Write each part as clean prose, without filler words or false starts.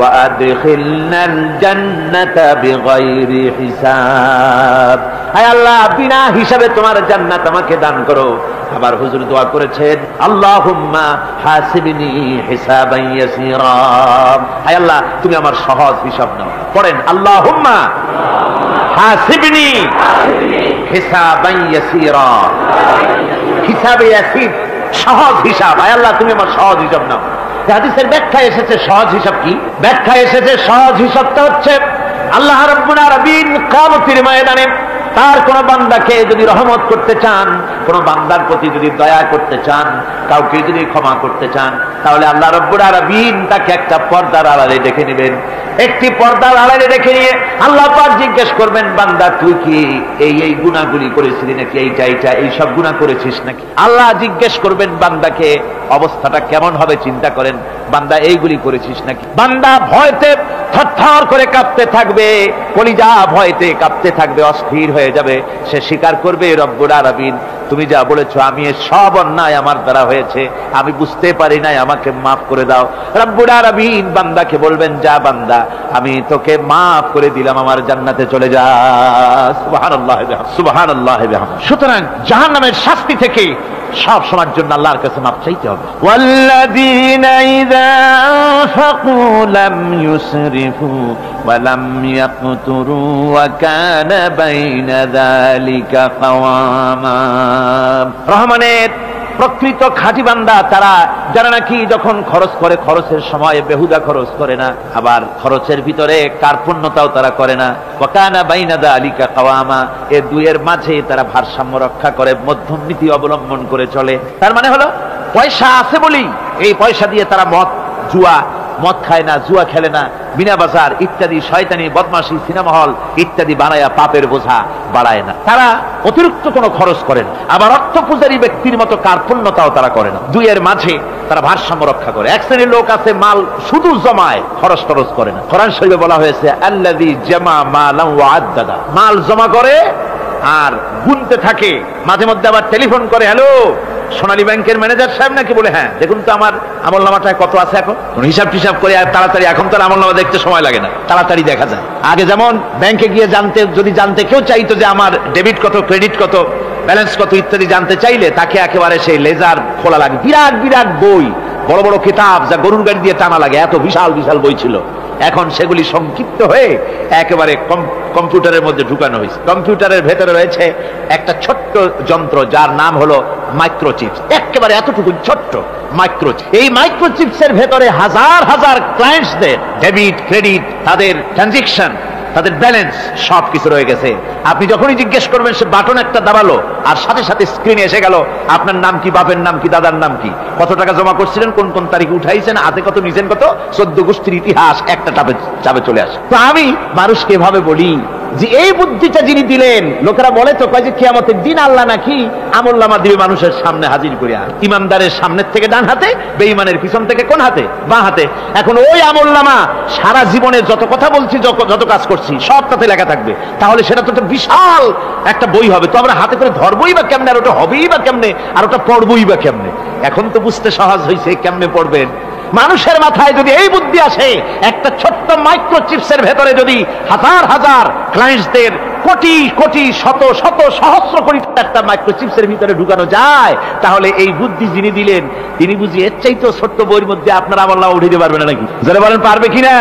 وأدخلنا الجنة بغير حساب হায় আল্লাহ বিনা হিসাবে তোমার জান্নাত আমাকে দান করো। আবার হুজুর দোয়া করেছেন আল্লাহুম্মা হাসিবনি হিসাবান ইয়াসীরা, হায় আল্লাহ তুমি আমার সহজ হিসাব নাও। পড়েন আল্লাহুম্মা হাসিবনি হিসাবান ইয়াসীরা, হিসাবে ইয়াসির সহজ হিসাব, হায় আল্লাহ তুমি আমার সহজ হিসাব নাও। হাদিসের ব্যাখ্যা এসেছে সহজ হিসাব কি? ব্যাখ্যা এসেছে সহজ হিসাবটা হচ্ছে আল্লাহ রাব্বুল আলামিন কিয়ামতের ময়দানে তার কোন বান্দাকে যদি রহমত করতে চান, কোন বান্দার প্রতি যদি দয়া করতে চান, কাউকে যদি ক্ষমা করতে চান, তাহলে আল্লাহ রাব্বুল আলামিন তাকে একটা পর্দার আড়ালে ডেকে নেবেন। একটি পর্দার আড়ালে ডেকে নিয়ে আল্লাহ পাক জিজ্ঞেস করবেন, বান্দা তুই কি এই গুনাহগুলি করেছিলি নাকি, এইটা এই সব গুনাহ করেছিস নাকি? আল্লাহ জিজ্ঞেস করবেন বান্দাকে, অবস্থাটা কেমন হবে চিন্তা করেন, বান্দা এইগুলি করেছিস নাকি? বান্দা ভয়তে থরথর করে কাঁপতে থাকবে, কলিজা ভয়তে কাঁপতে থাকবে, অস্থির হয়ে যাবে। সে স্বীকার করবে রব্বুল আলামিন তুমি যা বলেছো আমি সব অন্যায় আমার দ্বারা হয়েছে, আমি বুঝতে পারি নাই, আমাকে মাফ করে দাও। রব্বুল আলামিন বান্দাকে বলবেন, যা বান্দা আমি তোকে মাফ করে দিলাম, আমার জান্নাতে চলে যা। সুবহানাল্লাহ সুবহানাল্লাহ। সুতরাং জাহান্নামের শাস্তি থেকে সব সময়ের জন্য আল্লাহর কাছে মাফ চাইতে হবে। ওয়াল্লাযীনা ইযা আনফাকু লাম ইউসরিফু ওয়া লাম ইয়াকতুরু ওয়া কানা বাইনা যালিকা কাওয়ামা। রহমানের প্রকৃত খাঁটি বান্দা তারা যারা নাকি যখন খরচ করে খরচের সময় বেহুদা খরচ করে না, আবার খরচের ভিতরে কার্পণ্যতাও তারা করে না। ওয়া কানা বাইনা যালিকা কাওয়ামা, এই দুইয়ের মাঝে তারা ভারসাম্য রক্ষা করে, মধ্যম নীতি অবলম্বন করে চলে। তার মানে হলো পয়সা আছে বলি এই পয়সা দিয়ে তারা মদ খায় না, জুয়া খেলে না, বিনা বাজার ইত্যাদি শয়তানি বদমাশি সিনেমা হল ইত্যাদি বানায়া পাপের বোঝা বাড়ায় না। তারা অতিরিক্ত কোনো খরচ করে না, আবার অর্থ পূজারী ব্যক্তির মতো কার্পণ্যতাও তারা করে না। দুইয়ের মাঝে তারা ভারসাম্য রক্ষা করে। এক শ্রেণীর লোক আছে মাল শুধু জমায়, খরচ টরচ করে না। কোরআন শরীফে বলা হয়েছে আল্লাযী জামা মালান ওয়া আদ্দাদা, মাল জমা করে আর গুনতে থাকে, মাঝে মধ্যে আবার টেলিফোন করে, হ্যালো সোনালী ব্যাংকের ম্যানেজার সাহেব নাকি? বলে হ্যাঁ, দেখুন তো আমার আমলনামাটায় কত আছে এখন। হিসাব টিসাব করে আর তাড়াতাড়ি, এখন তো আমলনামা দেখতে সময় লাগে না, তাড়াতাড়ি দেখা যায়। আগে যেমন ব্যাংকে গিয়ে যদি জানতে কেউ চাইতো যে আমার ডেবিট কত, ক্রেডিট কত, ব্যালেন্স কত ইত্যাদি জানতে চাইলে তাকে একেবারে সেই লেজার খোলা লাগে, বিরাট বিরাট বই, বড় বড় কিতাব যা গরুর গাড়ি দিয়ে টানা লাগে, এত বিশাল বিশাল বই ছিল। এখন সেগুলি সংক্ষিপ্ত হয়ে একেবারে কম্পিউটারের মধ্যে ঢুকানো হয়েছে। কম্পিউটারের ভেতরে রয়েছে একটা ছোট্ট যন্ত্র যার নাম হলো মাইক্রোচিপস, একেবারে এতটুকু ছোট্ট মাইক্রোচিপ। এই মাইক্রোচিপসের ভেতরে হাজার হাজার ক্লায়েন্টসদের ডেবিট ক্রেডিট, তাদের ট্রানজাকশন, তাদের ব্যালেন্স সবকিছু রয়ে গেছে। আপনি যখনই জিজ্ঞেস করবেন সে বাটন একটা দাবালো আর সাথে সাথে স্ক্রিনে এসে গেল আপনার নাম কি, বাপের নাম কি, দাদার নাম কি, কত টাকা জমা করছিলেন, কোন কোন তারিখে উঠাইছেন, হাতে কত নিছেন, কত 14 গোষ্ঠীর ইতিহাস একটা চাপে চলে আসে। তো আমি মানুষকে এভাবে বলি যে এই বুদ্ধিটা যিনি দিলেন, লোকেরা বলে তো কয় যে কিয়ামতের দিন আল্লাহ নাকি আমলনামা দিবে মানুষের সামনে হাজির করিয়া, ইমানদারের সামনের থেকে ডান হাতে, বেঈমানের পিছন থেকে কোন হাতে, বাঁ হাতে। এখন ওই আমলনামা সারা জীবনের যত কথা বলছি, যত কাজ করছি সব তাতে লেখা থাকবে। তাহলে সেটা তো বিশাল একটা বই হবে, তো আমরা হাতে করে ধরবই বা কেমনে, আর ওটা হবেই বা কেমনে, আর ওটা পড়বই বা কেমনে? এখন তো বুঝতে সহজ হয়েছে কেমনে পড়বেন। মানুষের মাথায় যদি এই বুদ্ধি আসে, একটা ছোট্ট মাইক্রোচিপসের ভেতরে যদি হাজার হাজার ক্লায়েন্টসদের কোটি কোটি শত শত সহস্র কোটি একটা মাইক্রোচিপসের ভিতরে ঢুকানো যায়, তাহলে এই বুদ্ধি যিনি দিলেন তিনি বুঝি এর চাইতে ছোট্ট বইয়ের মধ্যে আপনার আমলনামা উঠিয়ে দিতে পারবেন নাকি? যারা বলেন পারবে কিনা?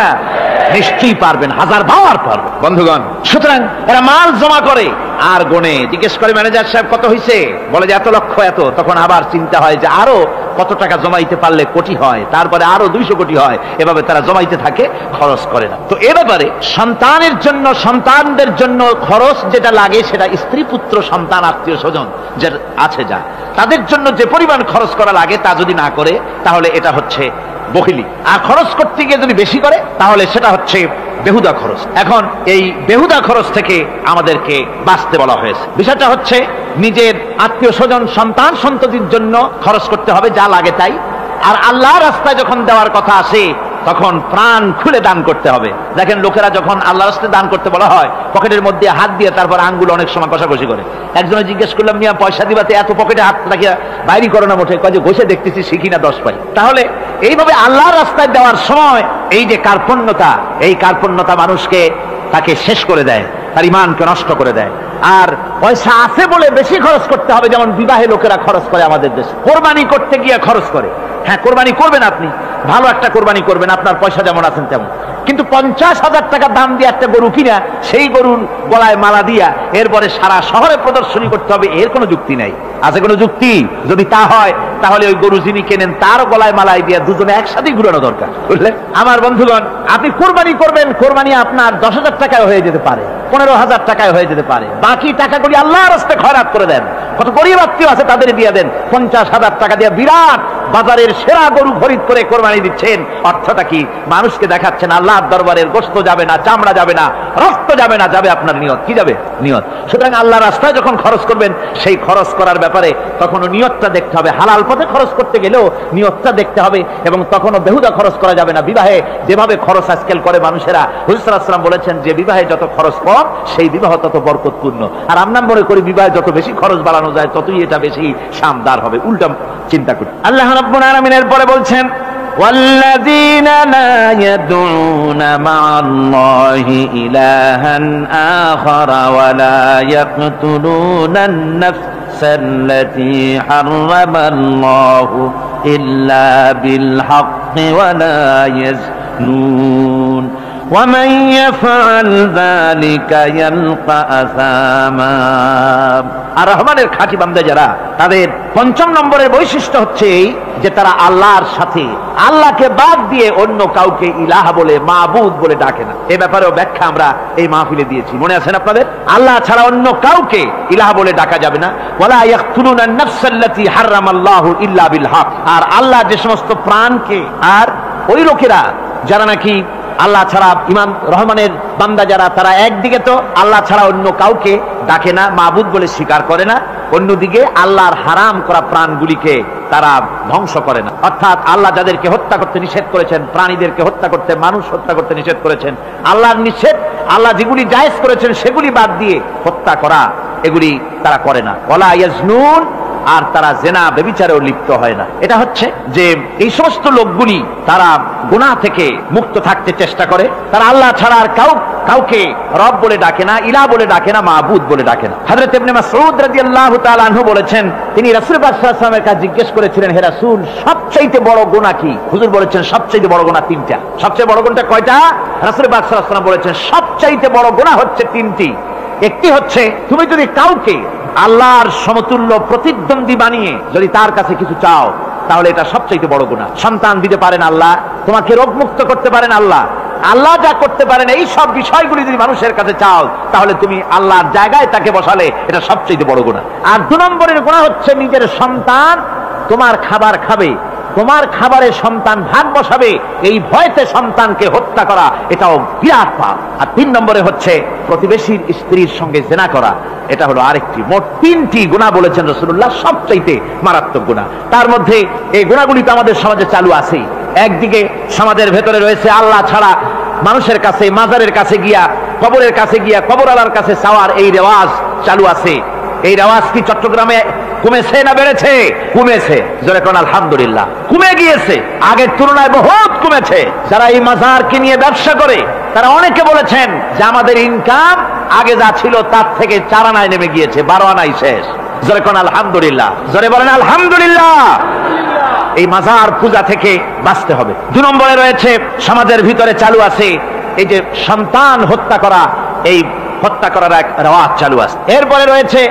নিশ্চয়ই পারবেন, হাজার বার পারবে বন্ধুগণ। সুতরাং এরা মাল জমা করে আর গনে, জিজ্ঞেস করে ম্যানেজার সাহেব কত হয়েছে, বলে যে এত লক্ষ এত। তখন আবার চিন্তা হয় যে আরো কত টাকা জমাইতে পারলে কোটি হয়, তারপরে আরো 200 কোটি হয়, এভাবে তারা জমাইতে থাকে, খরচ করে না। তো এ ব্যাপারে সন্তানের জন্য, সন্তানদের জন্য খরচ যেটা লাগে সেটা স্ত্রী পুত্র সন্তান আত্মীয় স্বজন যে আছে যা তাদের জন্য যে পরিমাণ খরচ করা লাগে তা যদি না করে তাহলে এটা হচ্ছে বখিলি। আর খরচ করতে গিয়ে যদি বেশি করে তাহলে সেটা হচ্ছে বেহুদা খরচ। এখন এই বেহুদা খরচ থেকে আমাদেরকে বাঁচতে বলা হয়েছে। বিষয়টা হচ্ছে নিজের আত্মীয় স্বজন সন্তান সন্ততির জন্য খরচ করতে হবে যা লাগে তাই, আর আল্লাহর রাস্তায় যখন দেওয়ার কথা আসে তখন প্রাণ খুলে দান করতে হবে। দেখেন লোকেরা যখন আল্লাহর রাস্তায় দান করতে বলা হয় পকেটের মধ্যে হাত দিয়ে তারপর আঙ্গুল অনেক সময় কষাকষি করে। একজনে জিজ্ঞেস করলাম, মিয়া পয়সা দিবাতে এত পকেটে হাত রাখিয়া বাইরে করো না মোটে? কয় যে ঘষে দেখতেছি শিখি না 10 পাই। তাহলে এইভাবে আল্লাহর রাস্তায় দেওয়ার সময় এই যে কার্পণ্যতা, এই কার্পণ্যতা মানুষকে তাকে শেষ করে দেয়, তার ঈমানকে নষ্ট করে দেয়। আর পয়সা আছে বলে বেশি খরচ করতে হবে, যেমন বিবাহে লোকেরা খরচ করে আমাদের দেশে, কোরবানি করতে গিয়ে খরচ করে। হ্যাঁ, কোরবানি করবেন, আপনি ভালো একটা কোরবানি করবেন, আপনার পয়সা যেমন আছেন তেমন, কিন্তু 50,000 টাকা দাম দিয়ে একটা গরু কিনা, সেই গরুর গলায় মালা দিয়া এরপরে সারা শহরে প্রদর্শনী করতে হবে, এর কোনো যুক্তি নাই। আছে কোনো যুক্তি? যদি তা হয় তাহলে ওই গরু যিনি কেনেন তার গলায় মালাই দিয়া দুজনে একসাথেই ঘুরানো দরকার, বুঝলেন? আমার বন্ধুগণ, আপনি কোরবানি করবেন, কোরবানি আপনার 10,000 টাকায় হয়ে যেতে পারে, 15,000 টাকায় হয়ে যেতে পারে, বাকি টাকাগুলি আল্লাহর রাস্তায় খয়রাত করে দেন। কত গরিব আত্মীয় আছে তাদের দিয়ে দেন। 50,000 টাকা দিয়ে বিরাট বাজারের সেরা গরু খরিদ করে কোরবানি দিচ্ছেন, অর্থটা কি? মানুষকে দেখাচ্ছেন আল্লাহর দরবারের গোশত যাবে না, চামড়া যাবে না, রক্ত যাবে না, যাবে আপনার নিয়ত। কি যাবে? নিয়ত। সুতরাং আল্লাহর রাস্তায় যখন খরচ করবেন, সেই খরচ করার ব্যাপারে তখনও নিয়তটা দেখতে হবে। হালাল পথে খরচ করতে গেলেও নিয়তটা দেখতে হবে, এবং তখনও বেহুদা খরচ করা যাবে না। বিবাহে যেভাবে খরচ আজকাল করে মানুষেরা, হুজুর সাল্লাল্লাহু আলাইহি ওয়াসাল্লাম বলেছেন যে বিবাহে যত খরচ কম সেই বিবাহ তত বরকতপূর্ণ। আর আমরা মনে করি বিবাহে যত বেশি খরচ বাড়ানো যায় ততই এটা বেশি শানদার হবে। উল্টা চিন্তা করি। আল্লাহ রাব্বুল আলামিন এরপরে বলছেন, والذين لا يدعون مع الله إلها آخر ولا يقتلون النفس التي حرم الله إلا بالحق ولا يزنون ومن يفعل ذلك يلقى أثاما। আর রহমানের খাঁটি বান্দা যারা, তাদের ৫ম নম্বরের বৈশিষ্ট্য হচ্ছে যে তারা আল্লাহর সাথে, আল্লাহকে বাদ দিয়ে অন্য কাউকে ইলাহ বলে, মাবুদ বলে ডাকে না। এই ব্যাপারেও ব্যাখ্যা আমরা এই মাহফিলে দিয়েছি, মনে আছেন আপনাদের? আল্লাহ ছাড়া অন্য কাউকে ইলাহ বলে ডাকা যাবে না। ওয়ালা ইয়াকতুলুনা আন-নাফসাল্লাতী হারামাল্লাহু ইল্লা বিল হক। আর আল্লাহ যে সমস্ত প্রাণকে, আর ওই লোকেরা যারা নাকি আল্লাহ ছাড়া, ইমাম রহমানের বান্দা যারা, তারা একদিকে তো আল্লাহ ছাড়া অন্য কাউকে ডাকে না, মাবুদ বলে স্বীকার করে না, অন্যদিকে আল্লাহর হারাম করা প্রাণগুলিকে তারা ধ্বংস করে না। অর্থাৎ আল্লাহ যাদেরকে হত্যা করতে নিষেধ করেছেন, প্রাণীদেরকে হত্যা করতে, মানুষ হত্যা করতে নিষেধ করেছেন, আল্লাহর নিষেধ, আল্লাহ যেগুলি জায়েজ করেছেন সেগুলি বাদ দিয়ে হত্যা করা, এগুলি তারা করে না। ওয়ালা ইয়াজনুন, আর তারা জেনা ব্যভিচারেও লিপ্ত হয় না। এটা হচ্ছে যে এই সমস্ত লোকগুলি তারা গুনাহ থেকে মুক্ত থাকতে চেষ্টা করে, তারা আল্লাহ ছাড়া আর কাউকে রব বলে ডাকে না, ইলাহ বলে ডাকে না, মাবুদ বলে ডাকে না। হযরত ইবনে মাসউদ রাদিয়াল্লাহু তাআলা আনহু বলেছেন, তিনি রাসূল পাক সাল্লাল্লাহু আলাইহি ওয়াসাল্লামের কাছে জিজ্ঞেস করেছিলেন, হে রাসূল, সবচেয়ে বড় গুনাহ কি? হুজুর বলেছেন সবচেয়ে বড় গুনাহ 3টা। সবচেয়ে বড় গুনাহটা কয়টা? রাসূল পাক সাল্লাল্লাহু আলাইহি ওয়াসাল্লাম বলেছেন সবচেয়ে বড় গুনাহ হচ্ছে 3টি। একটি হচ্ছে, তুমি যদি কাউকে আল্লাহর সমতুল্য প্রতিদ্বন্দ্বী বানিয়ে যদি তার কাছে কিছু চাও, তাহলে এটা সবচেয়ে বড় গুনাহ। সন্তান দিতে পারেন আল্লাহ, তোমাকে রোগমুক্ত করতে পারেন আল্লাহ, আল্লাহ যা করতে পারেন এই সব বিষয়গুলি যদি মানুষের কাছে চাও, তাহলে তুমি আল্লাহর জায়গায় তাকে বসালে, এটা সবচেয়ে বড় গুনাহ। আর 2 নম্বরের গুনাহ হচ্ছে নিজের সন্তান তোমার খাবার খাবে, তোমার খাবারে সন্তান ভাগ বসাবে, এই ভয়তে সন্তানকে হত্যা করা, এটাও বিরাট পাপ। আর 3 নম্বরে হচ্ছে প্রতিবেশীর স্ত্রীর সঙ্গে জেনা করা, এটা হলো আরেকটি। মোট 3টি গুনাহ বলেছেন রাসূলুল্লাহ, সবচাইতে মারাত্মক গুনাহ। তার মধ্যে এই গুনাহগুলি তো আমাদের সমাজে চালু আছেই। একদিকে সমাজের ভেতরে রয়েছে আল্লাহ ছাড়া মানুষের কাছে, মাজারের কাছে গিয়া, কবরের কাছে গিয়া, কবরওয়ালার কাছে চাওয়ার এই রেওয়াজ চালু আছে। এই রেওয়াজ কি চট্টগ্রামে কমেছে না বেড়েছে? কমেছে। জোরে কোন আলহামদুলিল্লাহ। কমে গিয়েছে, আগের তুলনায় বহুত কমেছে। যারা এই মাজারকে নিয়ে ব্যবসা করে, তারা অনেকে বলেছেন যে আমাদের ইনকাম আগে যা ছিল তার থেকে 4 আনায় নেমে গিয়েছে, 12 আনাই শেষ। জোরে কোন আলহামদুলিল্লাহ। জোরে বলেন আলহামদুলিল্লাহ। এই মাজার পূজা থেকে বাঁচতে হবে। 2 নম্বরে রয়েছে, সমাজের ভিতরে চালু আছে এই যে সন্তান হত্যা করা, এই হত্যা করার এক রেওয়াজ চালু আছে। এরপরে রয়েছে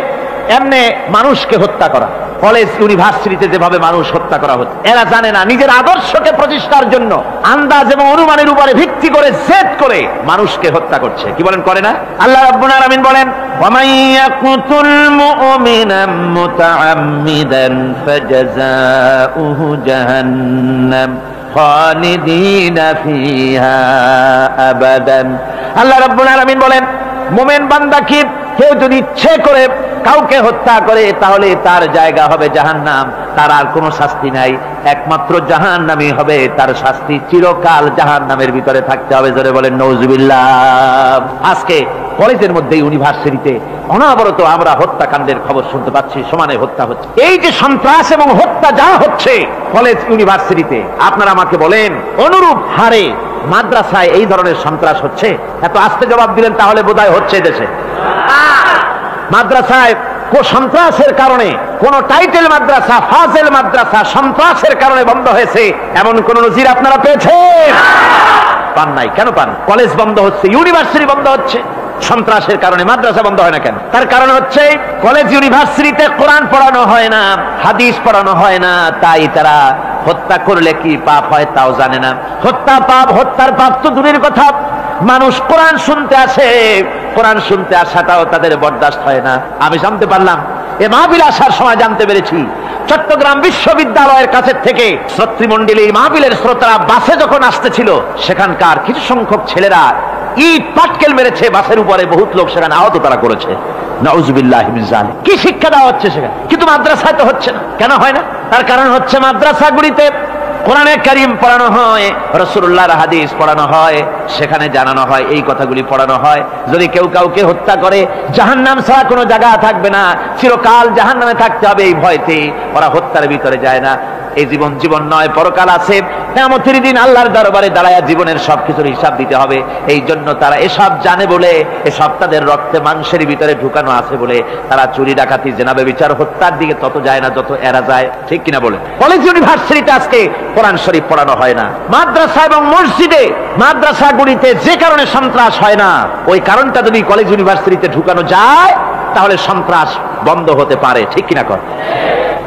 এমনি মানুষকে হত্যা করা। কলেজ ইউনিভার্সিটিতে যেভাবে মানুষ হত্যা করা হচ্ছে, এরা জানে না নিজের আদর্শকে প্রতিষ্ঠার জন্য আন্দাজ এবং অনুমানের উপরে ভিত্তি করে জেদ করে মানুষকে হত্যা করছে। কি বলেন? করে না? আল্লাহ রাব্বুল আলামিন বলেন, ওয়ামান ইয়াকতুল মুমিনা মুতাআম্মিদান ফাজাযাউহু জাহান্নাম খালিদিনা ফিহা আবাদান। আল্লাহ রাব্বুল আলামিন বলেন, মুমিন বান্দা কি কেউ যদি ইচ্ছে করে কাউকে হত্যা করে, তাহলে তার জায়গা হবে জাহান্নাম, তার আর কোনো শাস্তি নাই, একমাত্র জাহান্নামই হবে তার শাস্তি, চিরকাল জাহান্নামের ভিতরে থাকতে হবে। জোরে বলেন নাউজুবিল্লাহ। আজকে কলেজের মধ্যে, ইউনিভার্সিটিতে অনাবরত আমরা হত্যাকাণ্ডের খবর শুনতে পাচ্ছি, সমানে হত্যা হচ্ছে। এই যে সন্ত্রাস এবং হত্যা যা হচ্ছে কলেজ ইউনিভার্সিটিতে, আপনারা আমাকে বলেন অনুরূপ হারে মাদ্রাসায় এই ধরনের সন্ত্রাস হচ্ছে? এত আস্তে জবাব দিলেন তাহলে বোধহয় হচ্ছে দেশে। মাদ্রাসায় সন্ত্রাসের কারণে কোন টাইটেল মাদ্রাসা, ফাজেল মাদ্রাসা সন্ত্রাসের কারণে বন্ধ হয়েছে এমন কোন নজির আপনারা পেয়েছেন? পান নাই। কেন পান? কলেজ বন্ধ হচ্ছে, ইউনিভার্সিটি বন্ধ হচ্ছে সন্ত্রাসের কারণে, মাদ্রাসা বন্ধ হয় না কেন? তার কারণ হচ্ছে কলেজ ইউনিভার্সিটিতে কোরআন পড়ানো হয় না, হাদিস পড়ানো হয় না, তাই তারা হত্যা করলে কি পাপ হয় তাও জানে না। হত্যার পাপ তো দূরের কথা, মানুষ কোরআন শুনতে আসে, কোরআন শুনতে আসাটাও তাদের বরদাস্ত হয় না। আমি জানতে পারলাম, এ মাহফিল আসার সময় জানতে পেরেছি, চট্টগ্রাম বিশ্ববিদ্যালয়ের কাছে থেকে শ্রোতৃমণ্ডলী মাহফিলের শ্রোতারা বাসে যখন আসতেছিল, সেখানকার কিছু সংখ্যক ছেলেরা ইট পাটকেল মেরেছে বাসের উপরে, বহুত লোক সেখানে আহত তারা করেছে। নাউজুবিল্লাহি মিন যালিক। কি শিক্ষা দেওয়া হচ্ছে সেখানে? কিন্তু মাদ্রাসায় তো হচ্ছে না। কেন হয় না? তার কারণ হচ্ছে মাদ্রাসাগুলিতে কোরআনে কারীম পড়ানো হয়, রাসূলুল্লাহর হাদিস পড়ানো হয়, সেখানে জানানো হয়, এই কথাগুলি পড়ানো হয়। যদি কেউ কাউকে হত্যা করে জাহান্নাম ছাড়া কোনো জায়গা থাকবে না, চিরকাল জাহান্নামে থাকতে হবে, এই ভয়তে ওরা হত্যার ভিতরে যায় না। এই জীবন নয়, পরকাল আছে, কিয়ামতের দিন আল্লাহর দরবারে দাঁড়ায়া জীবনের সবকিছুর হিসাব দিতে হবে। এই জন্য তারা এসব জানে বলে, এসব তাদের রক্তে মাংসের ভিতরে ঢুকানো আছে বলে তারা চুরি ডাকাতি জেনা ব্যভিচার হত্যার দিকে তত যায় না যত এরা যায়। ঠিক কিনা বলে? কলেজ ইউনিভার্সিটিতে আজকে কোরআন শরীফ পড়ানো হয় না। মাদ্রাসা এবং মসজিদে, মাদ্রাসাগুলিতে যে কারণে সন্ত্রাস হয় না, ওই কারণটা যদি কলেজ ইউনিভার্সিটিতে ঢুকানো যায় তাহলে সন্ত্রাস বন্ধ হতে পারে। ঠিক কিনা কর?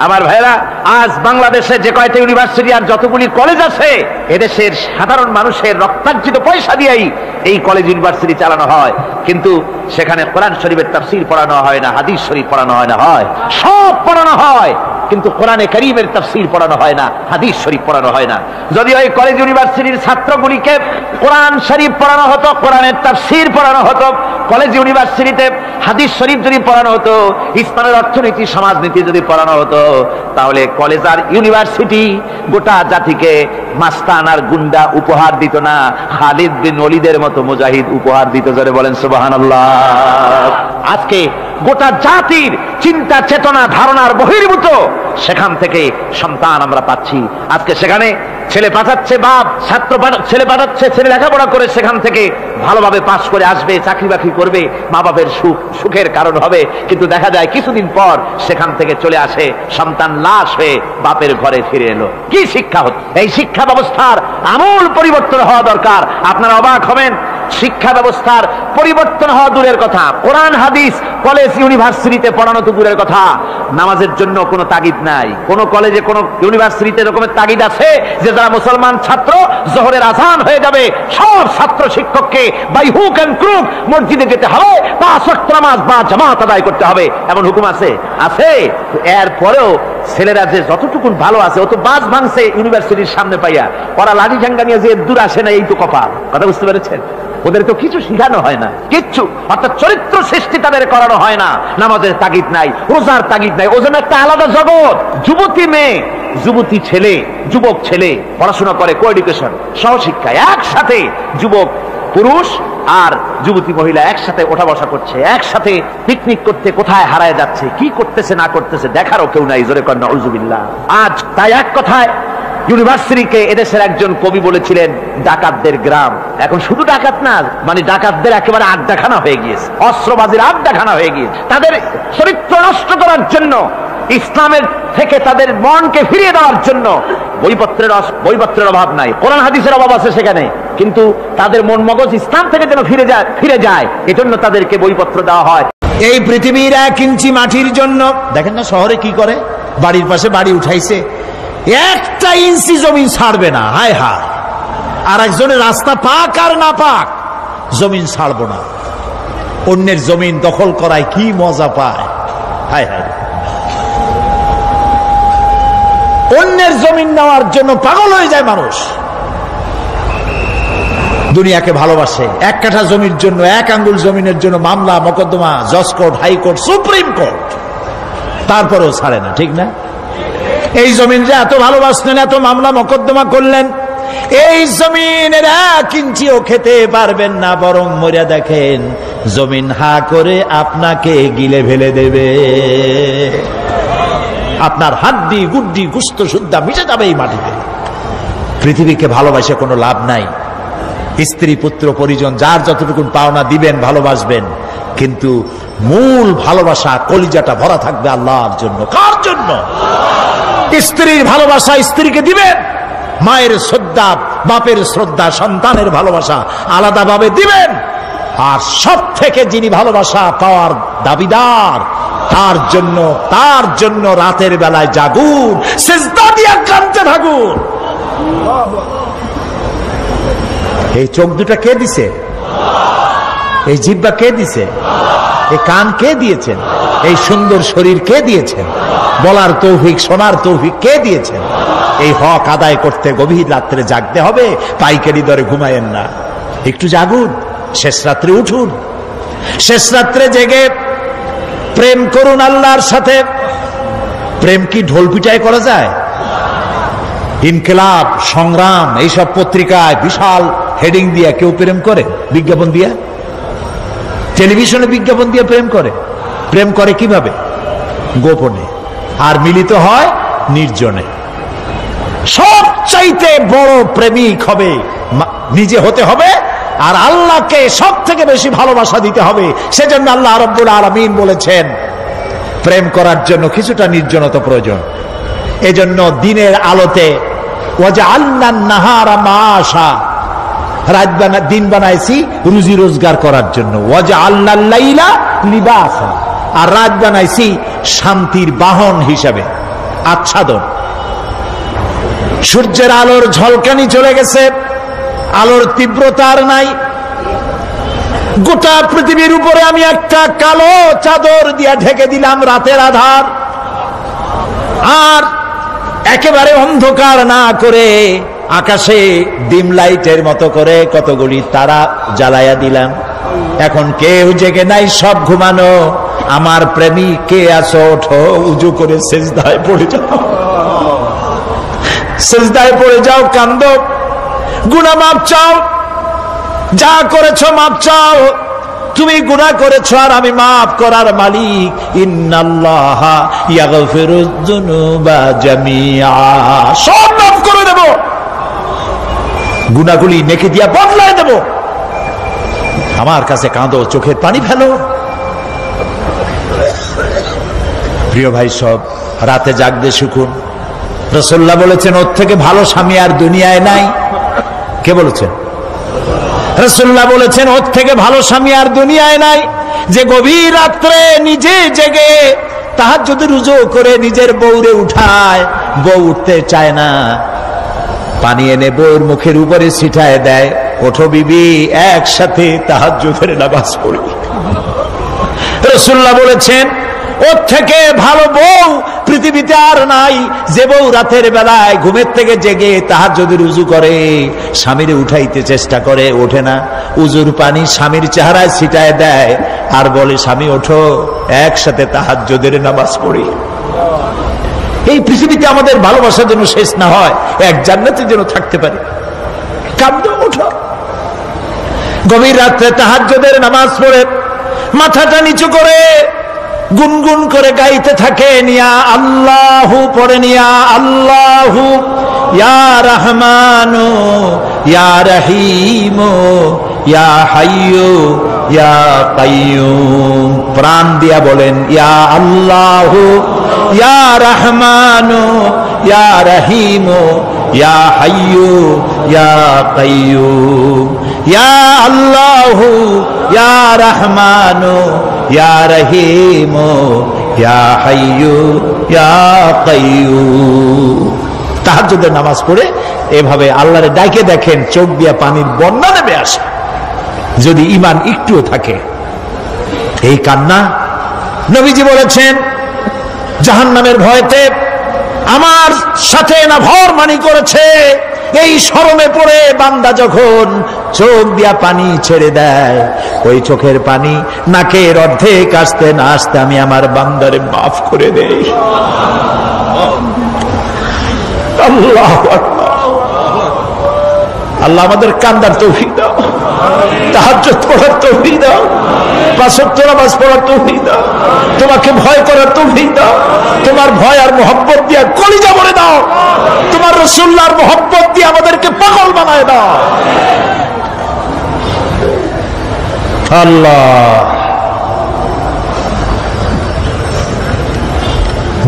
আমার ভাইরা, আজ বাংলাদেশে যে কয়টা ইউনিভার্সিটি আর যতগুলি কলেজ আছে, এদেশের সাধারণ মানুষের রক্তার্জিত পয়সা দিয়েই এই কলেজ ইউনিভার্সিটি চালানো হয়, কিন্তু সেখানে কোরআন শরীফের তাফসীর পড়ানো হয় না, হাদিস শরীফ পড়ানো হয় না, হয় সব পড়ানো হয়, কিন্তু কোরআনে কারীমের তাফসীর পড়ানো হয় না, হাদিস শরীফ পড়ানো হয় না। যদি ওই কলেজ ইউনিভার্সিটির ছাত্রগুলিকে কোরআন শরীফ পড়ানো হতো, কোরআনের তাফসীর পড়ানো হতো, কলেজ ইউনিভার্সিটিতে হাদিস শরীফ যদি পড়ানো হতো, ইসলামের অর্থনীতি সমাজনীতি যদি পড়ানো হতো, তাহলে কলেজ আর ইউনিভার্সিটি গোটা জাতিকে মাস্তান আর গুন্ডা উপহার দিত না, খালিদ বিন ওলীদের মতো মুজাহিদ উপহার দিত। জোরে বলেন সুবহানাল্লাহ। আজকে গোটা জাতির চিন্তা চেতনা ধারণার বহির্ভূত সেখান থেকে সন্তান আমরা পাচ্ছি। আজকে সেখানে ছেলে পাঠাচ্ছে বাপ, ছেলে পাঠাচ্ছে, ছেলে লেখাপড়া করে সেখান থেকে ভালোভাবে পাশ করে আসবে, চাকরি বাকরি করবে, মা বাপের সুখের কারণ হবে। কিন্তু দেখা যায় কিছুদিন পর সেখান থেকে চলে আসে সন্তান লাশ হয়ে বাপের ঘরে ফিরে এলো। কি শিক্ষা হচ্ছে? এই শিক্ষা ব্যবস্থার আমূল পরিবর্তন হওয়া দরকার। আপনারা অবাক হবেন, শিক্ষা ব্যবস্থার পরিবর্তন হওয়া দূরের কথা, কোরআন হাদিস কলেজ ইউনিভার্সিটিতে পড়ানো তো দূরের কথা, নামাজের জন্য কোনো তাগিদ নাই। কোন কলেজে কোন ইউনিভার্সিটিতে এরকমের তাগিদ আছে যে যারা মুসলমান ছাত্র জোহরের আযান হয়ে যাবে সব ছাত্র শিক্ষককে বাই হুক এন্ড ক্রুক মসজিদে যেতে হবে, 5 ওয়াক্ত নামাজ বা জামাত আদায় করতে হবে, এমন হুকুম আছে? আছে। এরপরেও ছেলেরা যে যতটুকু ভালো আছে, অত বাস ভাঙছে ইউনিভার্সিটির সামনে পাইয়া, ওরা লাঠি ঝাঙ্গা নিয়ে যে দূর আসে না, এই তো কপাল। কথা বুঝতে পেরেছেন? ওদের তো কিছু শিখানো হয় না, কিচ্ছু, অর্থাৎ চরিত্র সৃষ্টি তাদের করানো হয় না। নামাজের তাগিদ নাই, রোজার তাগিদ নাই, ওজন একটা আলাদা জগৎ। যুবতী মেয়ে, যুবতী ছেলে, যুবক ছেলে পড়াশোনা করে, কো এডুকেশন, সহশিক্ষা, একসাথে যুবক পুরুষ আর যুবতী মহিলা একসাথে ওঠা বসা করছে, একসাথে পিকনিক করতে কোথায় হারায় যাচ্ছে, কি করতেছে না করতেছে দেখারও কেউ নাই। জোরে কর নাউজুবিল্লাহ। আজ তাই এক কথায় ইউনিভার্সিটিকে এদেশের একজন কবি বলেছিলেন ডাকাতদের গ্রাম। এখন শুধু ডাকাত না, মানে ডাকাতদের একেবারে আড্ডাখানা হয়ে গিয়েছে, অস্ত্রবাজির আড্ডাখানা হয়ে গিয়েছে। তাদের চরিত্র নষ্ট করার জন্য, ইসলামের থেকে তাদের মনকে ফিরিয়ে দেওয়ার জন্য বইপত্রের অভাব নাই, কোরআন হাদিসের অভাব আছে সেখানে, কিন্তু তাদের মন মগজ ইসলাম থেকে যেন ফিরে যায় এজন্য তাদেরকে বইপত্র দেওয়া হয়। এই পৃথিবীর 1 ইঞ্চি মাটির জন্য দেখেন না শহরে কি করে, বাড়ির পাশে বাড়ি উঠাইছে, 1 ইঞ্চি জমিন ছাড়বে না। হায় হায়, আর একজনের রাস্তা পাক আর না পাক, জমিন ছাড়বো না। অন্যের জমিন দখল করায় কি মজা পায়। হায় হায়, অন্যের জমিন নেওয়ার জন্য পাগল হয়ে যায় মানুষ। দুনিয়াকে ভালোবাসে, 1 কাঠা জমির জন্য, 1 আঙ্গুল জমিনের জন্য মামলা মোকদ্দমা, জজ কোর্ট, হাইকোর্ট, সুপ্রিম কোর্ট, তারপরেও ছাড়ে না। ঠিক না? এই জমিনটা এত ভালোবাসলেন, এত মামলা মোকদ্দমা করলেন, এই জমিনের 1 ইঞ্চিও খেতে পারবেন না, বরং মরে দেখেন জমিন হা করে আপনাকে গিলে ফেলে দেবে। আপনার হাড্ডি গুড্ডি গুস্ত সুদ্ধা মিশে যাবে এই মাটিতে। পৃথিবীকে ভালোবাসে কোনো লাভ নাই। স্ত্রী পুত্র পরিজন যার যতটুকু পাওনা দিবেন, ভালোবাসবেন, কিন্তু মূল ভালোবাসা কলিজাটা ভরা থাকবে আল্লাহর জন্য। কার জন্য? স্ত্রীর ভালোবাসা স্ত্রীকে দিবেন, মায়ের শ্রদ্ধা, বাপের শ্রদ্ধা, সন্তানের ভালোবাসা আলাদাভাবে দিবেন। আর সব থেকে যিনি ভালোবাসা পাওয়ার দাবিদার, তার জন্য রাতের বেলায় জাগুন, সিজদা দিয়ে কাঁদতে থাকুন। এই চোখ দুটা কে দিছে? এই জিহ্বা কে দিছে? এই কান কে দিয়েছেন? এই সুন্দর শরীর কে দিয়েছেন? বলার তৌফিক, শোনার তৌফিক কে দিয়েছেন? এই হক আদায় করতে গভীর রাত্রে জাগতে হবে, পাইকারি দরে ঘুমায়েন না, একটু জাগুন, শেষ রাত্রে উঠুন, শেষ রাত্রে জেগে প্রেম করুন আল্লাহর সাথে। প্রেম কি ঢোল পিটায় করা যায়? ইনকিলাব, সংগ্রাম এইসব পত্রিকায় বিশাল হেডিং দিয়ে কেউ প্রেম করে? বিজ্ঞাপন দিয়ে, টেলিভিশনে বিজ্ঞাপন দিয়ে প্রেম করে। প্রেম করে কিভাবে? গোপনে, আর মিলিত হয় নির্জনে। সবচাইতে বড় প্রেমিক হবে নিজে হতে হবে, আর আল্লাহকে সব থেকে বেশি ভালোবাসা দিতে হবে। সেজন্য আল্লাহ রাব্বুল আলামিন বলেছেন প্রেম করার জন্য কিছুটা নির্জনতা প্রয়োজন। এজন্য দিনের আলোতে ওয়াজআলনান নাহারা মাআশা, দিন বানাইছি রুজি রোজগার করার জন্য। ওয়াজআলনাল লাইলা লিবাসা, আর রাত বানাইছি শান্তির বাহন হিসাবে, আচ্ছাদন। সূর্যের আলোর ঝলকানি চলে গেছে, আলোর তীব্রতা আর নাই। গোটা পৃথিবীর উপরে আমি একটা কালো চাদর দিয়া ঢেকে দিলাম রাতের আধার, আর একেবারে অন্ধকার না করে আকাশে ডিম লাইটের মতো করে কতগুলি তারা জ্বালায়া দিলাম। এখন কেউ জেগে নাই, সব ঘুমানো। আমার প্রেমিক কে আছো? ওঠো, উজু করে সিজদায় পড়ে যাও, সিজদায় পড়ে যাও, কান্দো, গুনাহ মাপ চাও, যা করেছো মাপ চাও। তুমি গুনাহ করেছো আর আমি মাফ করার মালিক। ইন্নাল্লাহা ইয়াগফিরুয যুনুবা জামিআ, সব মাফ করে দেব, গুনাহগুলি নেকি দিয়া বদলায় দেব। আমার কাছে কাঁদো, চোখের পানি ফেলো। প্রিয় ভাই, সব রাতে জাগতে শিখুন। রাসূলুল্লাহ বলেছেন ওর থেকে ভালো স্বামী আর দুনিয়ায় নাই। কে বলেছেন? রাসূলুল্লাহ বলেছেন ওর থেকে ভালো স্বামী আর দুনিয়ায় নাই, যে গভীর রাত্রে নিজে জেগে তাহাজ্জুদের রুজু করে নিজের বউরে উঠায়। বউ উঠতে চায় না, পানি এনে বউর মুখের উপরে ছিটায় দেয়, ওঠো বিবি, একসাথে তাহাজ্জুদের নামাজ পড়ি। রাসূলুল্লাহ বলেছেন ওর থেকে ভালো বউ পৃথিবীতে আর নাই, যে বউ রাতের বেলায় ঘুমের থেকে জেগে তাহাজ্জুদের উযু করে, স্বামীরে উঠাইতে চেষ্টা করে, ওঠে না, উযুর পানি স্বামীর চেহারায় ছিটায় দেয় আর বলে স্বামী ওঠো, একসাথে তাহাজ্জুদের নামাজ পড়ি। এই পৃথিবীতে আমাদের ভালোবাসা যেন শেষ না হয়, এক জান্নাতে যেন থাকতে পারে। কাঁদো, ওঠো, গভীর রাত্রে তাহাজ্জুদের নামাজ পড়ে মাথাটা নিচু করে গুনগুন করে গাইতে থাকেন, ইয়া আল্লাহু পড়েন, ইয়া আল্লাহু, ইয়া রহমানু, ইয়া রহিমু, ইয়া হাইয়ু, ইয়া কাইয়ুম। প্রাণ দিয়া বলেন ইয়া আল্লাহু, ইয়া রহমানু, ইয়া রহিমু, ইয়া হাইয়ু, ইয়া কাইয়ুম। ইয়া আল্লাহু, ইয়া রহমানু, ইয়া রহিমু, ইয়া হাইয়ু, ইয়া কাইয়ুম। তাহাজ্জুদের নামাজ পড়ে এভাবে আল্লাহরে ডাকে দেখেন, চোখ দিয়া পানির বন্যা নেমে আসে যদি ঈমান একটুও থাকে। এই কান্না, নবীজি বলেছেন জাহান্নামের ভয়তে আমার সাথে না ভরমানি করেছে। এই শরমে পড়ে বান্দা যখন চোখ দিয়া পানি ছেড়ে দেয়, ওই চোখের পানি নাকের অর্ধেক আসতে না আসতে আমি আমার বান্দারে মাফ করে দেই। আল্লাহু আকবার। আল্লাহ আমাদের কান্দার তৌফিক দাও, তাহাজ্জুদ পড়ার তৌফিক দাও, 5 ওয়াক্ত নামাজ পড়ার তৌফিক দাও, তোমাকে ভয় করার তৌফিক দাও, তোমার ভয় আর মোহব্বত দিয়ে কলিজা ভরে দাও, তোমার রাসূলুল্লাহর মোহব্বত দিয়ে আমাদেরকে পাগল বানায় দাও। আল্লাহ,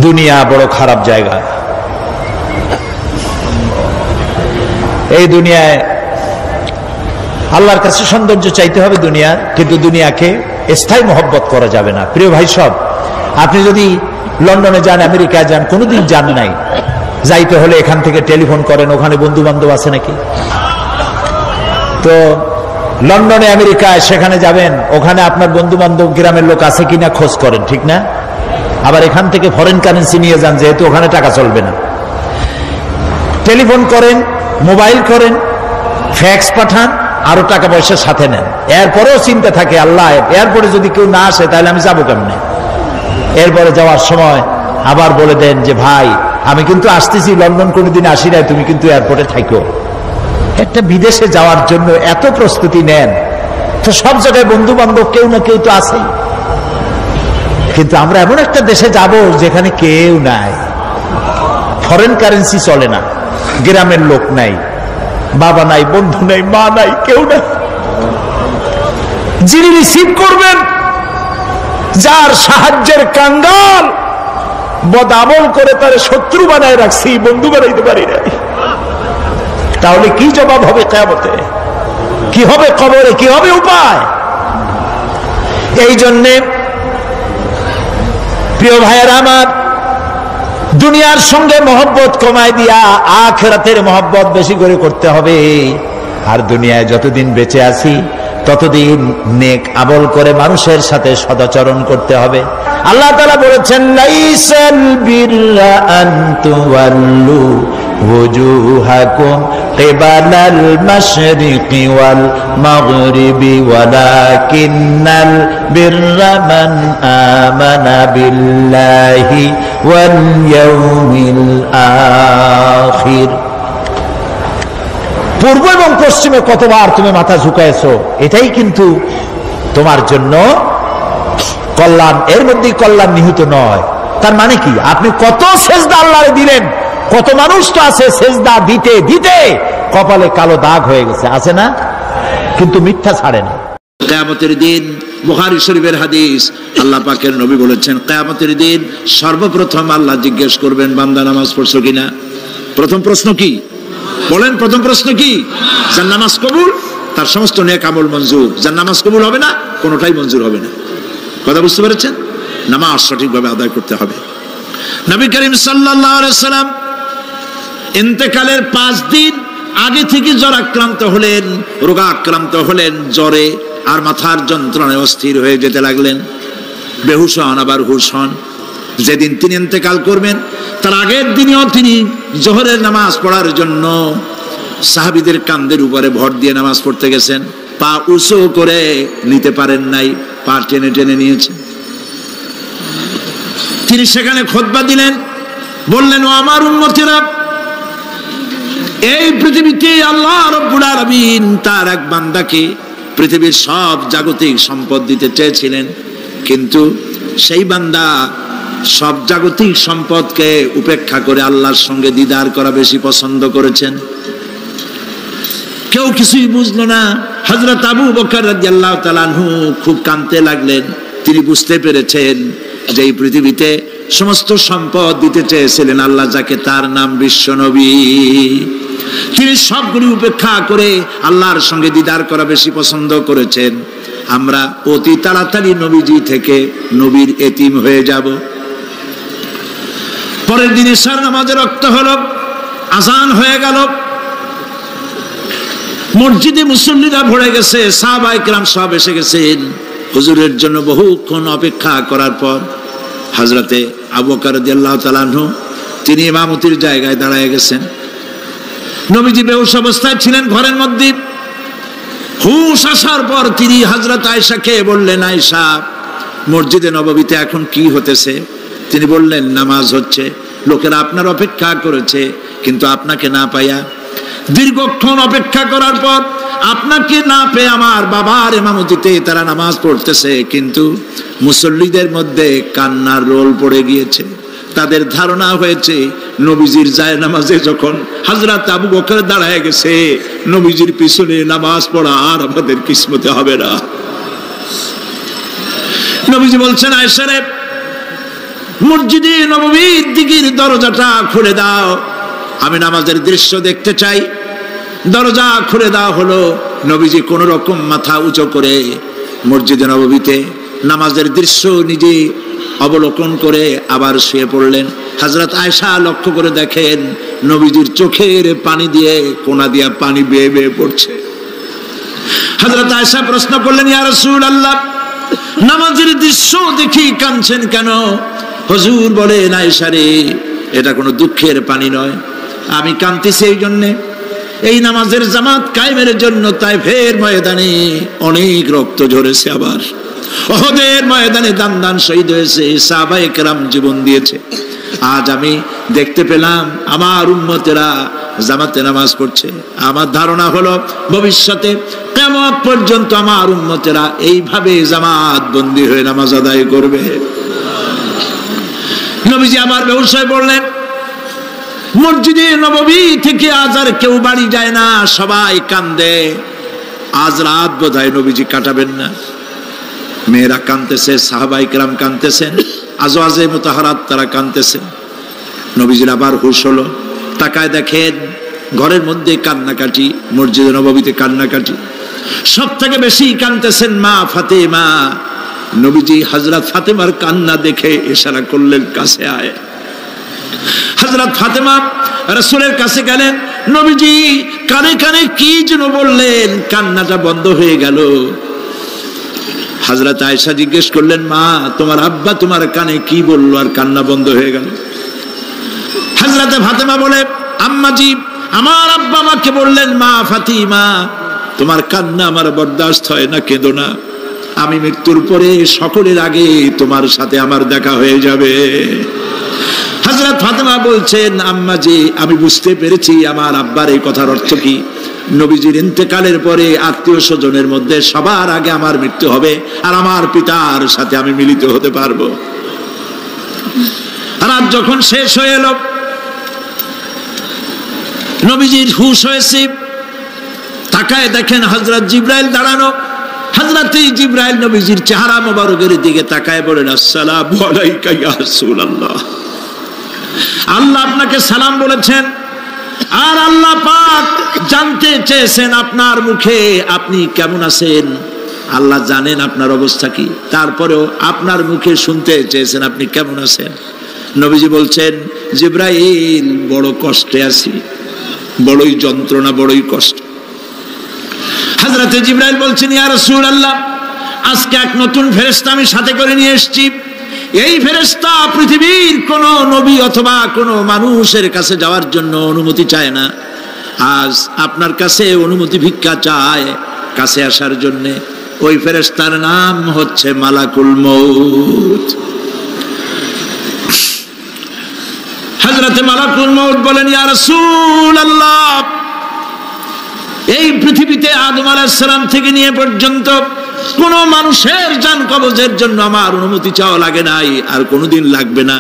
দুনিয়া বড় খারাপ জায়গা। এই দুনিয়ায় আল্লাহর কাছে সৌন্দর্য চাইতে হবে দুনিয়ার, কিন্তু দুনিয়াকে স্থায়ী মহব্বত করা যাবে না। প্রিয় ভাই সব, আপনি যদি লন্ডনে যান, আমেরিকায় যান, কোনোদিন যান নাই, যাইতে হলে এখান থেকে টেলিফোন করেন, ওখানে বন্ধু বান্ধব আছে নাকি? তো লন্ডনে আমেরিকায় সেখানে যাবেন, ওখানে আপনার বন্ধু বান্ধব গ্রামের লোক আছে কিনা খোঁজ করেন, ঠিক না? আবার এখান থেকে ফরেন কারেন্সি নিয়ে যান, যেহেতু ওখানে টাকা চলবে না। টেলিফোন করেন, মোবাইল করেন, ফ্যাক্স পাঠান, আরো টাকা পয়সা সাথে নেন। এরপরেও চিন্তা থাকে, আল্লাহ এরপরে যদি কেউ না আসে তাহলে আমি যাবো কেমনে? এরপরে যাওয়ার সময় আবার বলে দেন যে ভাই আমি কিন্তু আসতেছি, লন্ডন কোনোদিন আসি নাই, তুমি কিন্তু এয়ারপোর্টে থাকো। একটা বিদেশে যাওয়ার জন্য এত প্রস্তুতি নেন, তো সব জায়গায় বন্ধু বান্ধব কেউ না কেউ তো আছেই, কিন্তু আমরা এমন একটা দেশে যাব যেখানে কেউ নাই, ফরেন কারেন্সি চলে না, গ্রামের লোক নাই, বাবা নাই, বন্ধু নাই, মা নাই, কেউ নাই। যিনি রিসিভ করবেন, যার সাহায্যের কাঙ্গাল, বদামল করে তার শত্রু বানায় রাখছি, বন্ধু বানাইতে পারি নাই, তাহলে কি জবাব হবে কিয়ামতে? কি হবে কবরে? কি হবে উপায়? এই জন্যে প্রিয় ভাইয়েরা আমার, দুনিয়ার সঙ্গে মহব্বত কমায় দিয়া আখিরাতের মহব্বত বেশি করে করতে হবে। আর দুনিয়ায় যতদিন বেঁচে আছি ততদিন নেক আমল করে মানুষের সাথে সদাচরণ করতে হবে। আল্লাহ তাআলা বলেছেন, লাইসাল বিররা আন তুওয়াল্লু ওয়াজুহাকুম কিবালাল মাশরিকি ওয়াল মাগরিবি ওয়ালাকিন্নাল বিররা মান আমানা বিল্লাহি ওয়াল ইয়াউমিল আখির। পূর্ব এবং পশ্চিমে কতবার তুমি মাথা ঝুঁকাইছো, এটাই কিন্তু তোমার জন্য কল্যাণ, এর মধ্যে কল্যাণ নিহিত নয়। তার মানে কি? আপনি কত সেজদা আল্লাহরে দিলেন, কত মানুষ তো আছে সেজদা দিতে দিতে কপালে কালো দাগ হয়ে গেছে, আছে না? কিন্তু মিথ্যা ছাড়ে না। কিয়ামতের দিন, বুখারী শরীফের হাদিস, আল্লাহ পাকের নবী বলেছেন, কিয়ামতের দিন সর্বপ্রথম আল্লাহ জিজ্ঞেস করবেন, বান্দা নামাজ পড়ছো কিনা? প্রথম প্রশ্ন কি বলেন? প্রথম প্রশ্ন কি? যার নামাজ কবুল, তার সমস্ত নেক আমল মঞ্জুর। যার নামাজ কবুল হবে না, কোনোটাই মঞ্জুর হবে না। কথা বুঝতে পেরেছেন? নামাজ সঠিকভাবে আদায় করতে হবে। নবী করিম সাল্লাল্লাহু আলাইহি সাল্লাম ইন্তেকালের 5 দিন আগে থেকে জ্বরাক্রান্ত হলেন, রোগাক্রান্ত হলেন, জ্বরে আর মাথার যন্ত্রণায় অস্থির হয়ে যেতে লাগলেন, বেহুশ হন, আবার হুশ হন। যেদিন তিনি ইন্তেকাল করবেন তার আগের দিনেও তিনি জোহরের নামাজ পড়ার জন্য সাহাবীদের কাঁধের উপরে ভর দিয়ে নামাজ পড়তে গেছেন, পা উঁচু করে নিতে পারেন নাই, পা টেনে টেনে নিয়েছেন। তিনি সেখানে খুতবা দিলেন, বললেন, ও আমার উম্মতেরা, এই পৃথিবীতে আল্লাহ রাব্বুল আলামিন তার এক বান্দাকে পৃথিবীর সব জাগতিক সম্পদ দিতে চেয়েছিলেন, কিন্তু সেই বান্দা সব জাগতিক সম্পদকে উপেক্ষা করে আল্লাহর সঙ্গে দিদার করা বেশি পছন্দ করেছেন। কেউ কিছুই বুঝলো না। হযরত আবু বকর রাদিয়াল্লাহু তাআলা আনহু খুব কাঁদতে লাগলেন। তিনি বুঝতে পেরেছেন যে এই পৃথিবীতে সমস্ত সম্পদ দিতে চেয়েছিলেন আল্লাহ যাকে, তার নাম বিশ্বনবী। তিনি সবগুলি উপেক্ষা করে আল্লাহর সঙ্গে দিদার করা বেশি পছন্দ করেছেন। আমরা অতি তাড়াতাড়ি নবীজি থেকে নবীর এতিম হয়ে যাব। পরের দিন ইশার নামাজের রক্ত হলো, আজান হয়ে গেল, মসজিদে মুসল্লিরা ভরে গেছে, সাহাবায়ে কেরাম সব এসে গেছেন। হুজুরের জন্য বহুক্ষণ অপেক্ষা করার পর হযরতে আবু বকর রাদিয়াল্লাহু তাআলা আনহু তিনি ইমামতির জায়গায় দাঁড়ায় গেছেন। নবীজি বেহুশ অবস্থায় ছিলেন ঘরের মধ্যে। হুশ আসার পর তিনি হযরত আয়েশাকে বললেন, আয়েশা, মসজিদে নববীতে এখন কি হতেছে? তিনি বললেন, নামাজ হচ্ছে, লোকেরা আপনার অপেক্ষা করেছে, কিন্তু আপনাকে না পাইয়া দীর্ঘক্ষণ অপেক্ষা করার পর আপনাকে না পেয়ে আমার বাবার ইমামতিতে তারা নামাজ পড়তেছে, কিন্তু মুসল্লিদের মধ্যে কান্নার রোল পড়ে গিয়েছে। তাদের ধারণা হয়েছে নবীজির যায় নামাজে যখন হযরত আবু বকর দাঁড়ায় গেছে, নবীজির পিছনে নামাজ পড়া আর আমাদের কিসমতে হবে না। নবীজি বলছেন, আয়েশা রে, মসজিদে নববীর দিকের দরজাটা খুলে দাও, আমি নামাজের দৃশ্য দেখতে চাই। দরজা খুলে দেওয়া হলো। নবীজি কোন রকম মাথা উঁচু করে মসজিদে নববীতে নামাজের দৃশ্য নিজে অবলোকন করে আবার শুয়ে পড়লেন। হযরত আয়েশা লক্ষ্য করে দেখেন নবীজির চোখের পানি দিয়ে কোনা দিয়া পানি বেয়ে বেয়ে পড়ছে। হযরত আয়েশা প্রশ্ন করলেন, ইয়া রাসূলুল্লাহ, নামাজের দৃশ্য দেখি কাঁদছেন কেন? হুজুর বলেন, আয়েশা রে, এটা কোনো দুঃখের পানি নয়, আমি কাঁদতেছি এই জন্যে, এই নামাজের জামাত কায়েমের জন্য তায়েফের ময়দানে অনেক রক্ত ঝরেছে, আবার উহুদের ময়দানে দান দান শহীদ হয়েছে, সাহাবায়ে কেরাম জীবন দিয়েছে। আজ আমি দেখতে পেলাম আমার উম্মতেরা জামাতে নামাজ পড়ছে। আমার ধারণা হলো ভবিষ্যতে কিয়ামত পর্যন্ত আমার উম্মতেরা এইভাবে জামাত বন্দী হয়ে নামাজ আদায় করবে। নবীজি আবার বেহুশ হয়ে পড়লেন। মসজিদে নববী থেকে আজ আর কেউ বাড়ি যায় না, সবাই কান্দে। আজ রাত বোধহয় নবীজি কাটাবেন না। মেয়েরা কাঁদতেছে, সাহাবায়ে কেরাম কাঁদতেছেন, আজওয়াজে মুতাহারাত তারা কাঁদতেছেন। নবীজির আবার হুঁশ হলো, তাকায় দেখেন ঘরের মধ্যে কান্নাকাটি, মসজিদে নববীতে কান্নাকাটি। সব থেকে বেশি কাঁদতেছেন মা ফাতেমা। নবীজি হযরত ফাতেমার কান্না দেখে ইশারা করলেন, কাছে আয়। হযরত ফাতেমা রাসূলের কাছে গেলেন। নবীজি কানে কানে কি যেন বললেন, কান্নাটা বন্ধ হয়ে গেল। হযরত আয়েশা জিজ্ঞেস করলেন, মা, তোমার আব্বা তোমার কানে কি বললো আর কান্না বন্ধ হয়ে গেল? হযরত ফাতেমা বলে, আম্মাজি, আমার আব্বা আমাকে বললেন, মা ফাতিমা, তোমার কান্না আমার বরদাস্ত হয় না, কেঁদো না, আমি মৃত্যুর পরে সকলের আগে তোমার সাথে আমার দেখা হয়ে যাবে। হযরত ফাতেমা বলছেন, আম্মাজি, আমি বুঝতে পেরেছি আমার আব্বার এই কথার অর্থ কি। নবীজির ইন্তেকালের পরে আত্মীয় স্বজনের মধ্যে সবার আগে আমার মৃত্যু হবে, আর আমার পিতার সাথে আমি মিলিত হতে পারবো। রাত যখন শেষ হয়ে এলো, নবীজির হুঁশ হয়েছে। তাকায় দেখেন হযরত জিবরাইল দাঁড়ানো। হযরত জিবরাইল নবীজির চেহারা মোবারকের দিকে তাকায় বলেন, আসসালামু আলাইকা ইয়া রাসূলুল্লাহ, আল্লাহ আপনাকে সালাম বলেছেন, আর আল্লাহ পাক জানতে চেয়েছেন আপনার মুখে আপনি কেমন আছেন। আল্লাহ জানেন আপনার অবস্থা কি, তারপরেও আপনার মুখে শুনতে চেয়েছেন আপনি কেমন আছেন। নবীজি বলছেন, জিবরাইল, বড় কষ্টে আছি, বড়ই যন্ত্রণা, বড়ই কষ্ট। হযরত জিবরাইল বলছেন, ইয়া রাসূলুল্লাহ, আজকে এক নতুন ফেরেশতা আমি সাথে করে নিয়ে এসেছি। এই ফেরেশতা পৃথিবীর কোন নবী অথবা কোন মানুষের কাছে যাওয়ার জন্য অনুমতি চায় না, আজ আপনার কাছে অনুমতি ভিক্ষা চায় কাছে আসার জন্য। ওই ফেরেশতার নাম হচ্ছে মালাকুল মউত। হযরত মালাকুল মউত বলেন, ইয়া রাসূলুল্লাহ, এই পৃথিবীতে আদম আলাইহিস সালাম থেকে নিয়ে পর্যন্ত কোন মানুষের জান কবজের জন্য আমার অনুমতি চাওয়া লাগে নাই, আর কোনোদিন লাগবে না।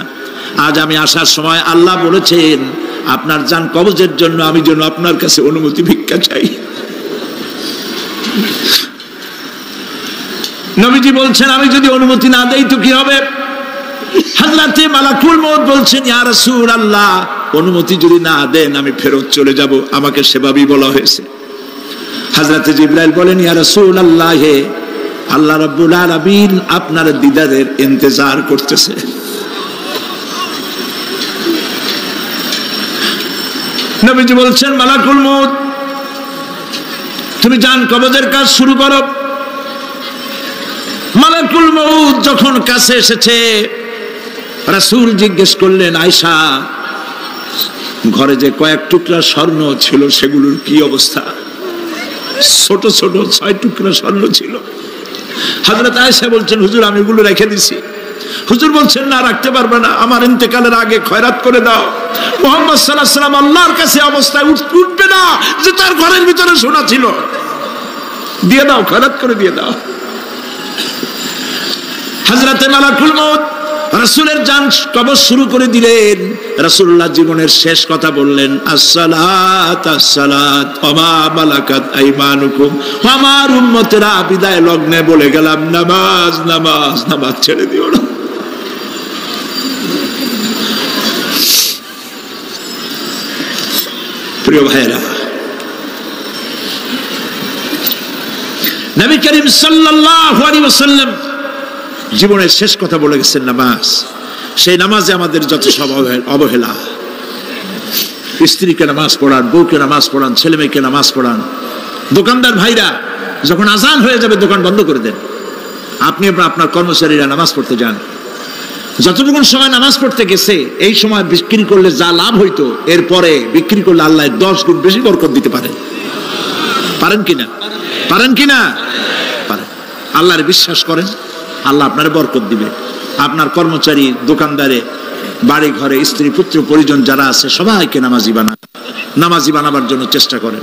আজ আমি আসার সময় আল্লাহ বলেছেন আপনার জান কবজের জন্য আমি যেন আপনার কাছে অনুমতি ভিক্ষা চাই। নবীজি বলছেন, আমি যদি অনুমতি না দেই তো কি হবে? হযরত মালাকুল মউত বলছেন, ইয়া রাসূলুল্লাহ, অনুমতি যদি না দেন আমি ফেরত চলে যাব, আমাকে সেভাবেই বলা হয়েছে। হযরত জিবরাইল বলেন, ইয়া রাসূলুল্লাহ, আল্লাহ রাব্বুল আলামিন আপনার দিদারের ইন্তজার করতেছে। নবীজি বলছেন, মালাকুল মউত, তুমি জান কবজের কাজ শুরু করো। মালাকুল মউত যখন কাছে এসেছে, রাসূল জিজ্ঞেস করলেন, আয়েশা, ঘরে যে কয়েক টুকরা স্বর্ণ ছিল সেগুলোর কি অবস্থা? ছোট ছোট 6 টুকরা স্বর্ণ ছিল। হযরত আয়েশা বলছেন, হুজুর, আমি এগুলো রেখে দিছি। হুজুর বলছেন, না, রাখতে পারবে না, আমার ইন্তেকালের আগে খয়রাত করে দাও। মুহাম্মদ সাল্লাল্লাহু আলাইহি ওয়াসাল্লাম আল্লাহর কাছে অবস্থায় উঠবে না যে তার ঘরের ভিতরে সোনা ছিল। দিয়ে দাও, খরচ করে দিয়ে দাও। হযরতে মালাকুল মউত রাসূলের জান কবজ শুরু করে দিলেন। রাসূলুল্লাহ জীবনের শেষ কথা বললেন, আসসালাত আসসালাত ওয়া মা মালাকাত আইমানুকুম। আমার উম্মতেরা বিদায় লগ্নে বলে গেলাম, নামাজ নামাজ নামাজ ছেড়ে দিও না। প্রিয় ভাইরা, নবী করিম সাল্লাল্লাহু আলাইহি ওয়াসাল্লাম জীবনের শেষ কথা বলে গেছেন নামাজ। সেই নামাজে আমাদের যত সব অবহেলা, স্ত্রীকে নামাজ পড়ান, বউকে নামাজ পড়ান, ছেলে মেয়েকে নামাজ পড়ান। দোকানদার ভাইরা যখন আজান হয়ে যাবে দোকান বন্ধ করে দেন, আপনি আপনার কর্মচারীরা নামাজ পড়তে যান। যতটুকু সময় নামাজ পড়তে গেছে এই সময় বিক্রি করলে যা লাভ হইতো এরপরে বিক্রি করলে আল্লাহ 10 গুণ বেশি বরকত দিতে পারেন। পারেন কিনা? পারেন কিনা? পারেন। আল্লাহর বিশ্বাস করেন, আল্লাহ আপনার বরকত দিবে। আপনার কর্মচারী, দোকানদারে, বাড়ি ঘরে স্ত্রী পুত্র পরিজন যারা আছে সবাইকে নামাজি বানাবার জন্য চেষ্টা করেন।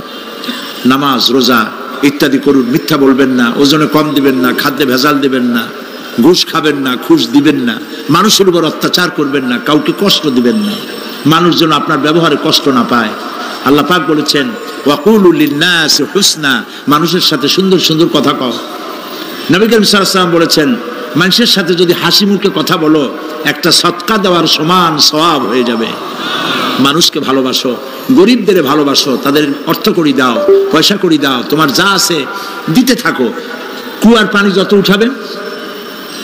নামাজ রোজা ইত্যাদি করুন। মিথ্যা বলবেন না, ওজনে কম দিবেন না, খাদ্যে ভেজাল দিবেন না, ঘুষ খাবেন না, ঘুষ দিবেন না, মানুষের উপর অত্যাচার করবেন না, কাউকে কষ্ট দিবেন না, মানুষ যেন আপনার ব্যবহারে কষ্ট না পায়। আল্লাহ পাক বলেছেন, ওয়াকুলু লিন্নাসি হুসনা, মানুষের সাথে সুন্দর সুন্দর কথা কও। নবী করিম সাল্লাল্লাহু আলাইহি ওয়াসাল্লাম বলেছেন, মানুষের সাথে যদি হাসি মুখে কথা বলো একটা সদকা দেওয়ার সমান সওয়াব হয়ে যাবে। মানুষকে ভালোবাসো, গরিবদের ভালোবাসো, তাদের অর্থ করি দাও, পয়সা করি দাও, তোমার যা আছে দিতে থাকো। কুয়ার পানি যত উঠাবেন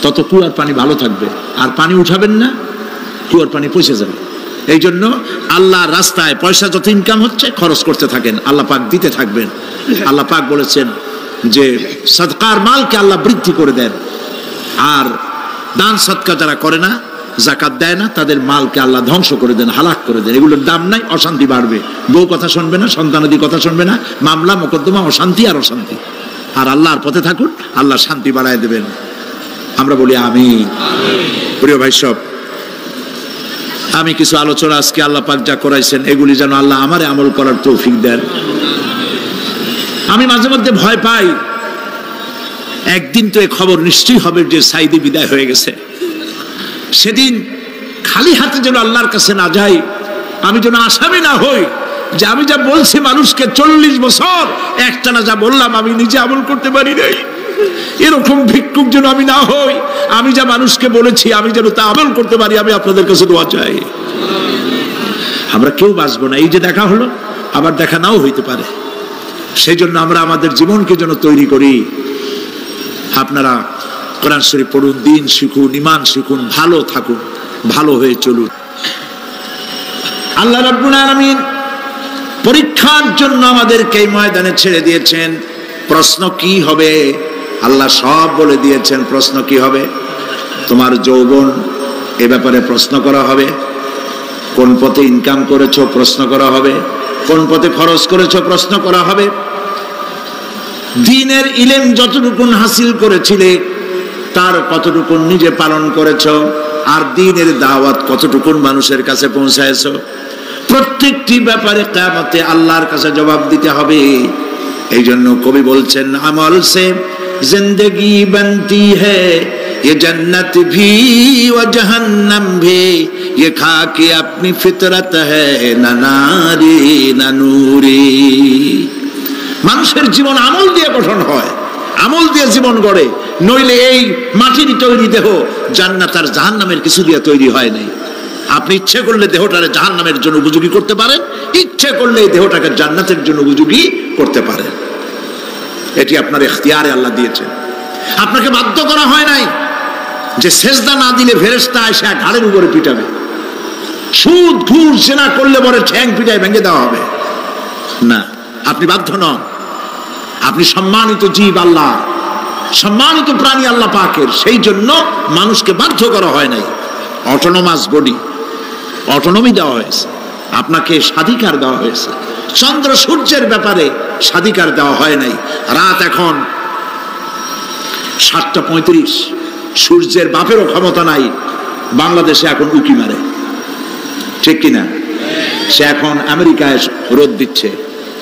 তত কুয়ার পানি ভালো থাকবে, আর পানি উঠাবেন না কুয়ার পানি পচে যাবে। এই জন্য আল্লাহর রাস্তায় পয়সা যত ইনকাম হচ্ছে খরচ করতে থাকেন, আল্লাহ পাক দিতে থাকবেন। আল্লাহ পাক বলেছেন যে সদকার মালকে আল্লাহ বৃদ্ধি করে দেন, আর দান সদকা যারা করে না, যাকাত দেয় না, তাদের মালকে আল্লাহ ধ্বংস করে দেন, হালাক করে দেন। এগুলোর দাম নাই, অশান্তি বাড়বে, বউ কথা শুনবে না, সন্তানাদি কথা শুনবে না, মামলা মোকদ্দমা, অশান্তি আর অশান্তি। আর আল্লাহর পথে থাকুন, আল্লাহ শান্তি বাড়ায় দেবেন। আমরা বলি আমিন। প্রিয় ভাই সব, আমি কিছু আলোচনা আজকে আল্লাহ পাক যা করাইছেন এগুলি যেন আল্লাহ আমারে আমল করার তৌফিক দেন। আমি মাঝে মধ্যে ভয় পাই, একদিন তো এই খবর নিশ্চয়ই হবে যে সাইদি বিদায় হয়ে গেছে। সেদিন খালি হাতে যেন আল্লাহর কাছে না যাই, আমি যেন আসামি না হই যে আমি যা বলছি মানুষকে 40 বছর একটানা যা বললাম আমি নিজে আমল করতে পারি নাই। এরকম ভিক্ষুক যেন আমি না হই, আমি যা মানুষকে বলেছি আমি যেন তা আমল করতে পারি। আমি আপনাদের কাছে দোয়া চাই। আমরা কেউ বাঁচবো না, এই যে দেখা হলো আবার দেখা নাও হইতে পারে। সেই জন্য আমরা আমাদের জীবনকে যেন তৈরি করি। আপনারা কোরআন শরীফ পড়ুন, দিন শিখুন, ঈমান শিখুন, ভালো থাকুন, ভালো হয়ে চলুন। আল্লাহ রাব্বুল আলামিন পরীক্ষার জন্য আমাদেরকে এই ময়দানে ছেড়ে দিয়েছেন। প্রশ্ন কি হবে আল্লাহ সব বলে দিয়েছেন। প্রশ্ন কি হবে? তোমার যৌবন, এ ব্যাপারে প্রশ্ন করা হবে। কোন পথে ইনকাম করেছো প্রশ্ন করা হবে। কোন পথে খরচ করেছো প্রশ্ন করা হবে। দ্বীনের ইলম যতটুকু হাসিল করেছিলে তার কতটুকু নিজে পালন করেছো, আর দ্বীনের দাওয়াত কতটুকু মানুষের কাছে পৌঁছায়ছো। প্রত্যেকটি ব্যাপারে কিয়ামতে আল্লাহর কাছে জবাব দিতে হবে। এই জন্য কবি বলছেন, আমল সে জিন্দেগি বনতি হ্যায় ये जन्नत भी व जहन्नम भी, ये खाके अपनी फितरत है ना नारी ना नूरी। মানুষের জীবন আমল দিয়ে গঠন হয়, আমল দিয়ে জীবন গড়ে। নইলে এই মাটির তৈরি দেহ জান্নাত আর জাহান্নামের কিছু দিয়ে তৈরি হয় নাই। আপনি ইচ্ছে করলে দেহটারে জাহান্নামের জন্য উপযোগী করতে পারেন, ইচ্ছে করলে এই দেহটাকে জান্নাতের জন্য উপযোগী করতে পারেন। এটি আপনার ইখতিয়ারে আল্লাহ দিয়েছেন, আপনাকে বাধ্য করা হয় নাই যে সেজদা না দিলে ফেরেশতা এসে ঘাড়ের উপরে পিটাবে, সুদ ঘুষ জেনা করলে পরে ঠ্যাং পিটায় ভেঙে দেওয়া হবে না। আপনি বাধ্য নন। আপনি সম্মানিত জীব, আল্লাহ সম্মানিত প্রাণী আল্লাহ পাকের। সেই জন্য মানুষকে বাধ্য করা হয় নাই। অটোনোমাস বডি, অটোনমি দেওয়া হয়েছে, আপনাকে স্বাধিকার দেওয়া হয়েছে। চন্দ্র সূর্যের ব্যাপারে স্বাধিকার দেওয়া হয় নাই। রাত এখন 7:35, সূর্যের বাপেরও ক্ষমতা নাই বাংলাদেশে এখন উকি মারে, ঠিক কিনা? সে এখন আমেরিকায় রোদ দিচ্ছে,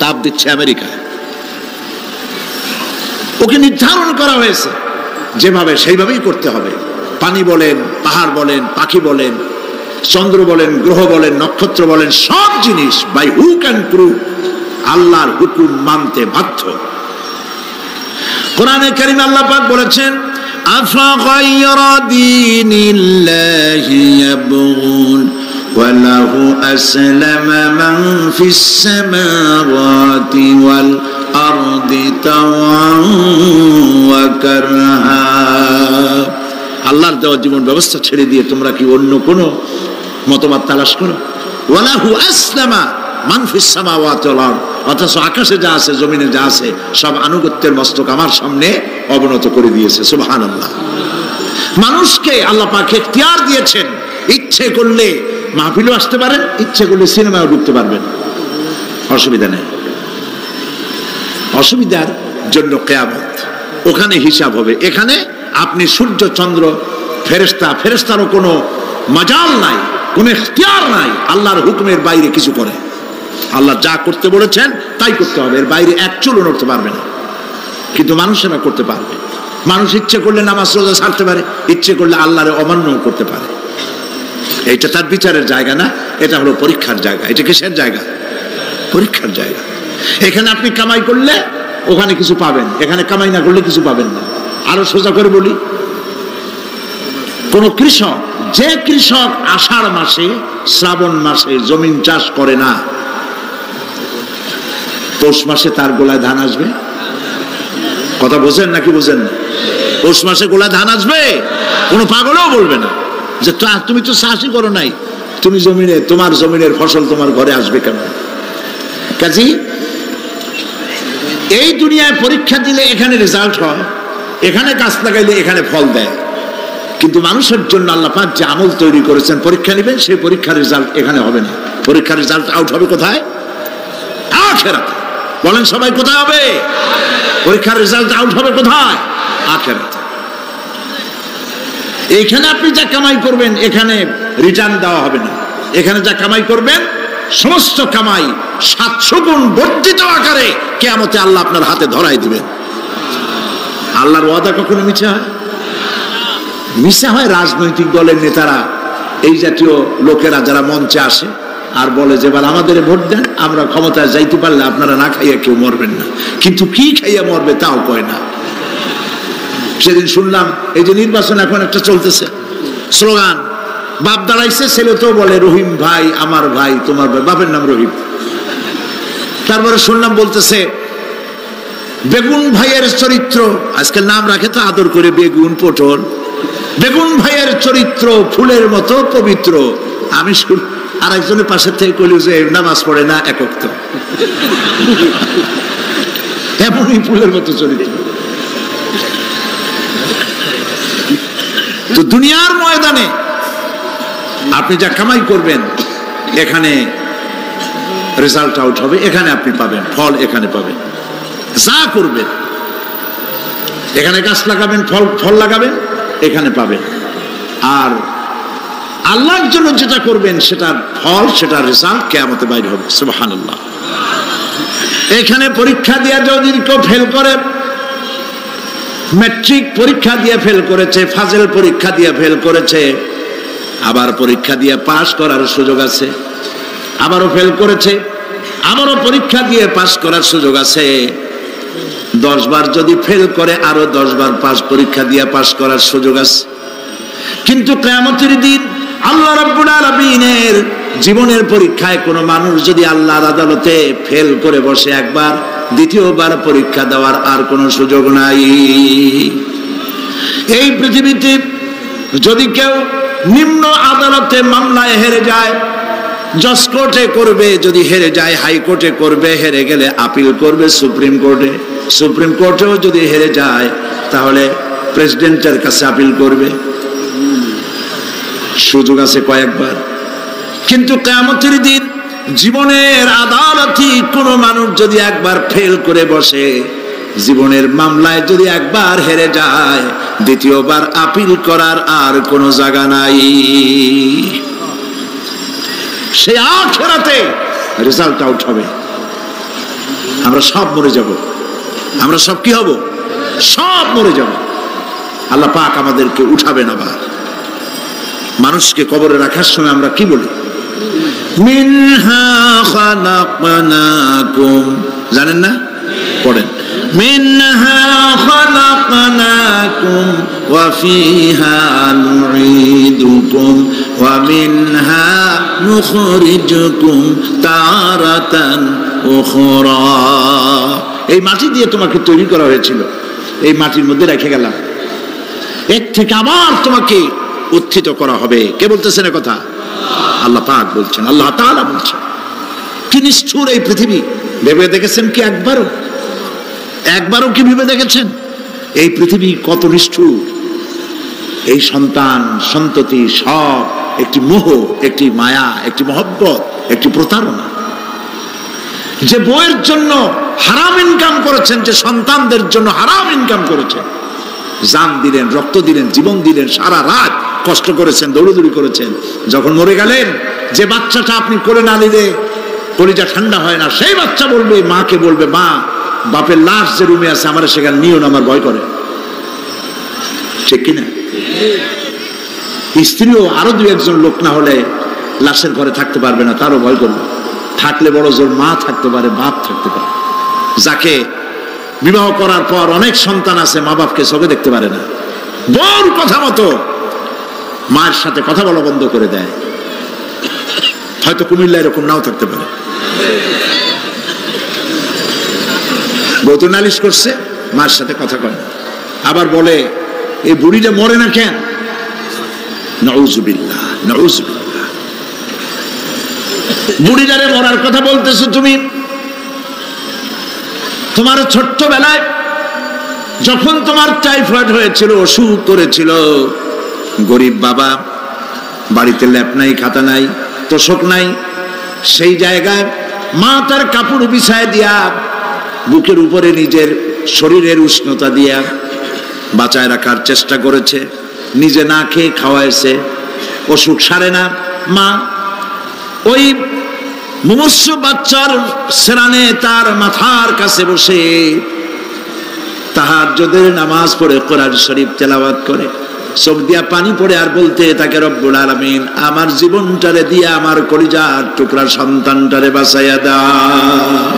তাপ দিচ্ছে আমেরিকায়। ওকে নির্ধারণ করা হয়েছে যেভাবে সেইভাবেই করতে হবে। পানি বলেন, পাহাড় বলেন, পাখি বলেন, চন্দ্র বলেন, গ্রহ বলেন, নক্ষত্র বলেন, সব জিনিস বাই হুক অ্যান্ড ক্রুক আল্লাহর হুকুম মানতে বাধ্য। কোরআনে কারীমে আল্লাহ পাক বলেছেন, আফাগায়রা দীনিল্লাহি ইয়াবগুন ওয়া লাহু আসলামা মান ফিস সামাওয়াতি ওয়াল আরদি তাওআন ওয়া কারহা। আল্লাহর দেওয়া জীবন ব্যবস্থা ছেড়ে দিয়ে তোমরা কি অন্য কোন মতবাদ তালাশ করো? ওয়া লাহু আসলামা মান ফিস সামাওয়াতি ওয়াল আরদ, অথচ আকাশে যা আছে, জমিনে যা আছে, সব আনুগত্যের মস্তক আমার সামনে অবনত করে দিয়েছে। সুবহানাল্লাহ। মানুষকে আল্লাহ পাক ইখতিয়ার দিয়েছেন, ইচ্ছে করলে মাহফিলও আসতে পারেন, ইচ্ছে করলে সিনেমাও ঢুকতে পারবেন, অসুবিধা নেই। অসুবিধার জন্য কিয়ামত, ওখানে হিসাব হবে। এখানে আপনি সূর্য, চন্দ্র, ফেরেশতা, ফেরেশতারও কোনো মাজাল নাই, কোনো ইখতিয়ার নাই আল্লাহর হুকুমের বাইরে কিছু করে। আল্লাহ যা করতে বলেছেন তাই করতে হবে, এর বাইরে এক চুলও নড়তে পারবে না। কিন্তু মানুষেরা করতে পারবে। মানুষ ইচ্ছে করলে নামাজ রোজা ছাড়তে পারে, ইচ্ছে করলে আল্লাহরে অমান্য করতে পারে। এইটা তার বিচারের জায়গা না, এটা হলো পরীক্ষার জায়গা। এটা কিসের জায়গা? পরীক্ষার জায়গা। এখানে আপনি কামাই করলে ওখানে কিছু পাবেন, এখানে কামাই না করলে কিছু পাবেন না। আরো সোজা করে বলি, কোন কৃষক, যে কৃষক আষাঢ় মাসে, শ্রাবণ মাসে জমিন চাষ করে না, পৌষ মাসে তার গোলায় ধান আসবে? কথা বোঝেন নাকি বোঝেন না? পৌষ মাসে গোলায় ধান আসবে? কোনো পাগলও বলবে না যে তুমি তো চাষই করো নাই, তুমি জমিনে, তোমার জমিনের ফসল তোমার ঘরে আসবে কেন? কাজী এই দুনিয়ায় পরীক্ষা দিলে এখানে রেজাল্ট হয়, এখানে গাছ লাগাইলে এখানে ফল দেয়। কিন্তু মানুষের জন্য আল্লাহ পাক যে আমল তৈরি করেছেন, পরীক্ষা নেবেন, সেই পরীক্ষার রেজাল্ট এখানে হবে না। পরীক্ষার রেজাল্ট আউট হবে কোথায়? আখিরাতে। বলেন সবাই, কোথায় হবে পরীক্ষার রেজাল্ট আউট হবে? কোথায়? আখিরাতে। এইখানে আপনি যা কামাই করবেন এখানে রিটার্ন দেওয়া হবে না। এখানে যা কামাই করবেন সমস্ত কামাই 700 গুণ বর্ধিত আকারে কিয়ামতে আল্লাহ আপনার হাতে ধরাই দিবেন। আল্লাহর ওয়াদা কখনো মিথ্যা হয়? মিথ্যা হয় রাজনৈতিক দলের নেতারা, এই জাতীয় লোকেরা যারা মঞ্চে আসে আর বলে যে এবার আমাদের ভোট দেন, আমরা ক্ষমতায় যাইতে পারলে আপনারা না খাইয়া কেউ মরবেন না। কিন্তু কি খাইয়া মরবে তাও কয় না। সেদিন শুনলাম এই যে নির্বাচন এখন একটা চলতেছে, স্লোগান বাপ দাঁড়াইছে, ছেলে তো বলে রহিম ভাই আমার ভাই, তোমার ভাই, বাপের নাম রহিম। তারপরে শুনলাম বলতেছে বেগুন ভাইয়ের চরিত্র, আজকাল নাম রাখে তো আদর করে, বেগুন, পটল, বেগুন ভাইয়ের চরিত্র ফুলের মতো পবিত্র। আমি আর একজনের পাশের থেকে কইল যে নামাজ পড়ে না, একক তো এমনই ফুলের মতো চরিত্র। তো দুনিয়ার ময়দানে আপনি যা কামাই করবেন এখানে রেজাল্ট আউট হবে, এখানে আপনি পাবেন ফল, এখানে পাবেন। যা করবেন এখানে গাছ লাগাবেন, ফল লাগাবেন, এখানে পাবেন। আর আল্লাহর জন্য যেটা করবেন সেটার ফল, সেটার রেজাল্ট কিয়ামতে বাইরে হবে। সুবহানাল্লাহ। এখানে পরীক্ষা দিয়ে যদি কেউ ফেল করে, ম্যাট্রিক পরীক্ষা দিয়ে ফেল করেছে, ফাজেল পরীক্ষা দিয়ে ফেল করেছে, আবার পরীক্ষা দিয়ে পাস করার সুযোগ আছে, আবারও ফেল করেছে, আবারও পরীক্ষা দিয়ে পাস করার সুযোগ আছে। 10 বার যদি ফেল করে আরো 10 বার পরীক্ষা দিয়ে পাস করার সুযোগ আছে। কিন্তু কিয়ামতের দিন আল্লাহ রাব্বুল আলামিনের জীবনের পরীক্ষায় কোনো মানুষ যদি আল্লাহর আদালতে ফেল করে বসে একবার, দ্বিতীয়বার পরীক্ষা দেওয়ার আর কোনো সুযোগ নাই। এই পৃথিবীতে যদি কেউ নিম্ন আদালতে মামলায় হেরে যায়, জজ কোর্টে করবে, যদি হেরে যায় হাইকোর্টে করবে, হেরে গেলে আপিল করবে সুপ্রিম কোর্টে, সুপ্রিম কোর্টেও যদি হেরে যায় তাহলে প্রেসিডেন্টের কাছে আপিল করবে। সুযোগ আছে কয়েকবার। কিন্তু কিয়ামতের দিন জীবনের আদালতে কোনো মানুষ যদি একবার ফেল করে বসে, জীবনের মামলায় যদি একবার হেরে যায়, দ্বিতীয়বার আপিল করার আর কোনো জায়গা নাই। সেই আখিরাতে রেজাল্ট আউট হবে। আমরা সব মরে যাব, আমরা সব কি হব? সব মরে যাব। আল্লাহ পাক আমাদেরকে উঠাবেন আবার। মানুষকে কবরে রাখার সময় আমরা কি বলি? মিনহা খালাকনাকুম, জানেন না? পড়েন, মিনহা খালাকনাকুম ওয়া ফিহা নুঈদুকুম ওয়া মিনহা নুখরিজুকুম তারাতান উখরা। এই মাটি দিয়ে তোমাকে তৈরি করা হয়েছিল, এই মাটির মধ্যে রেখে গেলাম, এর থেকে আবার তোমাকে উত্থিত করা হবে। কে বলতেছেন এ কথা? আল্লাহ পাক বলছেন, আল্লাহ তাআলা বলছেন। কি নিষ্ঠুর এই পৃথিবী! ভেবে দেখেছেন কি একবারও কি ভেবে দেখেছেন এই পৃথিবী কত নিষ্ঠুর? এই সন্তান সন্ততি সব একটি মোহ, একটি মায়া, একটি মহব্বত, একটি প্রতারণা। যে বইয়ের জন্য হারাম ইনকাম করেছেন, যে সন্তানদের জন্য হারাম ইনকাম করেছেন, জান দিলেন, রক্ত দিলেন, জীবন দিলেন, সারা রাত কষ্ট করেছেন, দৌড়দৌড়ি করেছেন, যখন মরে গেলেন, যে বাচ্চাটা আপনি কোলে না নিলে কলিজা ঠান্ডা হয় না, সেই বাচ্চা বলবে, মাকে বলবে, মা বাপের লাশ যে রুমে আছে আমার সেখানে নিও না, আমার ভয় করে। ঠিক কিনা? স্ত্রীও আরো দুই একজন লোক না হলে লাশের ঘরে থাকতে পারবে না, তারও ভয় করবে। থাকলে বড় জোর মা থাকতে পারে, বাপ থাকতে পারে। যাকে বিবাহ করার পর অনেক সন্তান আছে, মা বাপকে চোখে দেখতে পারে না, বউর কথা মতো মায়ের সাথে কথা বলা বন্ধ করে দেয়। হয়তো কুমিল্লা এরকম নাও থাকতে পারে। বউ তো নালিশ করছে, মার সাথে কথা কয় না, আবার বলে এই বুড়িটা মরে না কেন? নাউযুবিল্লাহ, নাউযুবিল্লাহ। বুড়িটারে মরার কথা বলতেছো তুমি। তোমার ছোট্টবেলায় যখন তোমার টাইফয়েড হয়েছিল, অসুখ করেছিল, গরিব বাবা, বাড়িতে ল্যাপ নাই, খাতা নাই, তোষক নাই, সেই জায়গায় মা তার কাপড় বিছায় দিয়া, বুকের উপরে নিজের শরীরের উষ্ণতা দিয়া বাঁচায় রাখার চেষ্টা করেছে, নিজে না খেয়ে খাওয়াইছে, অসুখ সারে না। মা ওই মুমূর্ষ বাচ্চার সেরানে তার মাথার কাছে বসে তাহাজ্জুদের নামাজ পড়ে কোরআন শরীফ তেলাওয়াত করে, চোখ দিয়া পানি পড়ে, আর বলতে তাকে, রব্বুল আলামিন আমার জীবনটারে দিয়া আমার কলিজার টুকরা সন্তানটারে বাঁচাইয়া দাও।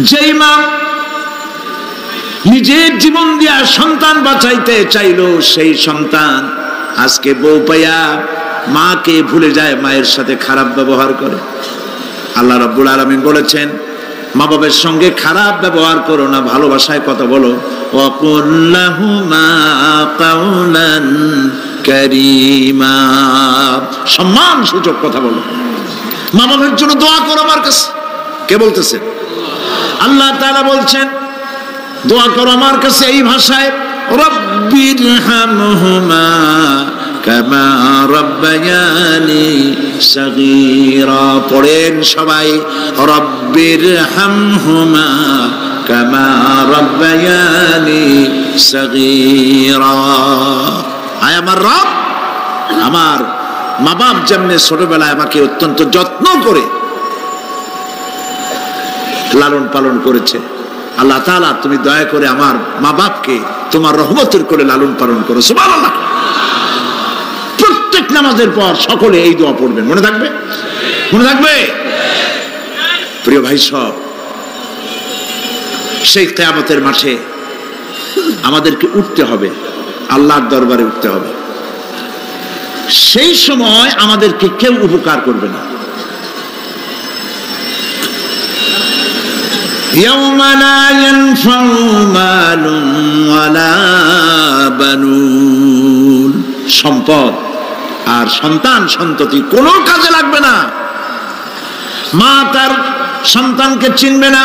যেই মা নিজের জীবন দিয়া সন্তান বাঁচাইতে চাইলো, সেই সন্তান আজকে বউ পাইয়া মাকে ভুলে যায়, মায়ের সাথে খারাপ ব্যবহার করে। আল্লাহ রাব্বুল আলামিন বলেছেন, মা বাবার সঙ্গে খারাপ ব্যবহার করো না, ভালোবাসায় কথা বলো। ওয়াকুল লাহুমা কাওলান কারীমা, সম্মানসূচক কথা বলো। মা বাবার জন্য দোয়া করো আমার কাছে। কে বলতেছে? আল্লাহ তাআলা বলছেন, দোয়া করো আমার কাছে এই ভাষায়, রব্বিরহামহুমা কামা রাব্বায়ানি সাগীরা। পড়েন সবাই, রব্বিরহামহুমা কামা রাব্বায়ানি সাগীরা। আয় আমার রব, আমার মা বাপ যেমনে ছোটবেলায় আমাকে অত্যন্ত যত্ন করে লালন পালন করেছে, আল্লাহ তাআলা তুমি দয়া করে আমার মা বাপকে তোমার রহমতের করে লালন পালন করো। সুবহানাল্লাহ। প্রত্যেক নামাজের পর সকলে এই দোয়া পড়বেন, মনে থাকবে? মনে থাকবে? প্রিয় ভাই সব, সেই কিয়ামতের মাঠে আমাদেরকে উঠতে হবে, আল্লাহর দরবারে উঠতে হবে। সেই সময় আমাদেরকে কেউ উপকার করবে না। يوم لا ينفع مال ولا بنون, সম্পদ আর সন্তান সন্ততি কোনো কাজে লাগবে না। মা তার সন্তানকে চিনবে না,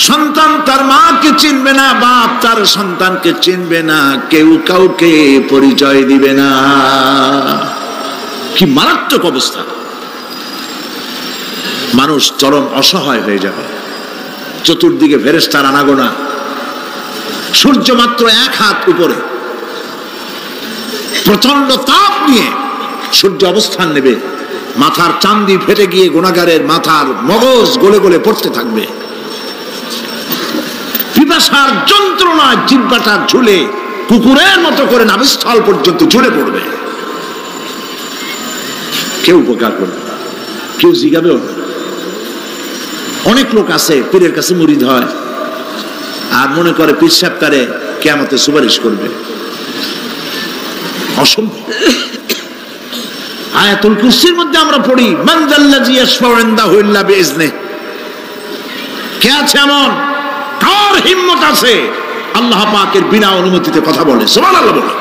সন্তান তার মাকে চিনবে না, বাপ তার সন্তানকে চিনবে না, কেউ কাউকে পরিচয় দিবে না। কি মারাত্মক অবস্থা! মানুষ চরম অসহায় হয়ে যাবে। চতুর্দিকে ফেরেশতার আনাগোনা, সূর্য মাত্র 1 হাত উপরে, প্রচন্ড তাপ নিয়ে সূর্য অবস্থান নেবে, মাথার চান্দি ফেটে গিয়ে গুনাহগারের মাথার মগজ গলে গলে পড়তে থাকবে। পিপাসার যন্ত্রণায় জিহ্বাটা ঝুলে কুকুরের মতো করে নাভিস্থল পর্যন্ত ঝুলে পড়বে। কেউ উপকার করবে না, কেউ জিগাবেও না। অনেক লোক আছে পীরের কাছে মুরিদ হয় আর মনে করে পীর সাহেব তারে কিয়ামতে সুপারিশ করবে। অসম্ভব। আয়াতুল কুরসির মধ্যে আমরা পড়ি মান যাল্লাযী ইয়াশফাউ ইনদাহু ইল্লা বিইজনিহি। কে আছে এমন, কার হিম্মত আছে আল্লাহ পাকের বিনা অনুমতিতে কথা বলে? সুবহানাল্লাহ বলে।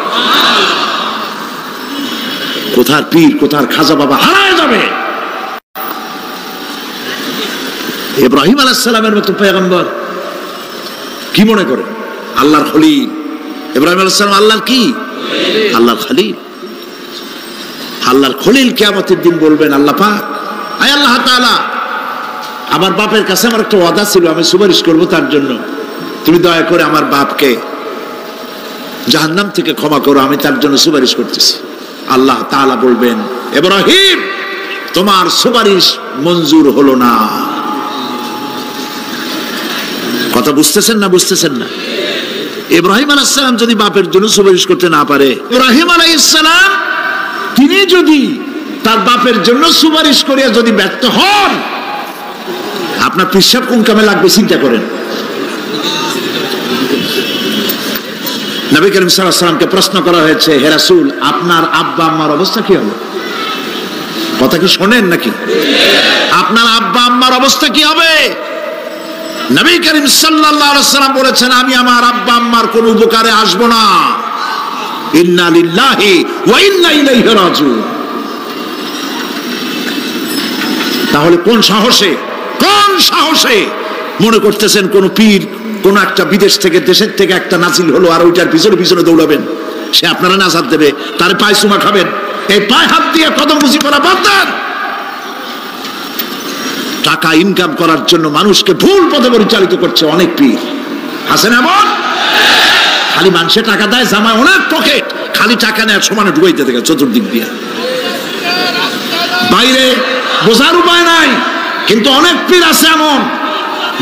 কোথার পীর কোথার খাজা বাবা হারায় যাবে। ইব্রাহিম আলাইহিস সালামের মতো পয়গম্বর কি মনে করে? আল্লাহর খলিল। ইব্রাহিম আলাইহিস সালাম আল্লাহর কি? আল্লাহর খলিল। আল্লাহর খলিল কিয়ামতের দিন বলবেন আল্লাহ পাক, আয় আল্লাহ তাআলা, আমার বাপের কাছে আমার একটা ওয়াদা ছিল, আমি সুপারিশ করব তার জন্য, তুমি দয়া করে আমার বাপকে জাহান্নাম থেকে ক্ষমা করো, আমি তার জন্য সুপারিশ করতেছি। আল্লাহ তাআলা বলবেন, ইব্রাহিম তোমার সুপারিশ মঞ্জুর হলো না। কথা বুঝতেছেন না? বুঝতেছেন না? ইব্রাহিম আলাইহিস সালাম যদি বাপের জন্য সুপারিশ করতে না পারে, ইব্রাহিম আলাইহিস সালাম তিনি যদি তার বাপের জন্য সুপারিশ করিয়া যদি ব্যর্থ হন, আপনার পিসাব কোন কামে লাগবে চিন্তা করেন। নবী করিম সাল্লাল্লাহু আলাইহি ওয়াসাল্লামকে প্রশ্ন করা হয়েছে, হে রাসূল আপনার আব্বা আম্মার অবস্থা কি হবে? কথা কি শোনেন নাকি? আপনার আব্বা আম্মার অবস্থা কি হবে? নবী করিম সাল্লাল্লাহু আলাইহি ওয়াসাল্লাম বলেছেন, আমি আমার আব্বা আম্মার কোন উপকারে আসব না। ইন্না লিল্লাহি ওয়া ইন্না ইলাইহি রাজিউন। তাহলে কোন সাহসে মনে করতেছেন কোন পীর কোন একটা বিদেশ থেকে দেশের থেকে একটা নাজিল হলো আর ওইটার পিছনে পিছনে দৌড়াবেন, সে আপনারা নাজাত দেবে, তার পায়ে চুমা খাবেন? এই পায়ে হাত দিয়ে কদম বুঝি করা বাদ দেন। টাকা ইনকাম করার জন্য মানুষকে ভুল পথে পরিচালিত করছে অনেক পীর। আছেন এমন? খালি মানুষে টাকা দেয়, জামায় অনেক পকেট, খালি টাকা নেয় সমানে ঢুকাইতে থাকে চতুর্দিক দিয়ে। বাইরে বোঝার উপায় নাই, কিন্তু অনেক পীর আছে এমন।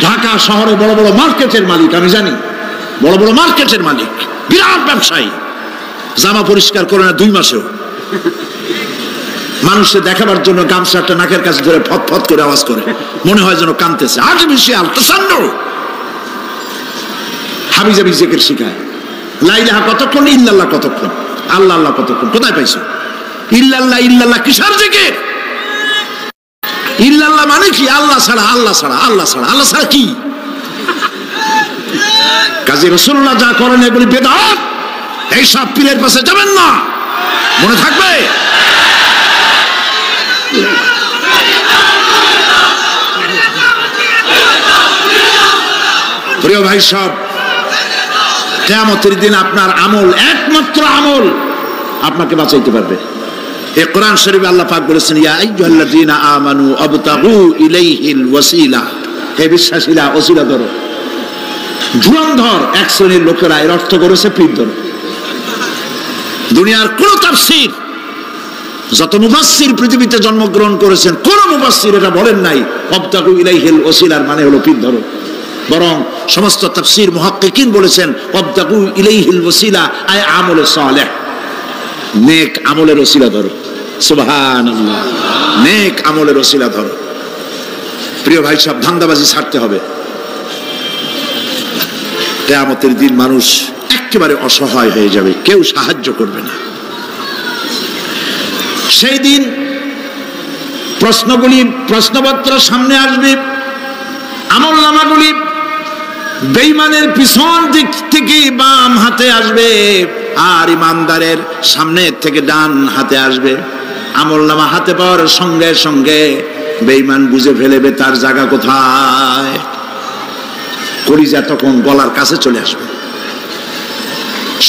ঢাকা শহরে বড় বড় মার্কেটের মালিক, আমি জানি, বড় বড় মার্কেটের মালিক, বিরাট ব্যবসায়ী, জামা পরিষ্কার করে না 2 মাসেও। মানুষকে দেখাবার জন্য গামছাটা নাকের কাছে ধরে ফত ফত করে আওয়াজ করে, মনে হয় যেন কাঁদতেছে। আর্টিফিশিয়াল তাসান্ন। হাবিজাবি জিকির শিখায়, লা ইলাহা কতক্ষণ, ইল্লাল্লাহ কতক্ষণ, আল্লাহ আল্লাহ কতক্ষণ। কোথায় পাইছো? ইল্লাল্লাহ ইল্লাল্লাহ কিসের জিকির? ইল্লাল্লাহ মানে কি? আল্লাহ ছাড়া, আল্লাহ ছাড়া, আল্লাহ ছাড়া, আল্লাহ ছাড়া কি? কাজী রাসূলুল্লাহ যা করেন এগুলি বেদাত। এই সব পীরের পাশে যাবেন না, মনে থাকবে। প্রিয় ভাই সব, কিয়ামতের দিন আপনার আমল, একমাত্র আমল আপনাকে বাঁচাইতে পারবে। এই কোরআন শরীফে আল্লাহ পাক বলেছেন, ইয়া আইয়ুহাল্লাযীনা আমানু আবতাগু ইলাইহিল ওয়াসিলা। হে বিশ্বাসীরা, ওসিলা ধরো। ধুরন্ধর এক শ্রেণীর লোকেরা এর অর্থ করেছে পীর ধরো। দুনিয়ার কোন তাফসীর, যত মুফাসসির পৃথিবীতে জন্মগ্রহণ করেছেন, কোন মুফাসসির এটা বলেন নাই আবতাগু ইলাইহিল ওসিলার মানে হলো পীর ধরো। বরং সমস্ত তাফসীর মুহাক্কিকিন বলেছেন আবতাগু ইলাইহিল ওসিলা আয় আমলে সালেহ, নেক আমলের ওসিলা ধরো। সুবহানাল্লাহ, নেক আমলের ওসিলা ধরো। প্রিয় ভাই সব, ধান্দাবাজি ছাড়তে হবে। কিয়ামতের দিন মানুষ একেবারে অসহায় হয়ে যাবে, কেউ সাহায্য করবে না। সেই দিন প্রশ্নপত্র সামনে আসবে, আমলনামাগুলি বেঈমানের পিছন দিক থেকে বাম হাতে আসবে আর ইমানদারের সামনে থেকে ডান হাতে আসবে। আমলনামা হাতে পাওয়ার সঙ্গে সঙ্গে বেঈমান বুঝে ফেলবে তার জায়গা কোথায়। কলিজা তখন গলার কাছে চলে আসবে।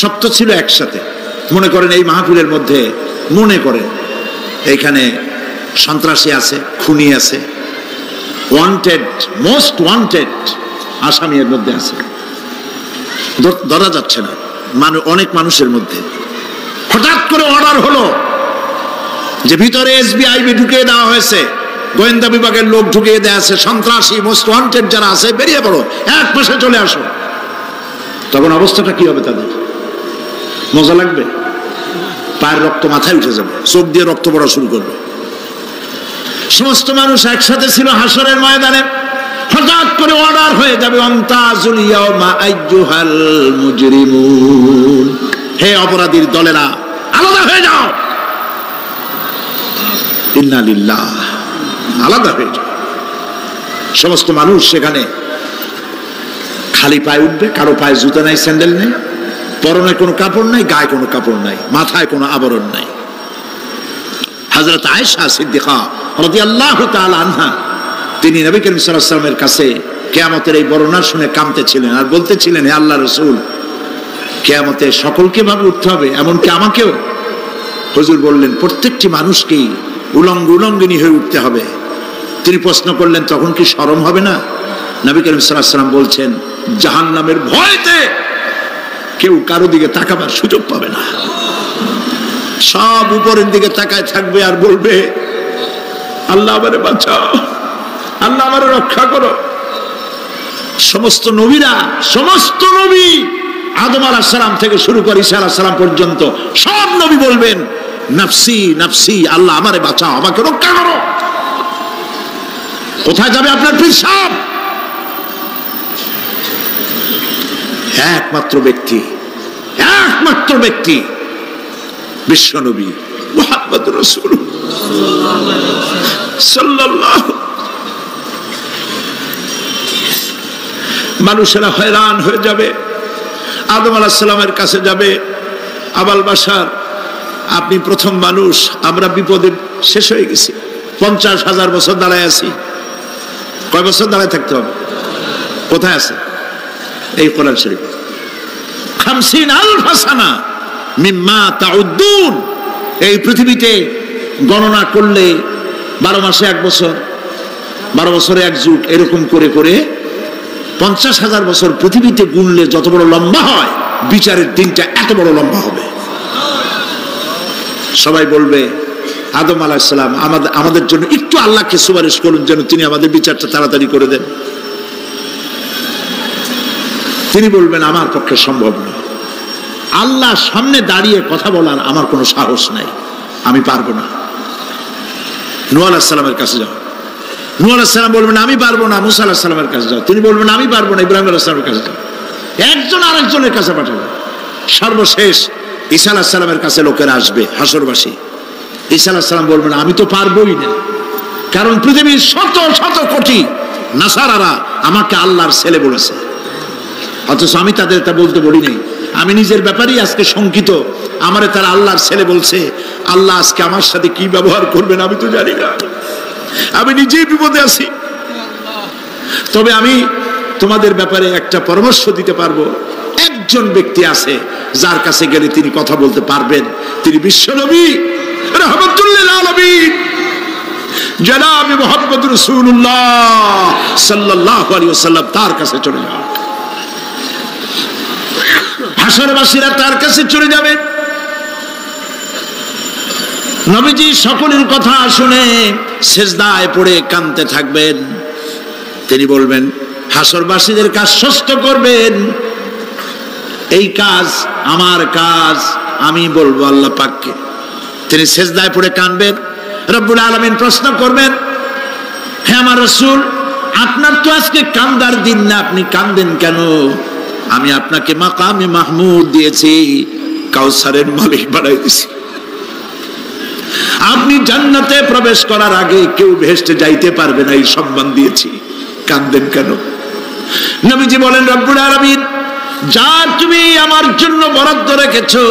সত্য ছিল একসাথে। মনে করেন এই মাহফিলের মধ্যে, মনে করেন এখানে সন্ত্রাসী আছে, খুনি আছে, ওয়ান্টেড, মোস্ট ওয়ান্টেড আসামি এর মধ্যে আছে, ধরা যাচ্ছে না অনেক মানুষের মধ্যে। হঠাৎ করে অর্ডার হলো যে ভিতরে এসবিআইবি ঢুকিয়ে দেওয়া হয়েছে, গোয়েন্দা বিভাগের লোক ঢুকিয়ে দেওয়া আছে, সন্ত্রাসী মোস্ট ওয়ান্টেড যারা আছে বেরিয়ে পড়ো, এক পাশে চলে আসো, তখন অবস্থাটা কি হবে তাদের? মজা লাগবে? পায়ের রক্ত মাথায় উঠে যাবে, চোখ দিয়ে রক্ত পড়া শুরু করবে। সমস্ত মানুষ একসাথে ছিল হাসরের ময়দানে, হঠাৎ করে অর্ডার হয়ে যাবে, অন্তাজুল ইয়াউমা আইয়ুহাল মুজরিমুন, হে অপরাধীর দলেরা আলাদা হয়ে যাও। ইন্না লিল্লাহ, আলাদা হয়ে যাও। সমস্ত মানুষ সেখানে খালি পায়ে উঠবে, কারো পায়ে জুতা নাই, স্যান্ডেল নেই, পরনে কোনো কাপড় নাই, গায়ে কোনো কাপড় নাই, মাথায় কোনো আবরণ নাই। হযরত আয়েশা সিদ্দিকা রাদিয়াল্লাহু তাআলা আনহা, তিনি নবী করিম সাল্লাল্লাহু আলাইহি ওয়াসাল্লামের কাছে কিয়ামতের এই বর্ণনা শুনে কাঁদতেছিলেন আর বলতেছিলেন, হে আল্লাহর রাসূল, কিয়ামতে সকলকে ভাবে উঠতে হবে, এমনকি আমাকেও? হুজুর বললেন, প্রত্যেকটি মানুষকেই উলঙ্গিনী হয়ে উঠতে হবে। তিনি প্রশ্ন করলেন, তখন কি শরম হবে না? নবী করিম সাল্লাল্লাহু আলাইহি ওয়াসাল্লাম বলছেন, জাহান্নামের ভয়তে কেউ কারো দিকে তাকাবার সুযোগ পাবে না, সব উপরের দিকে তাকায় থাকবে আর বলবে, আল্লাহ আমারে বাঁচাও, আল্লাহ আমারে রক্ষা করো। সমস্ত নবীরা, সমস্ত নবী আদম আলাইহিস সালাম থেকে শুরু করে ঈসা আলাইহিস সালাম পর্যন্ত সব নবী বলবেন, নাফসি নাফসি, আল্লাহ আমারে বাঁচাও, আমাকে রক্ষা করো। কোথায় যাবে আপনার পীর সাহেব? একমাত্র ব্যক্তি বিশ্বনবী মুহাম্মদুর রাসূলুল্লাহ সাল্লাল্লাহু। মানুষেরা হয়রান হয়ে যাবে, আদম আলাইহিস সালামের কাছে যাবে, আবাল বাশার, আপনি প্রথম মানুষ, আমরা বিপদে শেষ হয়ে গেছি, 50,000 বছর দাঁড়ায় আছি। কয় বছর দাঁড়ায় থাকতে হবে? কোথায় আছে? এই কোরআন শরীফ, 50,000 সানা মিম্মা তাউদ্দুন। এই পৃথিবীতে গণনা করলে 12 মাসে 1 বছর, 12 বছরে 1 যুগ, এরকম করে করে 50,000 বছর পৃথিবীতে গুনলে যত বড় লম্বা হয়, বিচারের দিনটা এত বড় লম্বা হবে। সবাই বলবে, আদম আলাইহিস সালাম আমাদের জন্য একটু আল্লাহকে সুপারিশ করুন যেন তিনি আমাদের বিচারটা তাড়াতাড়ি করে দেন। তিনি বলবেন, আমার পক্ষে সম্ভব না, আল্লাহর সামনে দাঁড়িয়ে কথা বলার আমার কোনো সাহস নাই, আমি পারবো না। নূহ আলাইহিস সালামের কাছে যাও, নূহ আলাইহিস সালাম বলবেন, আমি পারবো না। মুসা আলাইহিস সালামের কাছে যাও, তিনি বলবেন, আমি পারবো না। ইব্রাহিম আলাইহিস সালামের কাছে যাও, একজন আরেকজনের কাছে পাঠাবে। সর্বশেষ ঈসা আলাইহিস সালামের কাছে লোকেরা আসবে, হাসরবাসী। ঈসা আলাইহিস সালাম বলবেন, আমি তো পারবোই না, কারণ পৃথিবীর শত শত কোটি নাসারারা আমাকে আল্লাহর ছেলে বলেছে, অথচ আমি তাদের তা বলতে বলি নাই। আমি নিজের ব্যাপারেই আজকে শঙ্কিত, আমারে তারা আল্লাহর ছেলে বলছে। আল্লাহ আজকে আমার সাথে কি ব্যবহার করবেন আমি তো জানি না, আমি নিজেই বিপদে আছি। তবে আমি তোমাদের ব্যাপারে একটা পরামর্শ দিতে পারবো, একজন ব্যক্তি আছে যার কাছে গেলে তিনি কথা বলতে পারবেন, তিনি বিশ্বনবী রাহমাতুল লিল আলামিন জনাব মুহাম্মদ রাসূলুল্লাহ সাল্লাল্লাহু আলাইহি ওয়াসাল্লাম। তার কাছে চলে যাও, হাসরবাসীরা তার কাছে চলে যাবে। নবীজি সকলের কথা শুনে সিজদায় পড়ে কাঁদতে থাকবেন। তিনি বলবেন, হাসরবাসীদের কাজ সুস্থ করবেন, এই কাজ আমার কাজ, আমি বলবো আল্লাহ পাককে। তিনি সিজদায় পড়ে কাঁদবেন, রব্বুল আলামিন প্রশ্ন করবেন, হে আমার রাসূল, আপনার তো আজকে কান্দার দিন না, আপনি কাঁদেন কেন? আমি আপনাকে মাকামে মাহমুদ দিয়েছি, কাউসারের মালিক বানাই দিয়েছি। আপনি জান্নাতে প্রবেশ করার আগে কেউ বেহেশতে যাইতে পারবে না, এই সম্মান দিয়েছি, কাঁদেন কেন? নবীজি বলেন, রব্বুল আলামিন যা তুমি আমার জন্য বরাদ্দ রেখেছো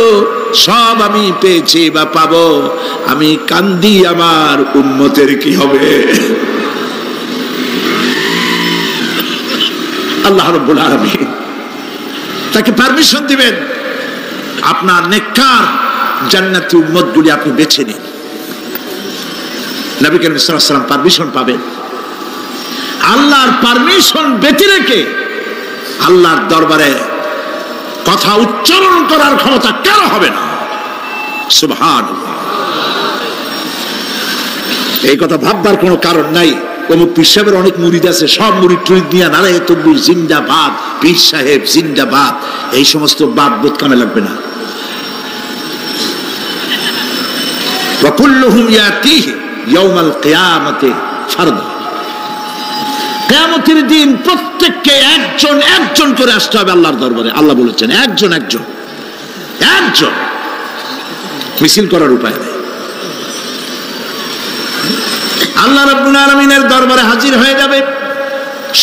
সব আমি পেয়েছি বা পাবো, আমি কান্দি আমার উম্মতের কি হবে? আল্লাহ রাব্বুল আলামিন তাকে পারমিশন দিবেন, আপনার নেককার জান্নাতি উম্মতগুলি আপনি বেছে নিন। নবী করিম সাল্লাল্লাহু আলাইহি ওয়াসাল্লাম পারমিশন পাবেন। আল্লাহর পারমিশন ব্যতি রেখে আল্লাহর দরবারে কথা উচ্চারণ করার ক্ষমতা কারো হবে না। সুবহানাল্লাহ। এই কথা ভাববার কোনো কারণ নাই। অমুক পীর সাহেবের অনেক মুরিদ আছে, সব মুরিদ টুরিদ নিয়ে নারায়ে তাকবীর জিন্দাবাদ, পীর সাহেব জিন্দাবাদ, এই সমস্ত বাদ বোধ কামে লাগবে না। ওয়া কুল্লুহুম ইয়াতিহি ইয়াউমাল কিয়ামাতি ফারদা, কিয়ামতের দিন প্রত্যেককে একজন একজন করে আসতে হবে আল্লাহর দরবারে। আল্লাহ বলেছেন একজন একজন একজন, মিছিল করার উপায় নেই। আল্লাহ রাব্বুল আলামিনের দরবারে হাজির হয়ে যাবে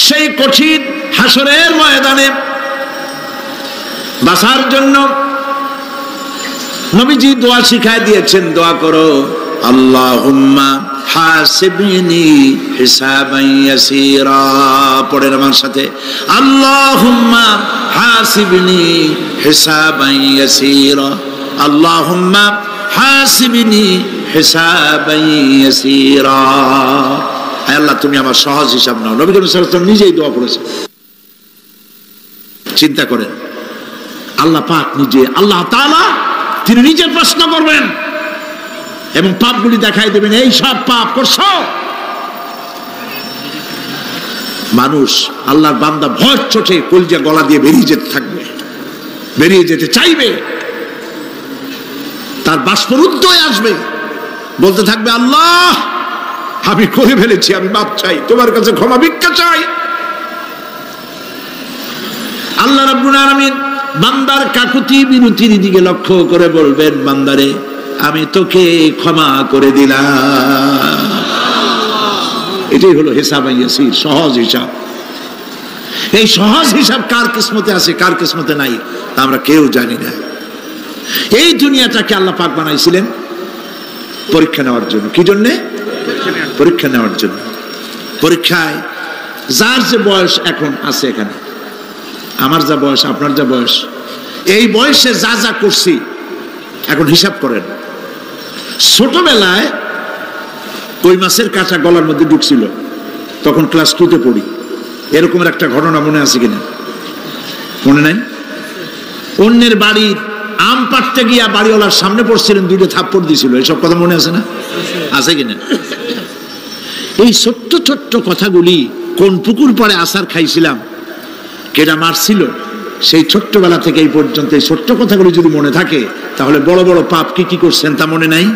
সেই কঠিন হাসরের ময়দানে। বাঁচার জন্য নবীজি দোয়া শিখায় দিয়েছেন, দোয়া করো আল্লাহুম্মা হাসিবনি হিসাবান ইয়াসীরা। পড়েন আমার সাথে, আল্লাহুম্মা হাসিবনি হিসাবান ইয়াসীরা, আল্লাহুম্মা হাসিবনি হিসাবান ইয়াসীরা। আয় আল্লাহ তুমি আমার সহজ হিসাব নাও। নবী করিম সাল্লাল্লাহু আলাইহি ওয়াসাল্লাম নিজেই দোয়া করেছেন। চিন্তা করেন, আল্লাহ পাক নিজে, আল্লাহ তাআলা তিনি নিজে প্রশ্ন করবেন এবং পাপগুলি দেখাই দেবেন, এই সব পাপ করছো। মানুষ আল্লাহর বান্দা ভয় চোটে কলজা গলা দিয়ে বেরিয়ে যেতে থাকবে, বেরিয়ে যেতে চাইবে, তার বাষ্পরুদ্ধ হয়ে আসবে, বলতে থাকবে আল্লাহ আমি করে ফেলেছি, আমি মাপ চাই, তোমার কাছে ক্ষমা ভিক্ষা চাই। আল্লাহ রাব্বুল আলামিন বান্দার কাকুতি বিনতির দিকে লক্ষ্য করে বলবেন, বান্দারে আমি তোকে ক্ষমা করে দিলাম। এটাই হলো হিসাব ইয়াসির, সহজ হিসাব। এই সহজ হিসাব কার কিসমতে আছে কার কিসমতে নাই আমরা কেউ জানি না। এই দুনিয়াটাকে আল্লাহ পাক বানাইছিলেন পরীক্ষা নেওয়ার জন্য। কি জন্যে? পরীক্ষা নেওয়ার জন্য। পরীক্ষায় যার যে বয়স এখন আছে, এখানে আমার যা বয়স, আপনার যা বয়স, এই বয়সে যা যা করছি এখন হিসাব করেন। ছোটবেলায় কই মাছের কাঁটা গলার মধ্যে ঢুকছিল, তখন ক্লাস 2তে পড়ি, এরকমের একটা ঘটনা মনে আছে কিনা? মনে নাই? অন্যের বাড়ির আম পাড়তে গিয়া বাড়িওয়ালার সামনে পড়ছিলেন, 2টা থাপ্পড় দিছিল, এসব কথা মনে আছে না? আছে কিনা? এই ছোট্ট ছোট্ট কথাগুলি, কোন পুকুর পাড়ে আসার খাইছিলাম, কেডা মারছিল, সেই ছোট্টবেলা থেকে এই পর্যন্ত এই ছোট্ট কথাগুলি যদি মনে থাকে, তাহলে বড় বড় পাপ কি কি করছেন তা মনে নাই?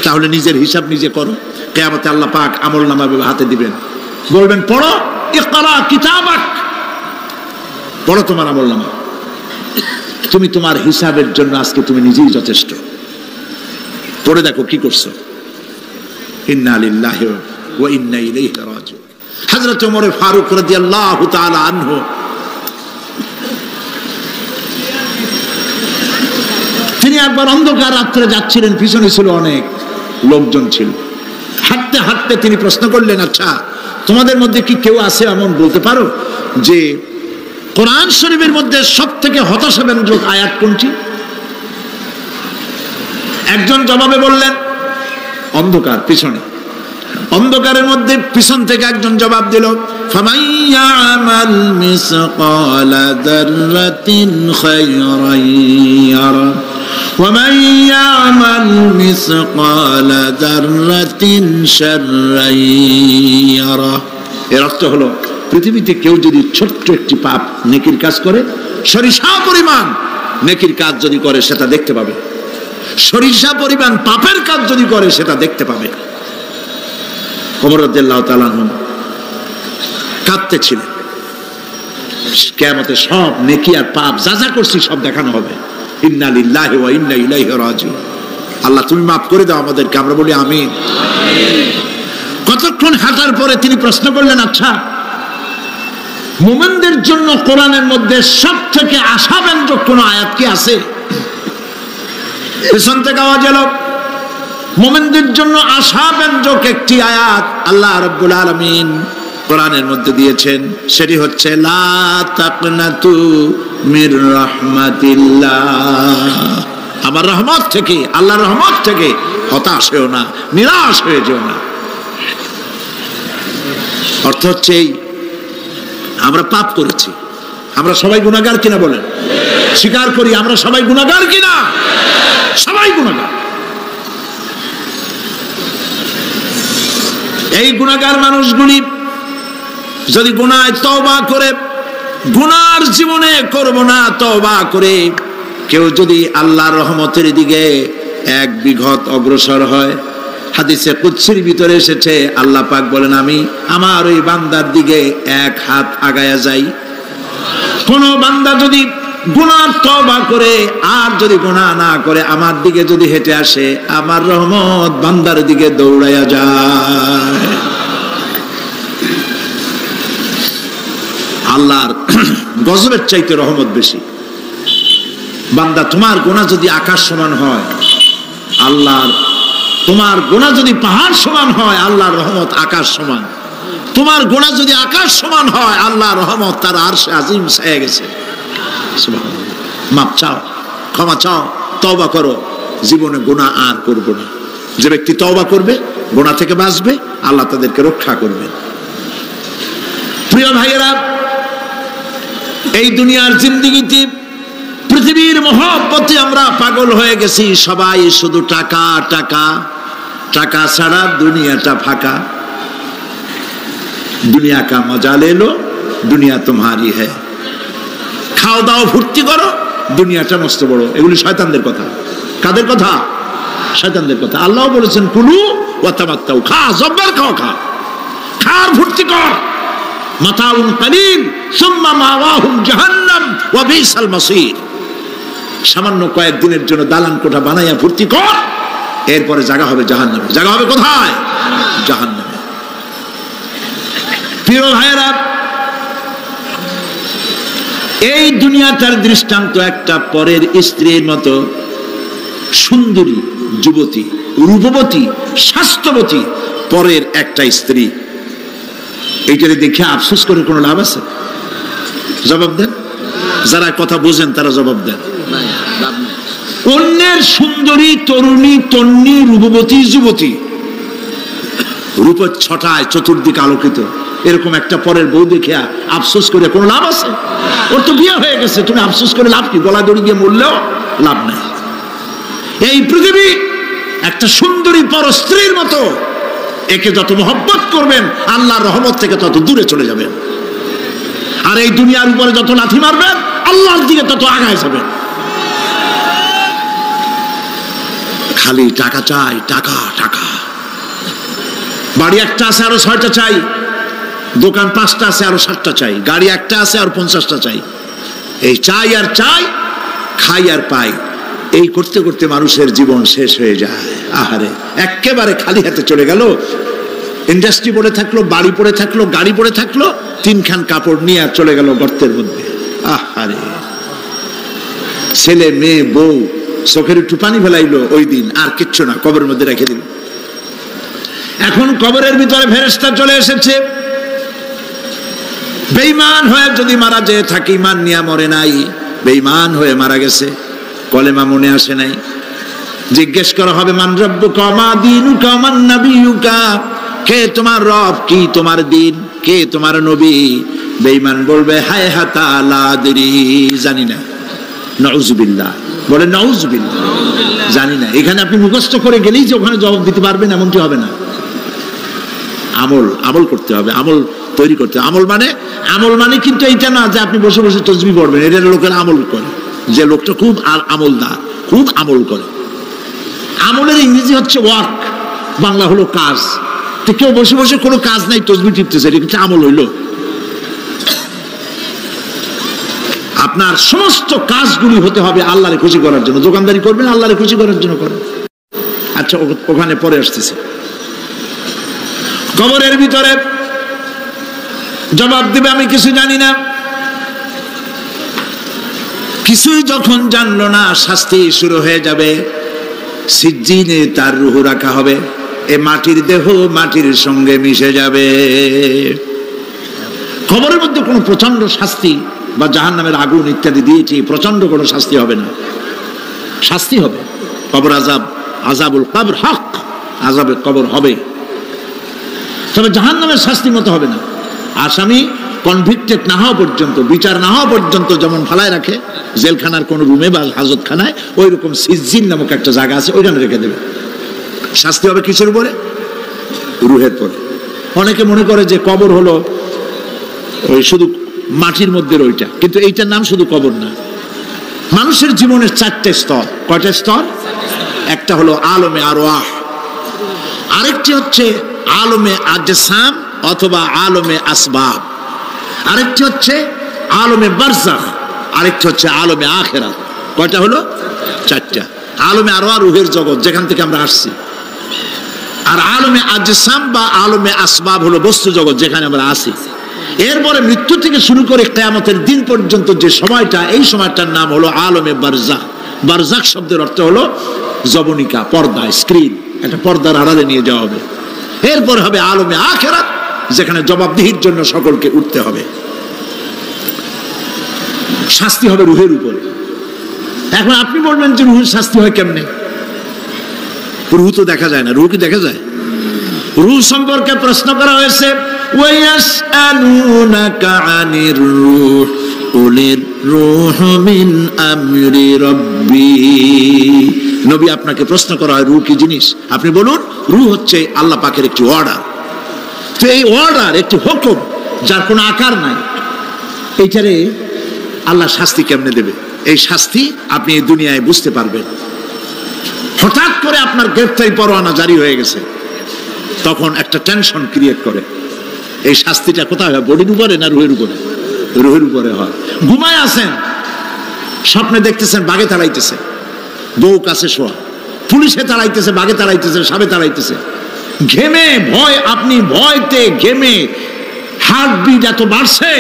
তাহলে নিজের হিসাব নিজে করো। কিয়ামতে আল্লাহ পাক আমলনামা হাতে দিবেন, বলবেন পড়ো, ইকরা কিতাবাক, পড়ো তোমার আমলনামা। তুমি তোমার হিসাবের জন্য আজকে তুমি নিজেই যথেষ্ট। পড়ে দেখো কি করছো। ইন্না লিল্লাহি ওয়া ইন্না ইলাইহি রাজিউন। হযরত ওমর ফারুক রাদিয়াল্লাহু তাআলা আনহু তিনি একবার অন্ধকার রাত্রে যাচ্ছিলেন, পিছনে ছিল অনেক লোকজন ছিল। হাঁটতে হাঁটতে তিনি প্রশ্ন করলেন, আচ্ছা তোমাদের মধ্যে কি কেউ আছে এমন বলতে পারো যে কোরআন শরীফের মধ্যে সবথেকে হতাশাব্যঞ্জক আয়াত কোনটি? একজন জবাবে বললেন, অন্ধকার পিছনে, অন্ধকারের মধ্যে পিছন থেকে একজন জবাব দিল, ফামাইয়ামাল মিসকালা যাররাতিন খায়রান ইয়ারা ওয়া মাইয়ামাল মিসকালা যাররাতিন শাররান ইয়ারা। এর অর্থ হলো, পৃথিবীতে কেউ যদি ছোট্ট একটি পাপ নেকির কাজ করে, সরিষা পরিমাণ নেকির কাজ যদি করে সেটা দেখতে পাবে, সরিষা পরিমাণ পাপের কাজ যদি করে সেটা দেখতে পাবে। ওমর রাদিয়াল্লাহু তাআলা আনহু কাঁদতেছিলেন, কিয়ামতে সব নেকি আর পাপ যা যা করছি সব দেখানো হবে। ইন্না লিল্লাহি ওয়া ইন্না ইলাইহি রাজিউন। আল্লাহ তুমি মাফ করে দাও আমাদেরকে, আমরা বলি আমিন। কতক্ষণ হাঁটার পরে তিনি প্রশ্ন করলেন, আচ্ছা মুমিনদের জন্য কোরআনের মধ্যে সবথেকে আশাব্যঞ্জক কোন আয়াত কি আছে? পেছন থেকে আওয়াজ এলো, মুমিনদের জন্য আশাব্যঞ্জক একটি আয়াত আল্লাহ রাব্বুল আলামিন কোরআনের মধ্যে দিয়েছেন, সেটি হচ্ছে লা তাকনাতু মির রাহমাতিল্লাহ। আমার রহমত থেকে, আল্লাহর রহমত থেকে হতাশ হয়েও না, নিরাশ হয়ে যেও না। অর্থ হচ্ছে এই, আমরা পাপ করেছি, আমরা সবাই গুনাহগার কিনা বলেন? স্বীকার করি আমরা সবাই গুনাহগার কিনা? সবাই গুনাহগার। এই গুনাহগার মানুষগুলি যদি গুনায় তওবা করে, গুনার জীবনে করব না তওবা করে কেউ যদি আল্লাহর রহমতের দিকে এক বিঘত অগ্রসর হয়, হাদিসে কুদসির ভিতরে এসেছে আল্লাহ পাক বলেন আমি আমার ওই বান্দার দিকে এক হাত আগায়া যাই। কোন বান্দা যদি গুনাহ তওবা করে আর যদি গুনাহ না করে আমার দিকে যদি হেঁটে আসে, আমার রহমত বান্দার দিকে দৌড়াইয়া যায়। আল্লাহর গজবের চাইতে রহমত বেশি। বান্দা তোমার গুনাহ যদি আকাশ সমান হয়, আল্লাহর তোমার গুনাহ যদি পাহাড় সমান হয়, আল্লাহর রহমত আকাশ সমান। তোমার গুনাহ যদি আকাশ সমান হয়, আল্লাহর রহমত তার আরশে আজিম ছায়া গেছে। সুবহানাল্লাহ। মাপ চাও, ক্ষমা চাও, তওবা করো, জীবনে গুনাহ আর করব না। যে ব্যক্তি তওবা করবে, গুনাহ থেকে বাঁচবে, আল্লাহ তাদেরকে রক্ষা করবে। প্রিয় ভাইয়েরা, এই দুনিয়ার জিন্দেগিতে পৃথিবীর মহব্বতে আমরা পাগল হয়ে গেছি। সবাই শুধু টাকা টাকা, টাকা ছাড়া দুনিয়াটা ফাঁকা। দুনিয়া কা মজা লে লো, দুনিয়া তোমারি হ্যায়। খাও দাও ফুর্তি করো, দুনিয়াটা মস্ত বড়। এগুলি শয়তানদের কথা। কাদের কথা? শয়তানদের কথা। আল্লাহ বলেছেন কুলু ওয়া তামাত্তাউ, খা জব্বার খাও, খা খার ফুর্তি কর। মাতাউন কালিল সুম্মা মাওয়াহুম জাহান্নাম ওয়া বিসাল মাসির। সামান্য কয়েকদিনের জন্য দালান কোঠা বানাইয়া ফুর্তি কর, এরপরে জায়গা হবে জাহান্নামে। জায়গা হবে কোথায়? জাহান্নামে। প্রিয় ভাইয়েরা, এই দুনিয়াটার দৃষ্টান্ত একটা পরের স্ত্রীর মতো সুন্দরী যুবতী, রূপবতী, স্বাস্থ্যবতী পরের একটা স্ত্রী। এইটারে দেখে আফসোস করে কোনো লাভ আছে? জবাব দেন। যারা কথা বোঝেন তারা জবাব দেন। অন্যের সুন্দরী তরুণী তন্নী রূপবতী যুবতী, রূপের ছটায় চতুর্দিকে আলোকিত, এরকম একটা পরের বউ দেখিয়া আফসোস করে কোনো লাভ আছে? ওর তো বিয়ে হয়ে গেছে, তুমি আফসোস করে লাভ কি? গলা দড়ি গিয়ে মরলেও লাভ নাই। এই পৃথিবী একটা সুন্দরী পর স্ত্রীর মতো। একে যত মহব্বত করবেন, আল্লাহর রহমত থেকে তত দূরে চলে যাবেন। আর এই দুনিয়ার উপরে যত লাথি মারবেন, আল্লাহর দিকে তত আগায় যাবেন। খালি টাকা চাই, টাকা টাকা। বাড়ি একটা আছে আরো 6টা চাই, দোকান 5টা আছে আরো 7টা চাই, গাড়ি একটা আছে আর 50টা চাই। এই চাই আর চাই, খাই আর পাই, এই করতে করতে মানুষের জীবন শেষ হয়ে যায়। আহারে, একেবারে খালি হাতে চলে গেল। ইন্ডাস্ট্রি পড়ে থাকলো, বাড়ি পড়ে থাকলো, গাড়ি পড়ে থাকলো, 3খান কাপড় নিয়ে আর চলে গেল গর্তের মধ্যে। আহারে, ছেলে মেয়ে বউ চোখের একটু পানি ফেলাইলো ওই দিন, আর কিচ্ছু না, কবরের মধ্যে রেখে দিল। এখন কবরের ভিতরে ফেরেশতা চলে এসেছে। বেঈমান হয়ে যদি মারা যেয়ে থাকে, ঈমান নিয়ে মরে নাই, বেঈমান হয়ে মারা গেছে, কলেমা মনে আসে নাই। জিজ্ঞেস করা হবে মান রাব্বুকা মা দীনুকা মান নাবিয়ুকা, কে তোমার রব, কি তোমার দিন, কে তোমার নবী? বেঈমান বলবে হায় হাতা লা আদরি, জানি না। নাউযুবিল্লাহ, বলে নাউযুবিল্লাহ, জানি না। এখানে আপনি মুখস্থ করে গেলেই যে ওখানে জবাব দিতে পারবেন এমনটি হবে না। আমল আমল করতে হবে, আমল তৈরি করতে হবে। আমল মানে কিন্তু এইটা না যে আপনি বসে বসে তাসবিহ পড়বেন। এটা লোকের আমল করে, যে লোকটা খুব আমলদার, খুব আমল করে। আমলের ইংরেজি হচ্ছে ওয়ার্ক, বাংলা হলো কাজ। তো কেউ বসে বসে কোনো কাজ নাই, তাসবিহ টিপতেছে, এটা কিন্তু আমল হইল। আপনার সমস্ত কাজগুলি হতে হবে আল্লাহরে খুশি করার জন্য। দোকানদারি করবেন, আল্লাহরে খুশি করার জন্য করেন। আচ্ছা, ওখানে পরে আসতেছে। কবরের ভিতরে জবাব দিবে আমি কিছু জানি না। কিছুই যখন জানলো না, শাস্তি শুরু হয়ে যাবে। সিজ্জিনে তার রূহ রাখা হবে, এ মাটির দেহ মাটির সঙ্গে মিশে যাবে। কবরের মধ্যে কোনো প্রচন্ড শাস্তি বা জাহান্নামের আগুন ইত্যাদি দিয়েছি, প্রচন্ড কোনো শাস্তি হবে না। শাস্তি হবে কবর আযাব, আযাবুল কবর হক, আযাবে কবর হবে, তবে জাহান্নামের শাস্তি মতো হবে না। আসামি কনভিক্টেড না হওয়া পর্যন্ত, বিচার না হওয়া পর্যন্ত যেমন ফালায় রাখে জেলখানার কোন রুমে বা হাজতখানায়, ওই রকম সিজ্জিন নামক একটা জায়গা আছে, ওইখানে রেখে দেবে। শাস্তি হবে কিসের উপরে? রুহের পরে। অনেকে মনে করে যে কবর হলো ওই শুধু মাটির মধ্যে ওইটা, কিন্তু এইটার নাম শুধু কবর না। মানুষের জীবনের 4টে স্তর। কয়টা স্তর? একটা হলো আলমে আরওয়াহ, আরেকটি হচ্ছে আলমে আজসাম অথবা আলমে আসবাব, আরেকটি হচ্ছে আলমে বারজাখ, আরেকটি হচ্ছে আলমে আখিরাত। কয়টা হলো? 4টা। আলমে আরওয়াহ রূহের জগৎ, যেখান থেকে আমরা আসছি। আর আলমে আজসাম বা আলমে আসবাব হলো বস্তু জগৎ, যেখানে আমরা আছি। এরপরে মৃত্যু থেকে শুরু করে কিয়ামতের দিন পর্যন্ত যে সময়টা, এই সময়টার নাম হলো আলমে বারজাখ। বারজাখ শব্দের অর্থ হলো জবনিকা, পর্দা, স্ক্রিন, একটা পর্দার আড়ালে নিয়ে যাওয়া হবে। এরপরে হবে আলমে আখিরাত, যেখানে জবাবদিহির জন্য সকলকে উঠতে হবে। শাস্তি হবে রূহের উপরে। এখন আপনি বলবেন যে রূহের শাস্তি হয় কেমনে? রূহ তো দেখা যায় না। রূহ কি দেখা যায়? রূহ সম্পর্কে প্রশ্ন করা হয়েছে, ওয়ায়াসআলুনাকা আনির রূহ কুলির রূহু মিন আমরি রাব্বি। নবী, আপনাকে প্রশ্ন করা হয় রূহ কি জিনিস, আপনি বলুন রূহ হচ্ছে আল্লাহ পাকের একটি অর্ডার। তো এই অর্ডার, একটি হুকুম, যার কোনো আকার নাই, এইটারে আল্লাহ শাস্তি কেমনে দেবে? এই শাস্তি আপনি এই দুনিয়ায় বুঝতে পারবেন। হঠাৎ করে আপনার গ্রেফতারি পরোয়ানা জারি হয়ে গেছে, তখন একটা টেনশন ক্রিয়েট করে। এই শাস্তিটা কোথায় হয়? বডির উপরে না রুহের উপরে? রুহের উপরে হয়। ঘুমায় আছেন, স্বপ্নে দেখতেছেন বাঘে তাড়াইতেছে, বউ কাছে শোয়া, পুলিশে তাড়াইতেছে, বাঘে তাড়াইতেছে, সাপে তাড়াইতেছে, ঘেমে ভয়, আপনি ভয়তে ঘেমে হার্টবিট এত বাড়ছে,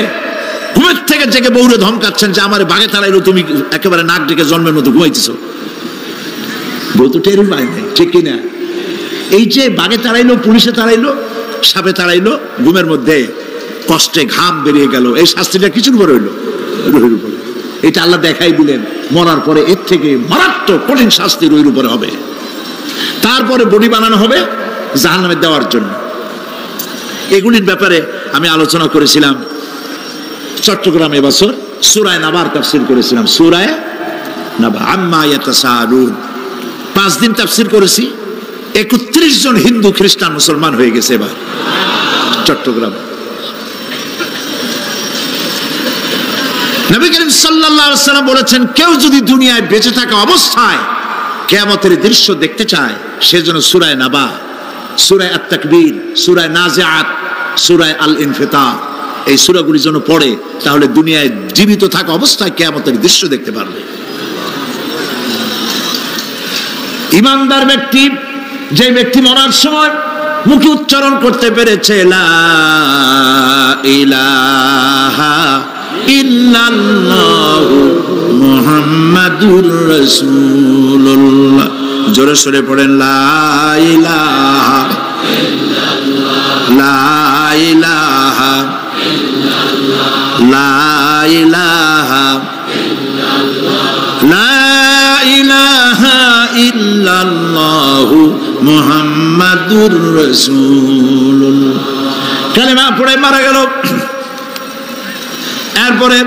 ঘুমের থেকে জেগে বউরে ধমকাচ্ছেন যে আমার বাঘে তাড়াইলো, তুমি একেবারে নাক ডেকে জন্মের মতো ঘুমাইতেছ। বউ তো টেরই পায় নাই, ঠিক কিনা? এই যে বাঘে তাড়াইলো, পুলিশে তাড়াইলো, সাপে তাড়াইলো, ঘুমের মধ্যে কষ্টে ঘাম বেরিয়ে গেল, এই শাস্তিটা কিছুর উপরে হইলো? রুহের উপরে। এটা আল্লাহ দেখাই দিলেন, মরার পরে এর থেকে মারাত্মক কঠিন শাস্তি রুহের উপরে হবে। তারপরে বডি বানানো হবে জাহান্নামে দেওয়ার জন্য। এগুলির ব্যাপারে আমি আলোচনা করেছিলাম চট্টগ্রামে এবছর সূরা নাবার তাফসীর করেছিলাম। সূরা নাবা, আম্মা ইয়াতাসাআলুন, 5 দিন তাফসীর করেছি। 31 জন হিন্দু খ্রিস্টান মুসলমান হয়ে গেছে এবার চট্টগ্রাম। নবী করিম সাল্লাল্লাহু আলাইহি ওয়াসাল্লাম বলেছেন, কেউ যদি দুনিয়ায় বেঁচে থাকা অবস্থায় কিয়ামতের দৃশ্য দেখতে চায়, সেজন্য সূরা নাবা, সূরা আত-তাকবীর, সূরা নাজিআত, সূরা আল-ইনফিতার, এই সূরাগুলি যেন পড়ে, তাহলে দুনিয়ায় জীবিত থাকা অবস্থায় কিয়ামতের দৃশ্য দেখতে পারবে। ঈমানদার ব্যক্তি, যে ব্যক্তি মরার সময় মুখে উচ্চারণ করতে পেরেছে লা ইলাহা ইল্লাল্লাহু মুহাম্মাদুর রাসূলুল্লাহ, জোরে সোরে পড়েন লা ইলাহা ইল্লাল্লাহ, লা ইলাহা ইল্লাল্লাহ, লা ইলাহা ইল্লাল্লাহ, লা ইলাহা ইল্লাল্লাহু মুহাম্মাদুর রাসূলুল্লাহ। কালেমা পড়ে মারা গেল। এরপরে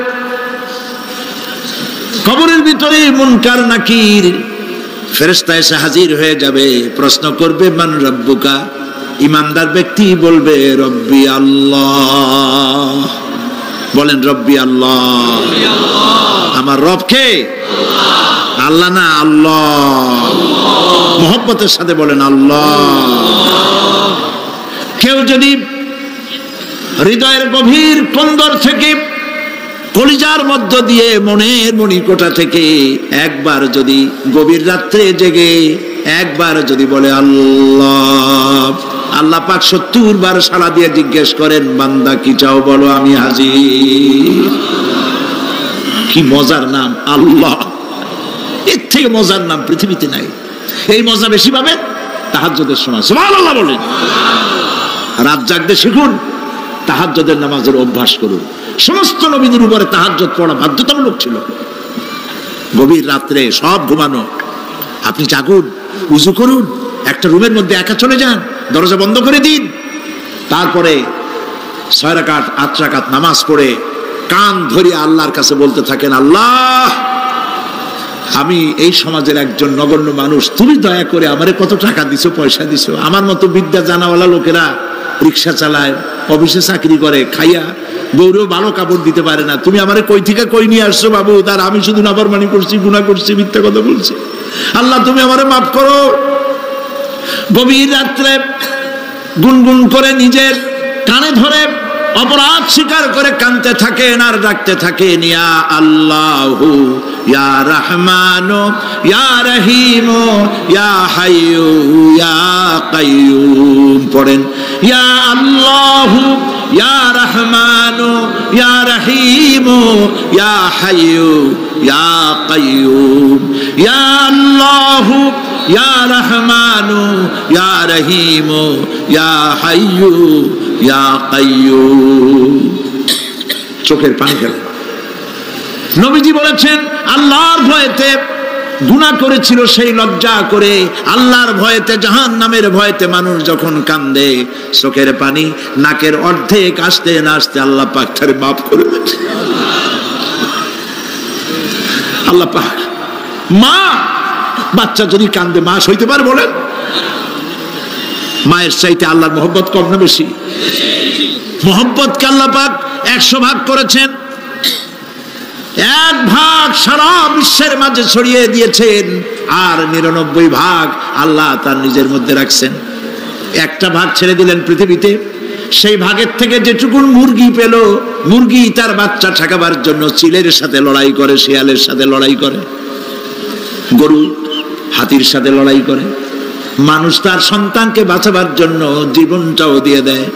কবরের ভিতরে মুনকার নাকির ফেরেশতা এসে হাজির হয়ে যাবে, প্রশ্ন করবে মান রব্বুকা। ঈমানদার ব্যক্তি বলবে রব্বি আল্লাহ। বলেন রব্বি আল্লাহ। আমার রব কে? আল্লাহ না, আল্লাহ। মোহব্বতের সাথে বলেন আল্লাহ। কেউ যদি হৃদয়ের গভীর কন্দর থেকে, কলিজার মধ্য দিয়ে, মনের মণিকোঠা থেকে একবার যদি গভীর রাত্রে জেগে একবার যদি বলে আল্লাহ, আল্লাহ পাক 70 বার সাড়া দিয়ে জিজ্ঞেস করেন, বান্দা কি চাও বলো, আমি হাজির। কি মজার নাম আল্লাহ! এর থেকে মজার নাম পৃথিবীতে নাই। এই মজা বেশি পাবেন তাহাজ্জুদের সময়। সুবহানাল্লাহ বলেন। রাত জাগতে শিখুন, তাহাজ্জুদের নামাজের অভ্যাস করুন। সমস্ত নবীদের উপরে তাহাজ্জুদ পড়া বাধ্যতামূলক ছিল। গভীর রাত্রে সব ঘুমানো, আপনি জাগুন, উযু করুন, একটা রুমের মধ্যে একা চলে যান, দরজা বন্ধ করে দিন, তারপরে 6 রাকাত 8 রাকাত নামাজ পড়ে কান ধরিয়ে আল্লাহর কাছে বলতে থাকেন, আল্লাহ, আমি এই সমাজের একজন নগণ্য মানুষ, তুমি দয়া করে আমারে কত টাকা দিছো, পয়সা দিছো, আমার মতো বিদ্যা জানাওয়ালা লোকেরা রিক্সা চালায়, অফিসে চাকরি করে, খাইয়া বউরেও ভালো কাপড় দিতে পারে না। তুমি আমারে কই থেকে কই নিয়ে আসছো বাবু? তার আমি শুধু নাফরমানি করছি, গুনাহ করছি, মিথ্যা কথা বলছি। আল্লাহ তুমি আমারে মাফ করো। গভীর রাত্রে গুনগুন করে নিজের কানে ধরে অপরাধ স্বীকার করে কাঁদতে থাকেন আর ডাকতে থাকেন, ইয়া আল্লাহু ইয়া রহমানু ইয়া রহিমু ইয়া হাইয়ু ইয়া কাইয়ুম। পড়েন, ইয়া আল্লাহু ইয়া রহমানু ইয়া রহিমু ইয়া হাইয়ু ইয়া কাইয়ুম, ইয়া আল্লাহু ইয়া রহমানু ইয়া রহিমু ইয়া হাইয়ু ইয়া কাইয়ুম। চোখের পানি ফেলে। নবীজি বলেছেন, আল্লাহর ভয়েতে গুনাহ করেছিল সেই লজ্জা করে, আল্লাহর ভয়েতে, জাহান্নামের ভয়েতে মানুষ যখন কান্দে, চোখের পানি নাকের অর্ধেক আসতে না আসতে আল্লাহ পাক তারে মাফ করে দেন। আল্লাহ পাক, মা বাচ্চা যদি কান্দে মা সইতে পারে বলেন? মায়ের চাইতে আল্লাহর মহব্বত কম না বেশি? মহব্বতকে আল্লাহ পাক 100 ভাগ করেছেন, 1 ভাগ সারা বিশ্বের মাঝে ছড়িয়ে দিয়েছেন, আর 99 ভাগ আল্লাহ তার নিজের মধ্যে রাখছেন। 1টা ভাগ ছেড়ে দিলেন পৃথিবীতে, সেই ভাগের থেকে যেটুকুন মুরগি পেল, মুরগি তার বাচ্চা ঠেকাবার জন্য চিলের সাথে লড়াই করে, শিয়ালের সাথে লড়াই করে, গরু হাতির সাথে লড়াই করে, মানুষ তার সন্তানকে বাঁচাবার জন্য জীবনটাও দিয়ে দেয়।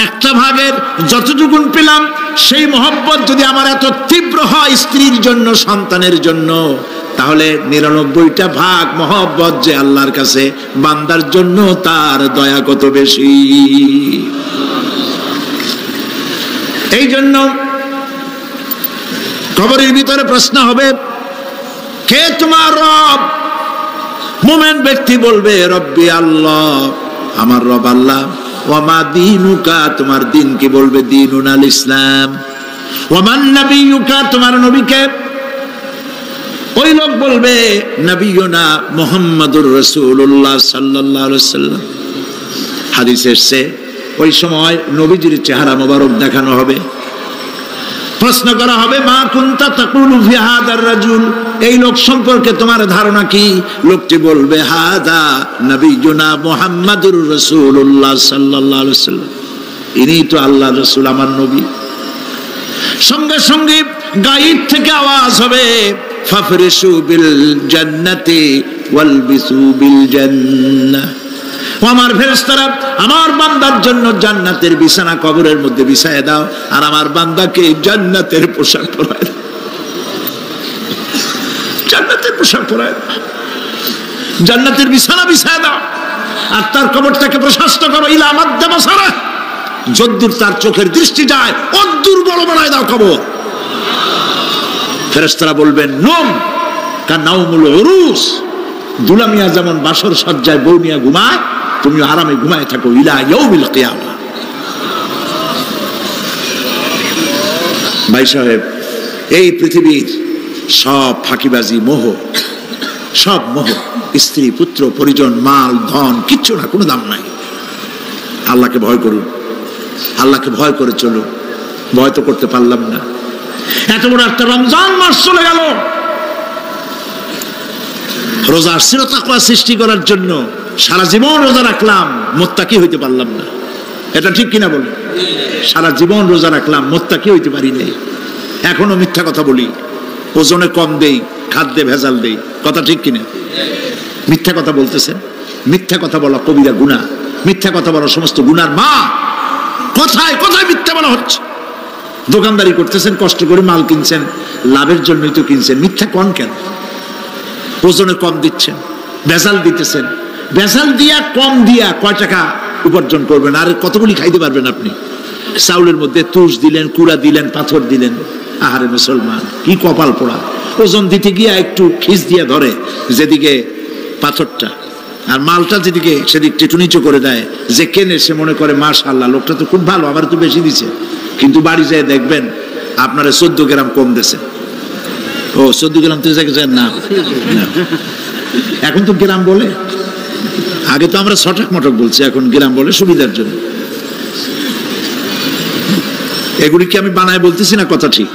1টা ভাগের যতটুকুন পেলাম, সেই মহব্বত যদি আমার এত তীব্র হয় স্ত্রীর জন্য, সন্তানের জন্য, তাহলে 99টা ভাগ মহব্বত যে আল্লাহর কাছে বান্দার জন্য, তার দয়া কত বেশি। এই জন্য কবরের ভিতরে প্রশ্ন হবে, কে তোমার রব? মুমিন ব্যক্তি বলবে, রব্বি আল্লাহ, আমার রব আল্লাহ। ওয়ামা দীনুকা, তোমার দিন কি? বলবে, দীনুনাল ইসলাম। ওয়ামান নবিয়ুকা, তোমার নবীকে? ওই লোক বলবে, নবিয়ুনা মুহাম্মাদুর রাসূলুল্লাহ সাল্লাল্লাহু আলাইহি ওয়াসাল্লাম। হাদিসে এসেছে, ওই সময় নবীজির চেহারা মোবারক দেখানো হবে, প্রশ্ন করা হবে, মা কুনতা তাকুলু ফি হাদার রাজুল, এই লোক সম্পর্কে তোমার ধারণা কি? লোকটি বলবে, হাদা নবিয়ুনা মুহাম্মাদুর রাসূলুল্লাহ সাল্লাল্লাহু আলাইহি ওয়াসাল্লাম, ইনি তো আল্লাহর রাসূল, আমার নবী। সঙ্গে সঙ্গে গায়েব থেকে আওয়াজ হবে, ফাফরিশু বিল জান্নাতি ওয়ালবিসু বিল জান্নাহ। আমার ফেরেশতারা আমার বান্দার জন্য জান্নাতের বিছানা কবরের মধ্যে বিছায় দাও, আর আমার বান্দাকে জান্নাতের পোশাক পরায় দাও। জান্নাতের পোশাক পরায় দাও, জান্নাতের বিছানা বিছায় দাও, আর তার কবরটাকে প্রশস্ত করো, ইলা মাদ্দা বাসারা, যদ্দূর তার চোখের দৃষ্টি যায় অদ্দূর বড় বানায় দাও কবর। ফেরেশতারা বলবেন, নম কা নাউমুল উরুস, দুলামিয়া যেমন বাসর সজ্জায় বউ নিয়ে ঘুমায়, তুমি আরামে ঘুমায় থাকো, ইলা ইয়াউমিল কিয়ামা। ভাই সাহেব, এই পৃথিবীর সব ফাঁকিবাজি, মোহ, সব মোহ, স্ত্রী, পুত্র, পরিজন, মাল, ধন, কিচ্ছু না, কোনো দাম নাই। আল্লাহকে ভয় করুন, আল্লাহকে ভয় করে চলুন। ভয় তো করতে পারলাম না। এত বড় একটা রমজান মাস চলে গেল, রোজা আসছিল তাকওয়া সৃষ্টি করার জন্য, সারা জীবন রোজা রাখলাম, মুত্তাকি হইতে পারলাম না। এটা ঠিক কিনা বলে? সারা জীবন রোজা রাখলাম, মুত্তাকি হইতে পারি নাই। এখনো মিথ্যা কথা বলি, ওজনে কম দেই, খাদ্যে ভেজাল দেই, কথা ঠিক কিনা? মিথ্যা কথা বলতেছেন। মিথ্যা কথা বলা কবিরা গুনাহ, মিথ্যা কথা বলা সমস্ত গুনার মা। কথায় কথায় মিথ্যা বলা হচ্ছে। দোকানদারি করতেছেন, কষ্ট করে মাল কিনছেন, লাভের জন্যই তো কিনছেন, মিথ্যা কোন কেন? ওজনে কম দিচ্ছেন, ভেজাল দিতেছেন, ভেজাল দিয়া কম দিয়া কয় টাকা উপার্জন করবেন? আর কতগুলি খাইতে পারবেন আপনি? চাউলের মধ্যে তুষ দিলেন, কুড়া দিলেন, পাথর দিলেন। আহারে মুসলমান, কি কপাল পোড়া! ওজন দিতে গিয়া একটু খিস দিয়া ধরে যেদিকে পাথরটা, আর মালটা যেদিকে সেদিক টেটু নিচু করে দেয়। যে কেনে সে মনে করে মাশাআল্লাহ, লোকটা তো খুব ভালো, আমার তো বেশি দিছে। কিন্তু বাড়ি যায় দেখবেন আপনারা 14 গ্রাম কম দিয়েছে। ও 14 গ্রাম তো না, এখন তো গ্রাম বলে, আগে তো আমরা ছটক মটক বলছি, এখন গ্রাম বলে সুবিধার জন্য। এগুলি কি আমি বানায় বলতেছি না? কথা ঠিক।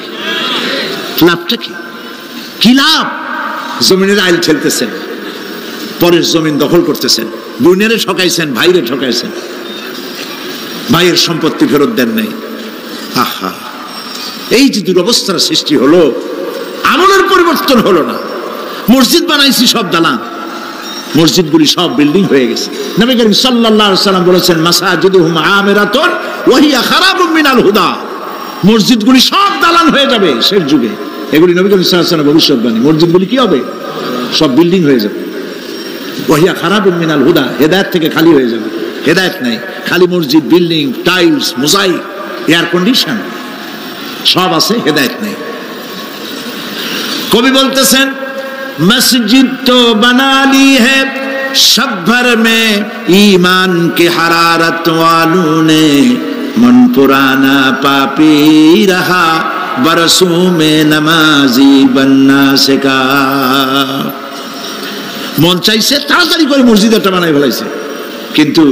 লাভটা কি? কি লাভ? জমিনের আইল ঠেলতেছেন, পরের জমিন দখল করতেছেন, বোনেরে ঠকাইছেন, ভাইরে ঠকাইছেন, ভাইয়ের সম্পত্তি ফেরত দেন নাই। আহা, এই যে দুরবস্থার সৃষ্টি হলো, আমলের পরিবর্তন হলো না। মসজিদ বানাইছি সব দালান, মসজিদগুলি সব বিল্ডিং হয়ে গেছে। নবী করিম সাল্লাল্লাহু আলাইহি ওয়াসাল্লাম বলেছেন, মাসাজিদুহুম আমিরাতুন ওয়া হিয়া খারাবুম মিনাল হুদা। মসজিদগুলি সব দালান হয়ে যাবে শেষ যুগে। এগুলি নবী করিম সাল্লাল্লাহু আলাইহি ওয়াসাল্লাম ভবিষ্যৎবাণী। মসজিদগুলি কি হবে? সব বিল্ডিং হয়ে যাবে। ওয়া হিয়া খারাবুম মিনাল হুদা, হেদায়েত থেকে খালি হয়ে যাবে। হেদায়েত নাই, খালি মসজিদ, building, tiles, mosaic, air condition সব আছে, হেদায়েত নেই। কবি বলতেছেন, मस्जिद तो बना ली है शब भर में ईमान की हरारत वालों ने, मन पुराना पापी रहा बरसों में नमाजी बनना सिखा। মন চাইছে তাড়াতাড়ি করে মসজিদ একটা বানাই ফেলাইছে, কিন্তু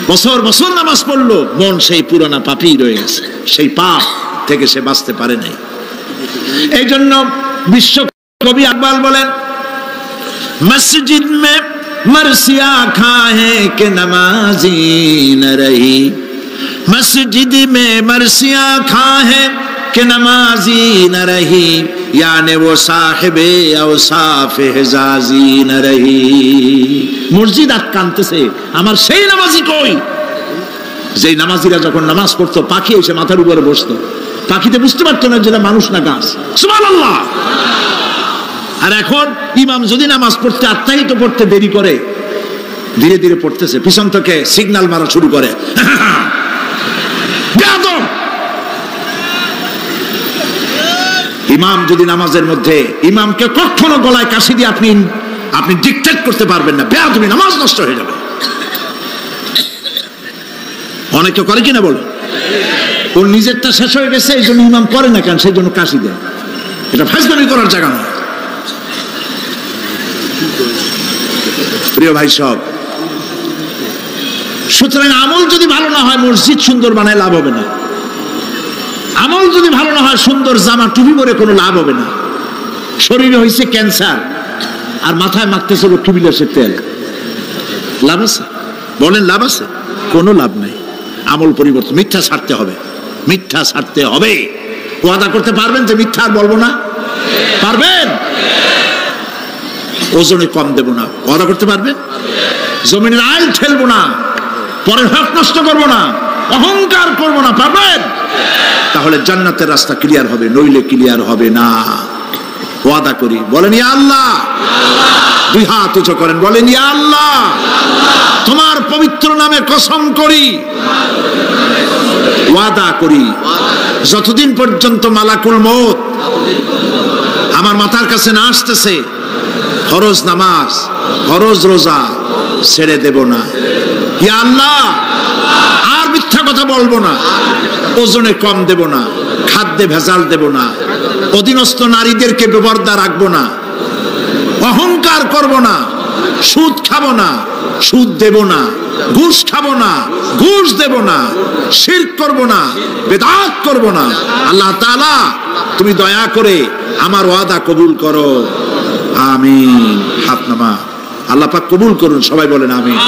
বছর বছর নামাজ পড়লো, মন সেই পুরানা পাপী রয়ে গেছে, সেই পাপ থেকে সে বাঁচতে পারে নাই। এই জন্য বিশ্ব কবি আকবাল বলেন, মসজিদ মে মরসিয়া খাহে কে নমাজি ন রহি, মসজিদ মে মরসিয়া খাহে কে নমাজি ন রহি, याने वो साहिबे औसाफ हिजाजी न रही। মসজিদ আটকানতেছে, আমার সেই নামাজি কই? যেই নামাজিরা যখন নামাজ পড়তো, পাখি এসে মাথার উপরে বসতো, পাখিতে বুঝতে পারতো না যেটা মানুষ না গাছ। সুবহানাল্লাহ। আর এখন ইমাম যদি নামাজ পড়তে আত্মাহিত পড়তে দেরি করে, ধীরে ধীরে পড়তেছে, পিছন থেকে সিগন্যাল মারা শুরু করে, ইমাম যদি নামাজের মধ্যে, ইমামকে কখনো গলায় কাশি দিয়ে আপনি ডিকটেট করতে পারবেন না, বেয়াদবি, নামাজ নষ্ট হয়ে যাবে। অনেকে করে কিনা বলো, ওর নিজেরটা শেষ হয়ে গেছে, এই জন্য ইমাম করে না কেন, সেই জন্য কাশি দেয়। এটা ফাজলামি করার জায়গা নয়। প্রিয় ভাই সব, সুতরাং আমল যদি ভালো না হয়, মসজিদ সুন্দর বানায় লাভ হবে না। আমল যদি ভালো না হয়, সুন্দর জামা টুপি পরে কোনো লাভ হবে না। শরীরে হয়েছে ক্যান্সার আর মাথায় মাখতেছে লক্ষ্মীবিলাসের তেল, লাভ আছে? বলেন লাভ আছে? কোনো লাভ নাই। আমল পরিবর্তন, মিথ্যা ছাড়তে হবে, মিথ্যা ছাড়তে হবে। ওয়াদা করতে পারবেন যে মিথ্যা আর বলবো না? পারবেন? ওজনে কম দেব না, ওয়াদা করতে পারবেন? জমিনের আইল ঠেলবো না, পরের হক নষ্ট করবো না, অহংকার করবো না, পারবেন? তাহলে জান্নাতের রাস্তা ক্লিয়ার হবে, নইলে ক্লিয়ার হবে না। ওয়াদা করি, বলেন ইয়া আল্লাহ। দুই হাত উঁচু করেন, বলেন ইয়া আল্লাহ, তোমার পবিত্র নামে কসম করি, ওয়াদা করি, যতদিন পর্যন্ত মালাকুল মউত আমার মাথার কাছে না আসতেছে, ফরজ নামাজ, ফরজ রোজা ছেড়ে দেব না। ইয়া আল্লাহ, আর মিথ্যা কথা বলবো না, ওজনে কম দেব না, খাদ্যে ভেজাল দেব না, অধীনস্থ নারীদেরকে বেপরদা রাখবো না, অহংকার করব না, সুদ খাবো না, সুদ দেব না, ঘুষ খাবো না, ঘুষ দেব না, শিরক করব না, বেদাত করব না। আল্লাহ তাআলা তুমি দয়া করে আমার ওয়াদা কবুল করো, আমিন। হাত নামা, আল্লাহ পাক কবুল করুন, সবাই বলেন আমিন।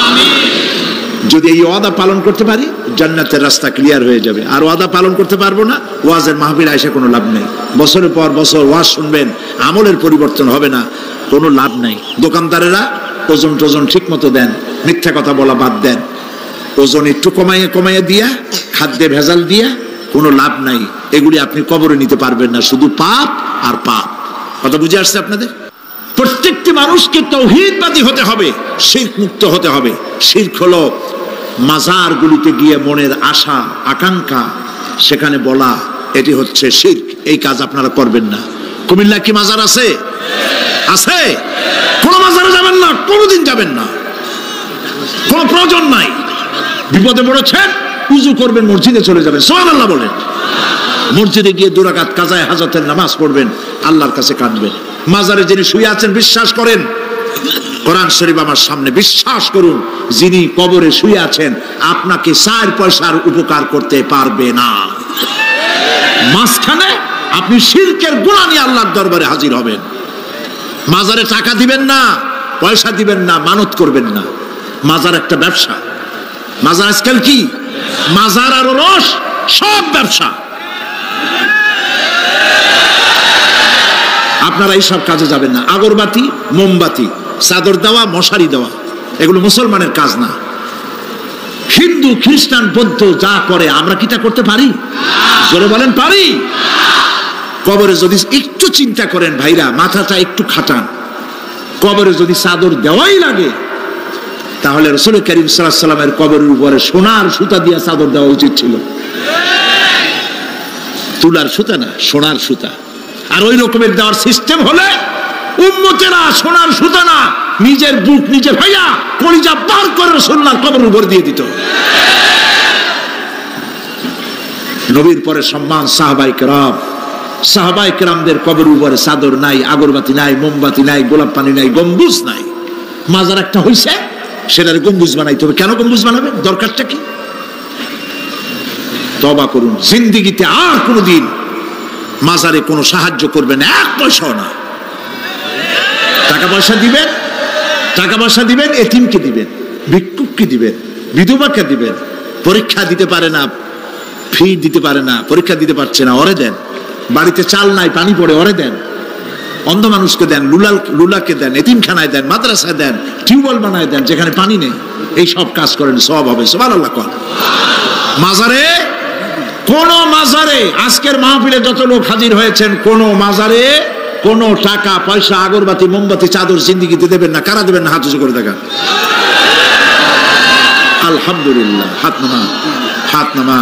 যদি এই ওয়াদা পালন করতে পারি, জান্নাতের রাস্তা ক্লিয়ার হয়ে যাবে। আর ওয়াদা পালন করতে পারবো না, ওয়াজের মাহফিল আইসা কোনো লাভ নেই। বছরের পর বছর ওয়াজ শুনবেন, আমলের পরিবর্তন হবে না, কোনো লাভ নাই। দোকানদারেরা ওজন টোজন ঠিক মতো দেন, মিথ্যা কথা বলা বাদ দেন, ওজন একটু কমাইয়ে দিয়া, খাদ্যে ভেজাল দিয়া কোনো লাভ নাই। এগুলি আপনি কবরে নিতে পারবেন না, শুধু পাপ আর পাপ। কথা বুঝে আসছে আপনাদের? প্রত্যেকটি মানুষকে তাওহীদবাদী হতে হবে, শিরক মুক্ত হতে হবে। শিরক হলো মাজারগুলিতে গিয়ে মনের আশা আকাঙ্ক্ষা সেখানে বলা, এটি হচ্ছে শিরক। এই কাজ আপনারা করবেন না। কুমিল্লা কি মাজার আছে? আছে? কোন মাজারে যাবেন না, কোনোদিন যাবেন না, কোনো প্রয়োজন নাই। বিপদে পড়েছেন, উযু করবেন, মসজিদে চলে যাবেন, সুবহানাল্লাহ বলেন। মসজিদে গিয়ে 2 রাকাত কাজায়ে হাজতের নামাজ পড়বেন, আল্লাহর কাছে কাঁদবেন। মাজারে যিনি শুয়ে আছেন বিশ্বাস করেন, কোরআন শরীফ আমার সামনে, বিশ্বাস করুন, যিনি কবরে শুয়ে আছেন আপনাকে 4 পয়সার উপকার করতে পারবে না। মাঝখানে আপনি শিরকের গুনাহ নিয়ে আল্লাহর দরবারে হাজির হবেন। মাজারে টাকা দিবেন না, পয়সা দিবেন না, মানত করবেন না। মাজার একটা ব্যবসা। মাজার আজকাল কি? মাজার আর রস সব ব্যবসা। আপনারা এইসব কাজে যাবেন না। আগরবাতি, মোমবাতি, চাদর দেওয়া, মশারি দেওয়া, এগুলো মুসলমানের কাজ না। হিন্দু, খ্রিস্টান, বৌদ্ধ যা করে আমরা কি তা করতে পারি? জোরে বলেন, পারি? কবরে যদি একটু চিন্তা করেন ভাইরা, মাথাটা একটু খাটান, কবরে যদি চাদর দেওয়াই লাগে তাহলে রাসূল করিম সাল্লাল্লাহু আলাইহি ওয়াসাল্লামের কবরের উপরে সোনার সুতা দিয়ে চাদর দেওয়া উচিত ছিল। তুলার সুতা না, সোনার সুতা। আর ওই রকমের দেওয়ার সিস্টেম হলে উম্মতেরা সোনার সুতা না, নিজের বুক নিজে ভাইয়া কলিজা পার করে রাসূলুল্লাহর কবরের উপর দিয়ে দিত। নবীর পরে সম্মান সাহাবায়ে কেরাম। সাহাবায়ে কেরামদের কবরের উপরে চাদর নাই, আগরবাতি নাই, মোমবাতি নাই, গোলাপ পানি নাই, গম্বুজ নাই। মাজার একটা হইছে, সেটার গম্বুজ বানাইতে হবে। কেন গম্বুজ বানাবে? দরকারটা কি? তওবা করুন, জিন্দেগিতে আর কোনোদিন মাজারে কোনো সাহায্য করবেন, এক পয়সাও না। টাকা পয়সা দিবেন, টাকা পয়সা দিবেন, এতিমকে দিবেন, ভিক্ষুককে দিবেন, বিধবাকে দিবেন। পরীক্ষা দিতে পারে না, ফি দিতে পারে না, পরীক্ষা দিতে পারছে না, ওরে দেন। বাড়িতে চাল নাই, পানি পড়ে, ওরে দেন। অন্ধ মানুষকে দেন, লুলাকে দেন, এতিমখানায় দেন, মাদ্রাসায় দেন, টিউবওয়েল বানায় দেন যেখানে পানি নেই। এই সব কাজ করেন, সব হবে। সুবহানাল্লাহ। কর মাজারে, কোন মাজারে, আজকের মাহফিলে যত লোক হাজির হয়েছেন, কোন মাজারে কোন টাকা পয়সা, আগরবাতি, মোমবাতি, চাদর জিন্দেগিতে দেবেন না। কারা দেবেন না? হাত উঁচু করে দেখা। আলহামদুলিল্লাহ। হাত নামা, হাত নামা।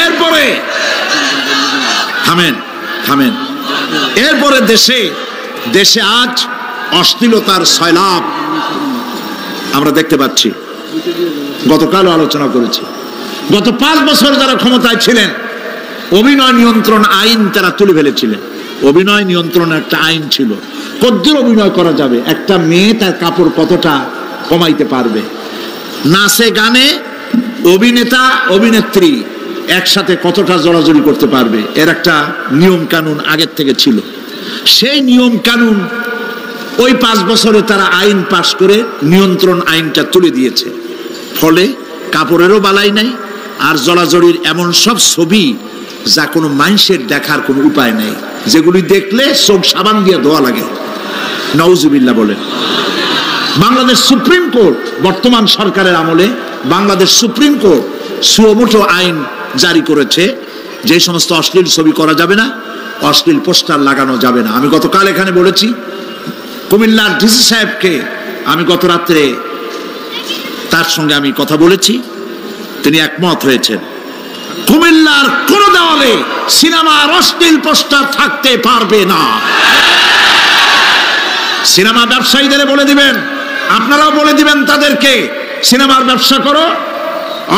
এরপরে থামেন, থামেন। এরপরে দেশে আজ অশ্লীলতার সয়লাব আমরা দেখতে পাচ্ছি। গতকালও আলোচনা করেছি। গত 5 বছর যারা ক্ষমতায় ছিলেন, অভিনয় নিয়ন্ত্রণ আইন তারা তুলে ফেলেছিলেন। অভিনয় নিয়ন্ত্রণ একটা আইন ছিল, কতদূর অভিনয় করা যাবে, একটা মেয়ে তার কাপড় কতটা কমাইতে পারবে, নাচে গানে অভিনেতা অভিনেত্রী একসাথে কতটা জড়াজড়ি করতে পারবে, এর একটা নিয়ম কানুন আগের থেকে ছিল। সেই নিয়ম কানুন ওই 5 বছরে তারা আইন পাশ করে নিয়ন্ত্রণ আইনটা তুলে দিয়েছে। ফলে কাপড়েরও বালাই নাই, আর জড়াজড়ির এমন সব ছবি যা কোনো মানুষের দেখার কোনো উপায় নেই, যেগুলি দেখলে চোখ সাবান দিয়ে ধোয়া লাগে। নাউজুবিল্লাহ বলেন। বাংলাদেশ সুপ্রিম কোর্ট, বর্তমান সরকারের আমলে বাংলাদেশ সুপ্রিম কোর্ট সুমোটো আইন জারি করেছে, যে সমস্ত অশ্লীল ছবি করা যাবে না, অশ্লীল পোস্টার লাগানো যাবে না। আমি গতকাল এখানে বলেছি, কুমিল্লার ডিসি সাহেবকে আমি গত রাত্রে তার সঙ্গে আমি কথা বলেছি, তিনি একমত হয়েছেন। কুমিল্লার কোন দেওয়ালে সিনেমার অশ্লীল পোস্টার থাকতে পারবে না। সিনেমা ব্যবসায়ীদের বলে দিবেন, আপনারাও বলে দিবেন তাদেরকে, সিনেমার ব্যবসা করো,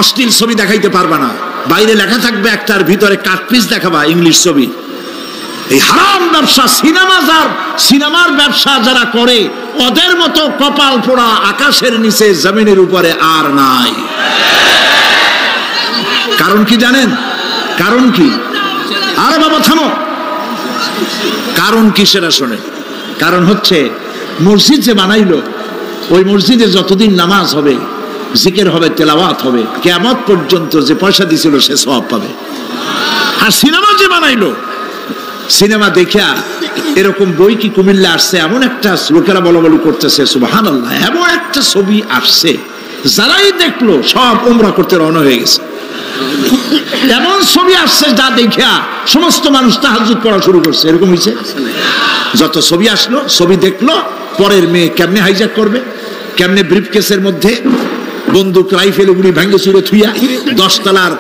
অশ্লীল ছবি দেখাইতে পারবা না। বাইরে লেখা থাকবে একটার, ভিতরে কাটপিস দেখাবা ইংলিশ ছবি। এই হারাম ব্যবসা, সিনেমার ব্যবসা যারা করে, ওদের মতো কপাল পোড়া আকাশের নিচে জমিনের উপরে আর নাই। কারণ কি জানেন? কারণ কি? আরে বাবা থামো। কারণ কি সেটা শোনে। কারণ হচ্ছে, মসজিদ যে বানাইলো, ওই মসজিদে যতদিন নামাজ হবে, জিকির হবে, তেলাওয়াত হবে, কিয়ামত পর্যন্ত যে পয়সা দিছিল সে সওয়াব পাবে। আর সিনেমা যে বানাইলো, সিনেমা দেখা এরকম বই কি কুমিল্লা আসছে? এমন একটা লোকেরা বলাবলি করতেছে, সুবহানাল্লাহ, এমন একটা ছবি আসছে, যারাই দেখলো সব উমরা করতে রওনা হয়ে গেছে। এমন ছবি আসছে যা দেখা সমস্ত মানুষ তাহাজ্জুদ পড়া শুরু করছে। এরকম হয়েছে। যত ছবি আসলো, ছবি দেখলো, পরের মেয়ে কেমনে হাইজ্যাক করবে, কেমনে ব্রিফকেসের মধ্যে বন্দুক, রাইফেল গুলি ভাঙ্গে চুরে থুইয়া 10 তলার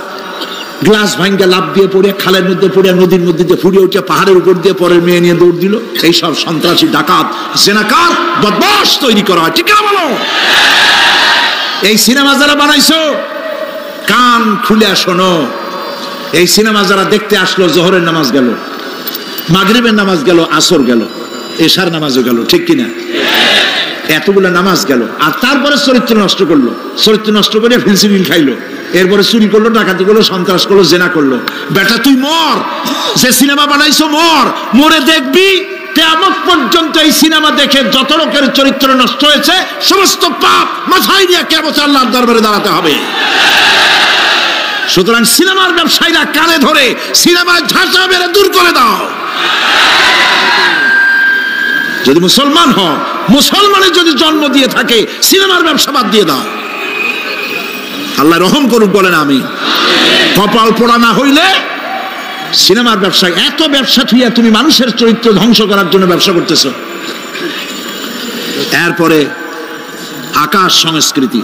গ্লাস ভাঙ্গা লাভ দিয়ে পড়ে, খালের মধ্যে পড়ে, নদীর মধ্যে দিয়ে ফুড়িয়ে উঠে, পাহাড়ের উপর দিয়ে পরের মেয়ে নিয়ে দৌড় দিল। এইসব সন্ত্রাসী, ডাকাত, জেনাকার, বদমাশ তৈরি করা হয়। ঠিক না বলো? এই সিনেমা যারা বানাইছো, কান খুলে শোনো। এই সিনেমা যারা দেখতে আসলো, জোহরের নামাজ গেল, মাগরিবের নামাজ গেল, আসর গেল, এশার নামাজও গেল, ঠিক কিনা? এতগুলো নামাজ গেল, আর তারপরে চরিত্র নষ্ট করলো। চরিত্র নষ্ট করে ফেন্সিডিল খাইলো, এরপরে চুরি করলো, ডাকাতি করলো, সন্ত্রাস করলো, জেনা করলো। বেটা তুই মর, যে সিনেমা বানাইছো মর, মরে দেখবি কিয়ামত পর্যন্ত এই সিনেমা দেখে যত লোকের চরিত্র নষ্ট হয়েছে সমস্ত পাপ মাথায় নিয়ে কিয়ামতে আল্লাহর দরবারে দাঁড়াতে হবে। সুতরাং সিনেমার ব্যবসায়ীরা কানে ধরে সিনেমার ঝাঁসা মেরে দূর করে দাও। যদি মুসলমান হও, মুসলমানের যদি জন্ম দিয়ে থাকে, সিনেমার ব্যবসা বাদ দিয়ে দাও। আল্লাহ রহম করুক, বলেন আমি। কপাল পোড়া না হইলে সিনেমার ব্যবসা, এত ব্যবসা থুইয়া তুমি মানুষের চরিত্র ধ্বংস করার জন্য ব্যবসা করতেছ। এরপরে আকাশ সংস্কৃতি,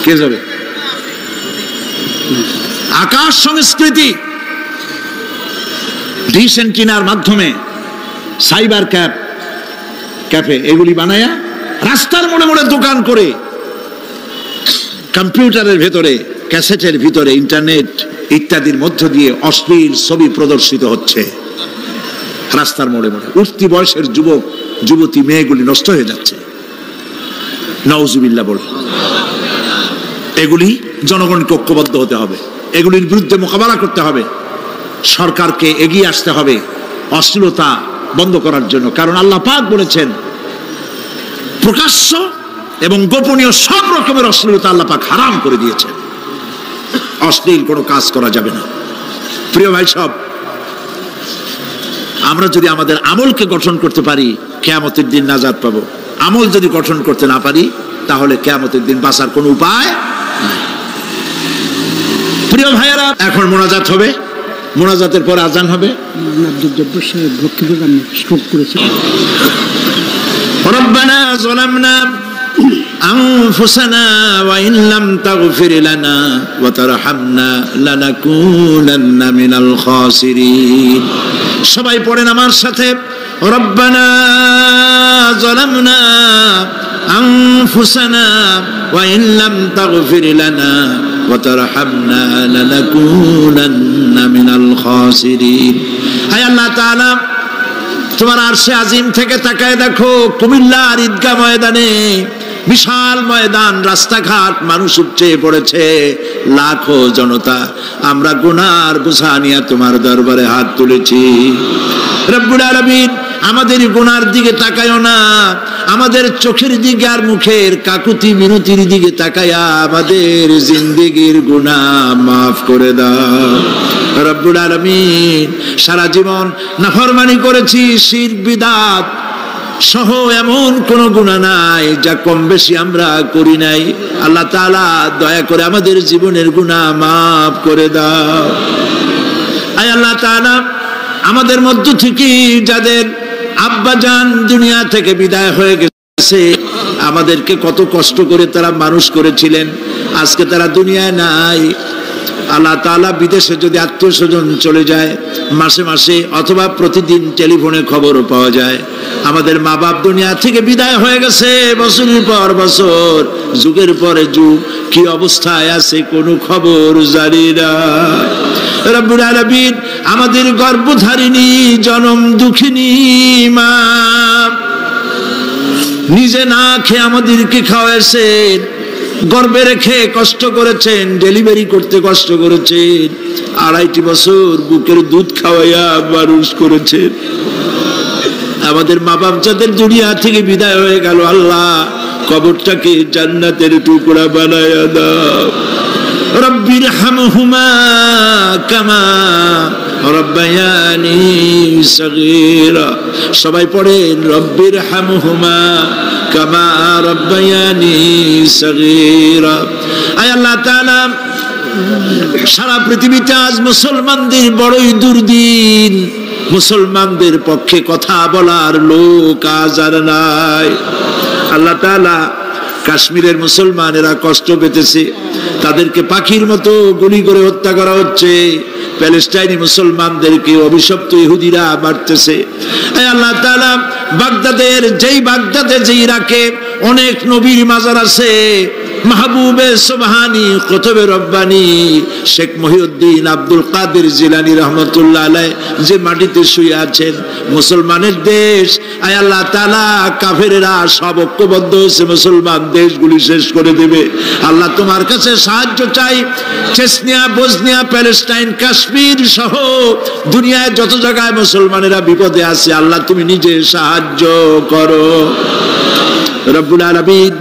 কে যাবে? আকাশ সংস্কৃতি ডিশ এন্টিনার মাধ্যমে সাইবার ক্যাফে এগুলি বানায়া রাস্তার মোড়ে মোড়ে দোকান করে কম্পিউটারের ভেতরে, ক্যাসেটের ভিতরে, ইন্টারনেট ইত্যাদির মধ্য দিয়ে অশ্লীল ছবি প্রদর্শিত হচ্ছে রাস্তার মোড়ে মোড়ে। উঠতি বয়সের যুবক যুবতী মেয়েগুলি নষ্ট হয়ে যাচ্ছে, নাউজুবিল্লাহ বলে। এগুলি জনগণকে ঐক্যবদ্ধ হতে হবে, এগুলির বিরুদ্ধে মোকাবেলা করতে হবে, সরকারকে এগিয়ে আসতে হবে অশ্লীলতা বন্ধ করার জন্য। কারণ আল্লাহ পাক বলেছেন প্রকাশ্য এবং গোপনীয় সব রকমের অশ্লীলতা আল্লাহ পাক হারাম করে দিয়েছেন। অশ্লীল কোনো কাজ করা যাবে না। প্রিয় ভাই সব, আমরা যদি আমাদের আমলকে গঠন করতে পারি কিয়ামতের দিন নাজাত পাবো। আমল যদি গঠন করতে না পারি তাহলে কিয়ামতের দিন বাঁচার কোনো উপায় নাই। প্রিয় ভাইয়েরা, এখন মোনাজাত হবে, মোনাজাতের পর আজান হবে। রব্বানা যালামনা আনফুসানা ওয়া ইন লাম তাগফির লানা ওয়া তারহামনা লানাকুনান্না মিনাল খাসিরিন। সবাই পড়েন আমার সাথে, রব্বানা যালামনা আনফুসানা ওয়া ইন লাম তাগফির লানা ওয়া তারহামনা লানাকুনান্না মিনাল খাসিরিন। হে আল্লাহ তাআলা, তোমার আরশে আজিম থেকে তাকায় দেখো, কুমিল্লার ঈদগাহ ময়দানে বিশাল ময়দান, রাস্তাঘাট মানুষ উপচে পড়েছে, লাখো জনতা। আমরা গুনার বোঝা নিয়ে তোমার দরবারে হাত তুলেছি। রব্বুল আলামিন, আমাদের গুনার দিকে তাকায়ও না, আমাদের চোখের দিকে আর মুখের কাকুতি মিনতির দিকে তাকায়া আমাদের জিন্দেগির গুনাহ মাফ করে দাও। রব্বুল আলামিন, সারা জীবন নাফরমানি করেছি, শিরক বিদআত সহ এমন কোন গুনাহ নাই যা কম বেশি আমরা করি নাই। আল্লাহ তাআলা দয়া করে আমাদের জীবনের গুনাহ মাফ করে দাও। আয় আল্লাহ তাআলা, আমাদের মধ্য থেকে যাদের আব্বাজান দুনিয়া থেকে বিদায় হয়ে গেছে, আমাদেরকে কত কষ্ট করে তারা মানুষ করেছিলেন, আজকে তারা দুনিয়ায় নাই। আল্লাহ তাআলা, বিদেশে যদি আত্মীয় স্বজন চলে যায়, মাসে মাসে অথবা প্রতিদিন টেলিফোনে খবরও পাওয়া যায় আমাদের মা বাপ দুনিয়া থেকে বিদায় হয়ে গেছে, বছরের পর বছর, যুগের পরে যুগ, কি অবস্থায় আছে কোনো খবর জানি না। রব্বুল আলামিন, আমাদের গর্ভধারিণী জনম দুঃখিনী মা নিজে না খেয়ে আমাদেরকে খাওয়াইছেন, গর্ভে রেখে কষ্ট করেছেন, ডেলিভারি করতে কষ্ট করেছেন, 2.5 বছর বুকের দুধ খাওয়াইয়া মানুষ করেছেন। আমাদের মা বাপ যাদের দুনিয়া থেকে বিদায় হয়ে গেল, আল্লাহ কবরটাকে জান্নাতের টুকরা বানায়া দাও। রব্বির হামহুমা কামা রব্বায়ানি সগীরা। সবাই পড়েন, রব্বির হামহুমা কামা রব্বায়ানি সগীরা। আয় আল্লাহ তাআলা, সারা পৃথিবীতে আজ মুসলমানদের বড়ই দুর্দিন, মুসলমানদের পক্ষে কথা বলার লোক আজ আর নাই। আল্লাহ তাআলা, কাশ্মীরের মুসলমানেরা কষ্ট পেতেছে, তাদেরকে পাখির মতো গুলি করে হত্যা করা হচ্ছে, প্যালেস্টাইনি মুসলমানদেরকে অভিশপ্ত ইহুদিরা মারতেছে। আল্লাহ তাআলা, বাগদাদে যে ইরাকে অনেক নবীর মাজার আছে, মাহবুবে সুবহানি, কুতুবে রব্বানি শেখ মহিউদ্দিন আব্দুল কাদের জিলানী রহমতুল্লাহ আলাইহি যে মাটিতে শুয়ে আছেন, মুসলমানের দেশ, আয় আল্লাহ তাআলা কাফেররা সব ঐক্যবদ্ধ হয়েছে, মুসলমান দেশগুলি শেষ করে দেবে। আল্লাহ তোমার কাছে সাহায্য চাই। চেচনিয়া, বসনিয়া, প্যালেস্টাইন, কাশ্মীর সহ দুনিয়ায় যত জায়গায় মুসলমানেরা বিপদে আছে, আল্লাহ তুমি নিজে সাহায্য করো। রব্বুল আলামিন,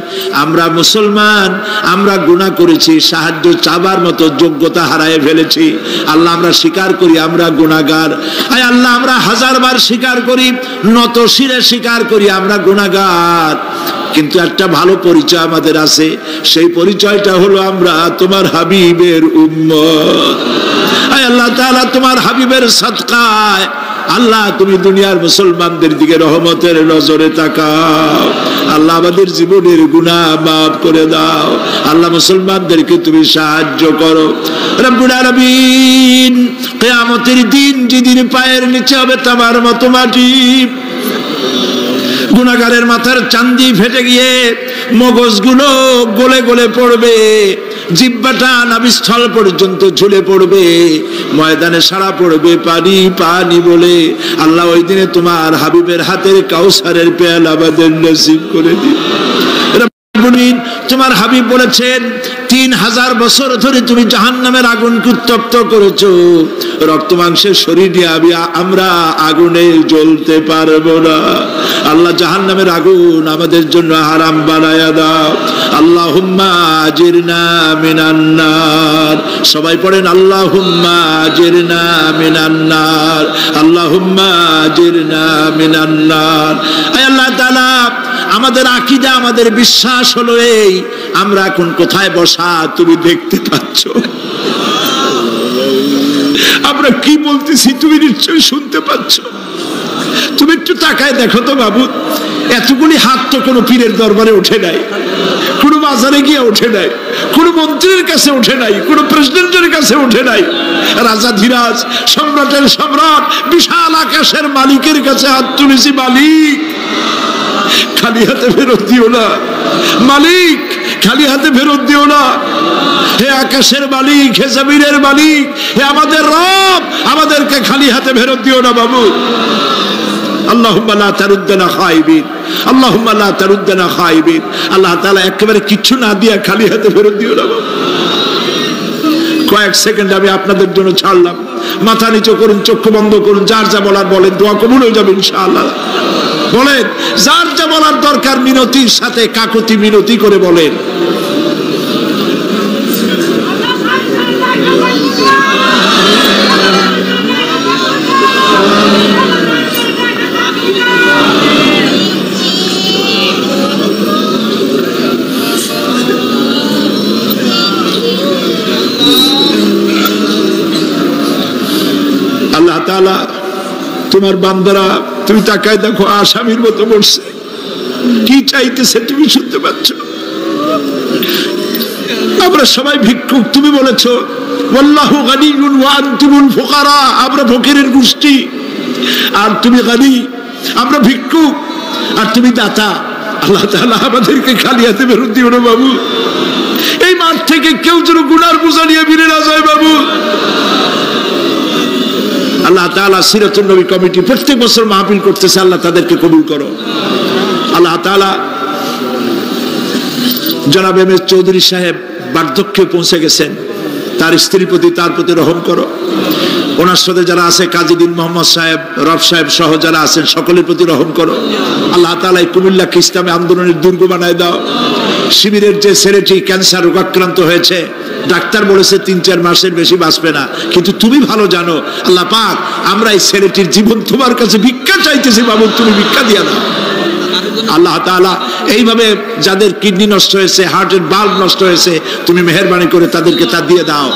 আমরা মুসলমান, আমরা গুনাহ করেছি, সাহায্য চাবার মতো যোগ্যতা হারিয়ে ফেলেছি। আল্লাহ আমরা স্বীকার করি আমরা গুনাহগার। আয় আল্লাহ আমরা হাজারবার স্বীকার করি, নত শিরে স্বীকার করি আমরা গুনাহগার। কিন্তু একটা ভালো পরিচয় আমাদের আছে, সেই পরিচয়টা হলো আমরা তোমার হাবিবের উম্মত। আয় আল্লাহ তাআলা তোমার হাবিবের সাদকায় আল্লাহ তুমি দুনিয়ার মুসলমানদের দিকে রহমতের নজরে তাকাও। আল্লাহ আমাদের জীবনের গুনাহ মাফ করে দাও। আল্লাহ মুসলমানদেরকে তুমি সাহায্য করো। রব্বুল আলামিন, কিয়ামতের দিন যেদিন পায়ের নিচে হবে তামার মতো মাটি, গুনাহগারের মাথার চান্দি ফেটে গিয়ে মগজগুলো গলে গলে পড়বে, জিহ্বাটা নাভিস্থল পর্যন্ত ঝুলে পড়বে, ময়দানে সারা পড়বে পানি পানি বলে। আল্লাহ ওই দিনে তোমার হাবিবের হাতের কাউসারের পেয়ালা আমাদের নসিব করে দিন। তোমার হাবিব বলেছেন 3000 বছর ধরে তুমি জাহান্নামের আগুনকে উত্তপ্ত করেছো, রক্ত মাংসের শরীর নিয়ে আমরা আগুনে জ্বলতে পারবো না। আল্লাহ জাহান্নামের আগুন আমাদের জন্য হারাম বানায়া দাও। আল্লাহুম্মা আজিরনা মিনান নার। সবাই পড়েন আল্লাহুম্মা আজিরনা মিনান নার, আল্লাহুম্মা আজিরনা মিনান নার। আয় আল্লাহ তাআলা, আমাদের আকীদা, আমাদের বিশ্বাস হলো এই, আমরা এখন কোথায় বসা তুমি দেখতে পাচ্ছ, আমরা কি বলতেছি তুমি নিশ্চয়ই শুনতে পাচ্ছ। তুমি একটু তাকায় দেখো তো বাবু, এতগুলি হাত তো কোনো পীরের দরবারে ওঠে নাই, কোনো বাজারে গিয়ে ওঠে নাই, কোনো মন্ত্রীর কাছে ওঠে নাই, কোনো প্রেসিডেন্টের কাছে ওঠে নাই। রাজা ধীরাজ, সম্রাটের সম্রাট, বিশাল আকাশের মালিকের কাছে হাত তুলেছি, মালিক খালি হাতে ফেরত দিও না, মালিক খালি হাতে ফেরত দিও না। হে আকাশের মালিক, হে জমিনের মালিক, হে আমাদের রব, আমাদেরকে খালি হাতে ফেরত দিও না বাবু। আল্লাহুম্মা লা তারুদ্দানা খাইবিন, আল্লাহুম্মা লা তারুদ্দানা খাইবিন। আল্লাহ তাআলা একেবারে কিচ্ছু না দিয়া খালি হাতে ফেরত দিও না বাবু। কয়েক সেকেন্ড আমি আপনাদের জন্য ছাড়লাম, মাথা নিচু করুন, চক্ষু বন্ধ করুন, যার যা বলার বলেন, দোয়া কবুল হয়ে যাবে ইনশাআল্লাহ। বলেন যার যা বলার দরকার, মিনতির সাথে কাকুতি মিনতি করে বলেন। আল্লাহ তাআলা তোমার বান্দারা, তুমি তাকায় দেখো, আসামির মতো বসছে, কি চাইতেছে তুমি শুনতে পাচ্ছ। আমরা সবাই ভিক্ষুক, তুমি বলেছো ওয়াল্লাহু গানিয়্যুন ওয়া আনতুমুল ফুকারা, আমরা ফকিরের গোষ্ঠী আর তুমি গানি, আমরা ভিক্ষুক আর তুমি দাতা। আল্লাহ তাআলা আমাদেরকে খালি হাতে ফেরত দিও না বাবু। এই মাঠ থেকে কেউ যেন গুনার বোঝা নিয়ে ফিরে না যায় বাবু। আল্লাহ তাআলা সিরাতুন নবী কমিটি প্রত্যেক বছর মাহফিল করতেছে, আল্লাহ তাদেরকে কবুল করো। আল্লাহ তাআলা জনাব এম এস চৌধুরী সাহেব বার্ধক্যে পৌঁছে গেছেন, তার স্ত্রীর প্রতি, তার প্রতি রহম করো। ওনার সাথে যারা আছে, কাজীদ্দিন মোহাম্মদ সাহেব, রব সাহেব সহ যারা আছেন, সকলের প্রতি রহম করো। আল্লাহ তাআলা কুমিল্লাকে ইসলামী আন্দোলনের দুর্গ বানায় দাও। শিবিরের যে ছেলেটি ক্যান্সার রোগাক্রান্ত হয়েছে, ডাক্তার বলেছে 3-4 মাসের বেশি বাঁচবে না, কিন্তু তুমি ভালো জানো। আল্লাহ পাক, আমরা এই ছেলেটির জীবন তোমার কাছে ভিক্ষা চাইতেছি বাবু, তুমি ভিক্ষা দিয়া দাও। আল্লাহ তাআলা এইভাবে যাদের কিডনি নষ্ট হয়েছে, হার্টের বাল্ব নষ্ট হয়েছে, তুমি মেহেরবানি করে তাদেরকে তা দিয়ে দাও।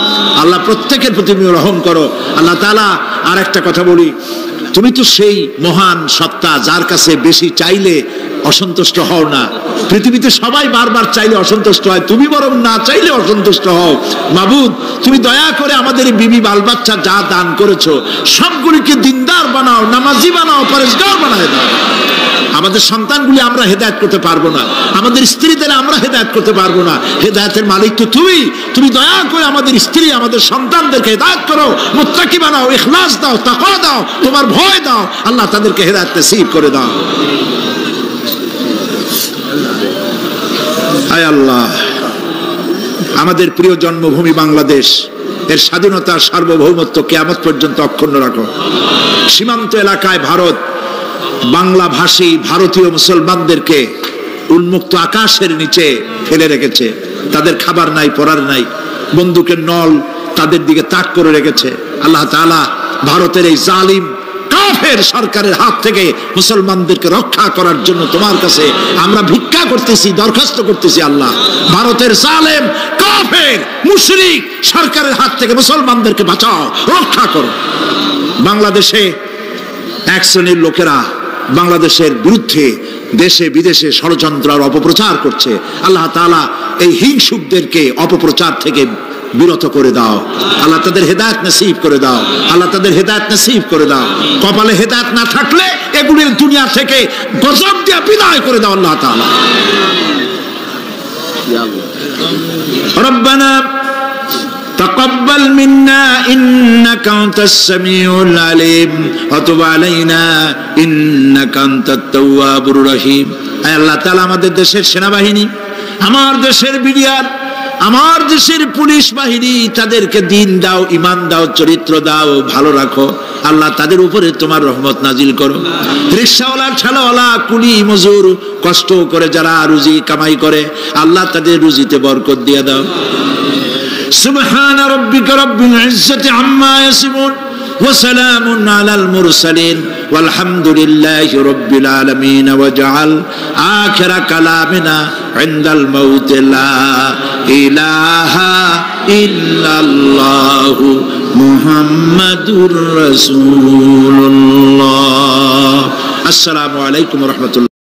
আল্লাহ প্রত্যেকের প্রতি রহম করো। আল্লাহ তাআলা আর একটা কথা বলি, তুমি তো সেই মহান সত্তা যার কাছে বেশি চাইলে অসন্তুষ্ট হও না। পৃথিবীতে সবাই বারবার চাইলে অসন্তুষ্ট হয়, তুমি বরং না চাইলে অসন্তুষ্ট হও। মাবুদ, তুমি দয়া করে আমাদের বিবি বাল বাচ্চা যা দান করেছো সবগুলিকে দিনদার বানাও, নামাজি বানাও, পরেশগার বানায় দাও। আমাদের সন্তানগুলি আমরা হেদায়েত করতে পারবো না, আমাদের স্ত্রীদের আমরা হেদায়েত করতে পারবো না। হেদায়েতের মালিক তো তুমি দয়া করে আমাদের স্ত্রী আমাদের সন্তানদেরকে হেদায়েত করো, মুত্তাকি বানাও, ইখলাস দাও, তাকওয়া দাও, তোমার ভয় দাও। আল্লাহ তাদেরকে হেদায়েত নসিব করে দাও। আয় আল্লাহ, আমাদের প্রিয় জন্মভূমি বাংলাদেশ এর স্বাধীনতা সার্বভৌমত্ব কিয়ামত পর্যন্ত অক্ষুণ্ণ রাখো। সীমান্ত এলাকায় ভারত বাংলা ভাষী ভারতীয় মুসলমানদেরকে উন্মুক্ত আকাশের নিচে ফেলে রেখেছে। তাদের খাবার নাই, পরার নাই, বন্দুকের নল তাদের দিকে তাক করে রেখেছে। আল্লাহ তাআলা ভারতের এই জালিম কাফের সরকারের হাত থেকে মুসলমানদেরকে রক্ষা করার জন্য তোমার কাছে আমরা ভিক্ষা করতেছি, দরখাস্ত করতেছি। আল্লাহ, ভারতের জালেম কাফের মুশরিক সরকারের হাত থেকে মুসলমানদেরকে বাঁচাও, রক্ষা করো। বাংলাদেশে এক শ্রেণীর লোকেরা বাংলাদেশের বিরুদ্ধে দেশে বিদেশে ষড়যন্ত্র আর অপপ্রচার করছে। আল্লাহ তাআলা এই হিংসুকদেরকে অপপ্রচার থেকে বিরত করে দাও। আল্লাহ তাদের হেদায়েত নসিব করে দাও। আল্লাহ তাদের হেদায়েত নসিব করে দাও। কপালে হেদায়েত না থাকলে এগুলির দুনিয়া থেকে গজব দিয়ে বিদায় করে দাও আল্লাহ তাআলা। রব্বানা তাকাব্বাল মিন্না ইন্নাকা আনতাস সামিউল আলিম ওয়া তুব আলাইনা ইন্নাকা আনতাত তাওয়াবুর রহিম। আয় আল্লাহ তাআলা, আমাদের দেশের সেনাবাহিনী, আমার দেশের বিডিআর, আমার দেশের পুলিশ বাহিনী, তাদেরকে দিন দাও, ঈমান দাও, চরিত্র দাও, ভালো রাখো। আল্লাহ তাদের উপরে তোমার রহমত নাজিল করো। রিকশাওয়ালা, ঠেলাওয়ালা, কুলি মজুর কষ্ট করে যারা রুজি কামাই করে, আল্লাহ তাদের রুজিতে বরকত দিয়ে দাও। সুবহান রাব্বিকা রাব্বিল ইজ্জাতি আম্মা ইয়াসিফুন ওয়া সালামুন আলাল মুরসালিন ওয়ালহামদুলিল্লাহি রাব্বিল আলামিন ওয়া জাআল আখিরা কালামিনা ইনদাল মাউত লা ইলাহা ইল্লাল্লাহু মুহাম্মাদুর রাসূলুল্লাহ। আসসালামু আলাইকুম ওয়া রাহমাতুল্লাহ।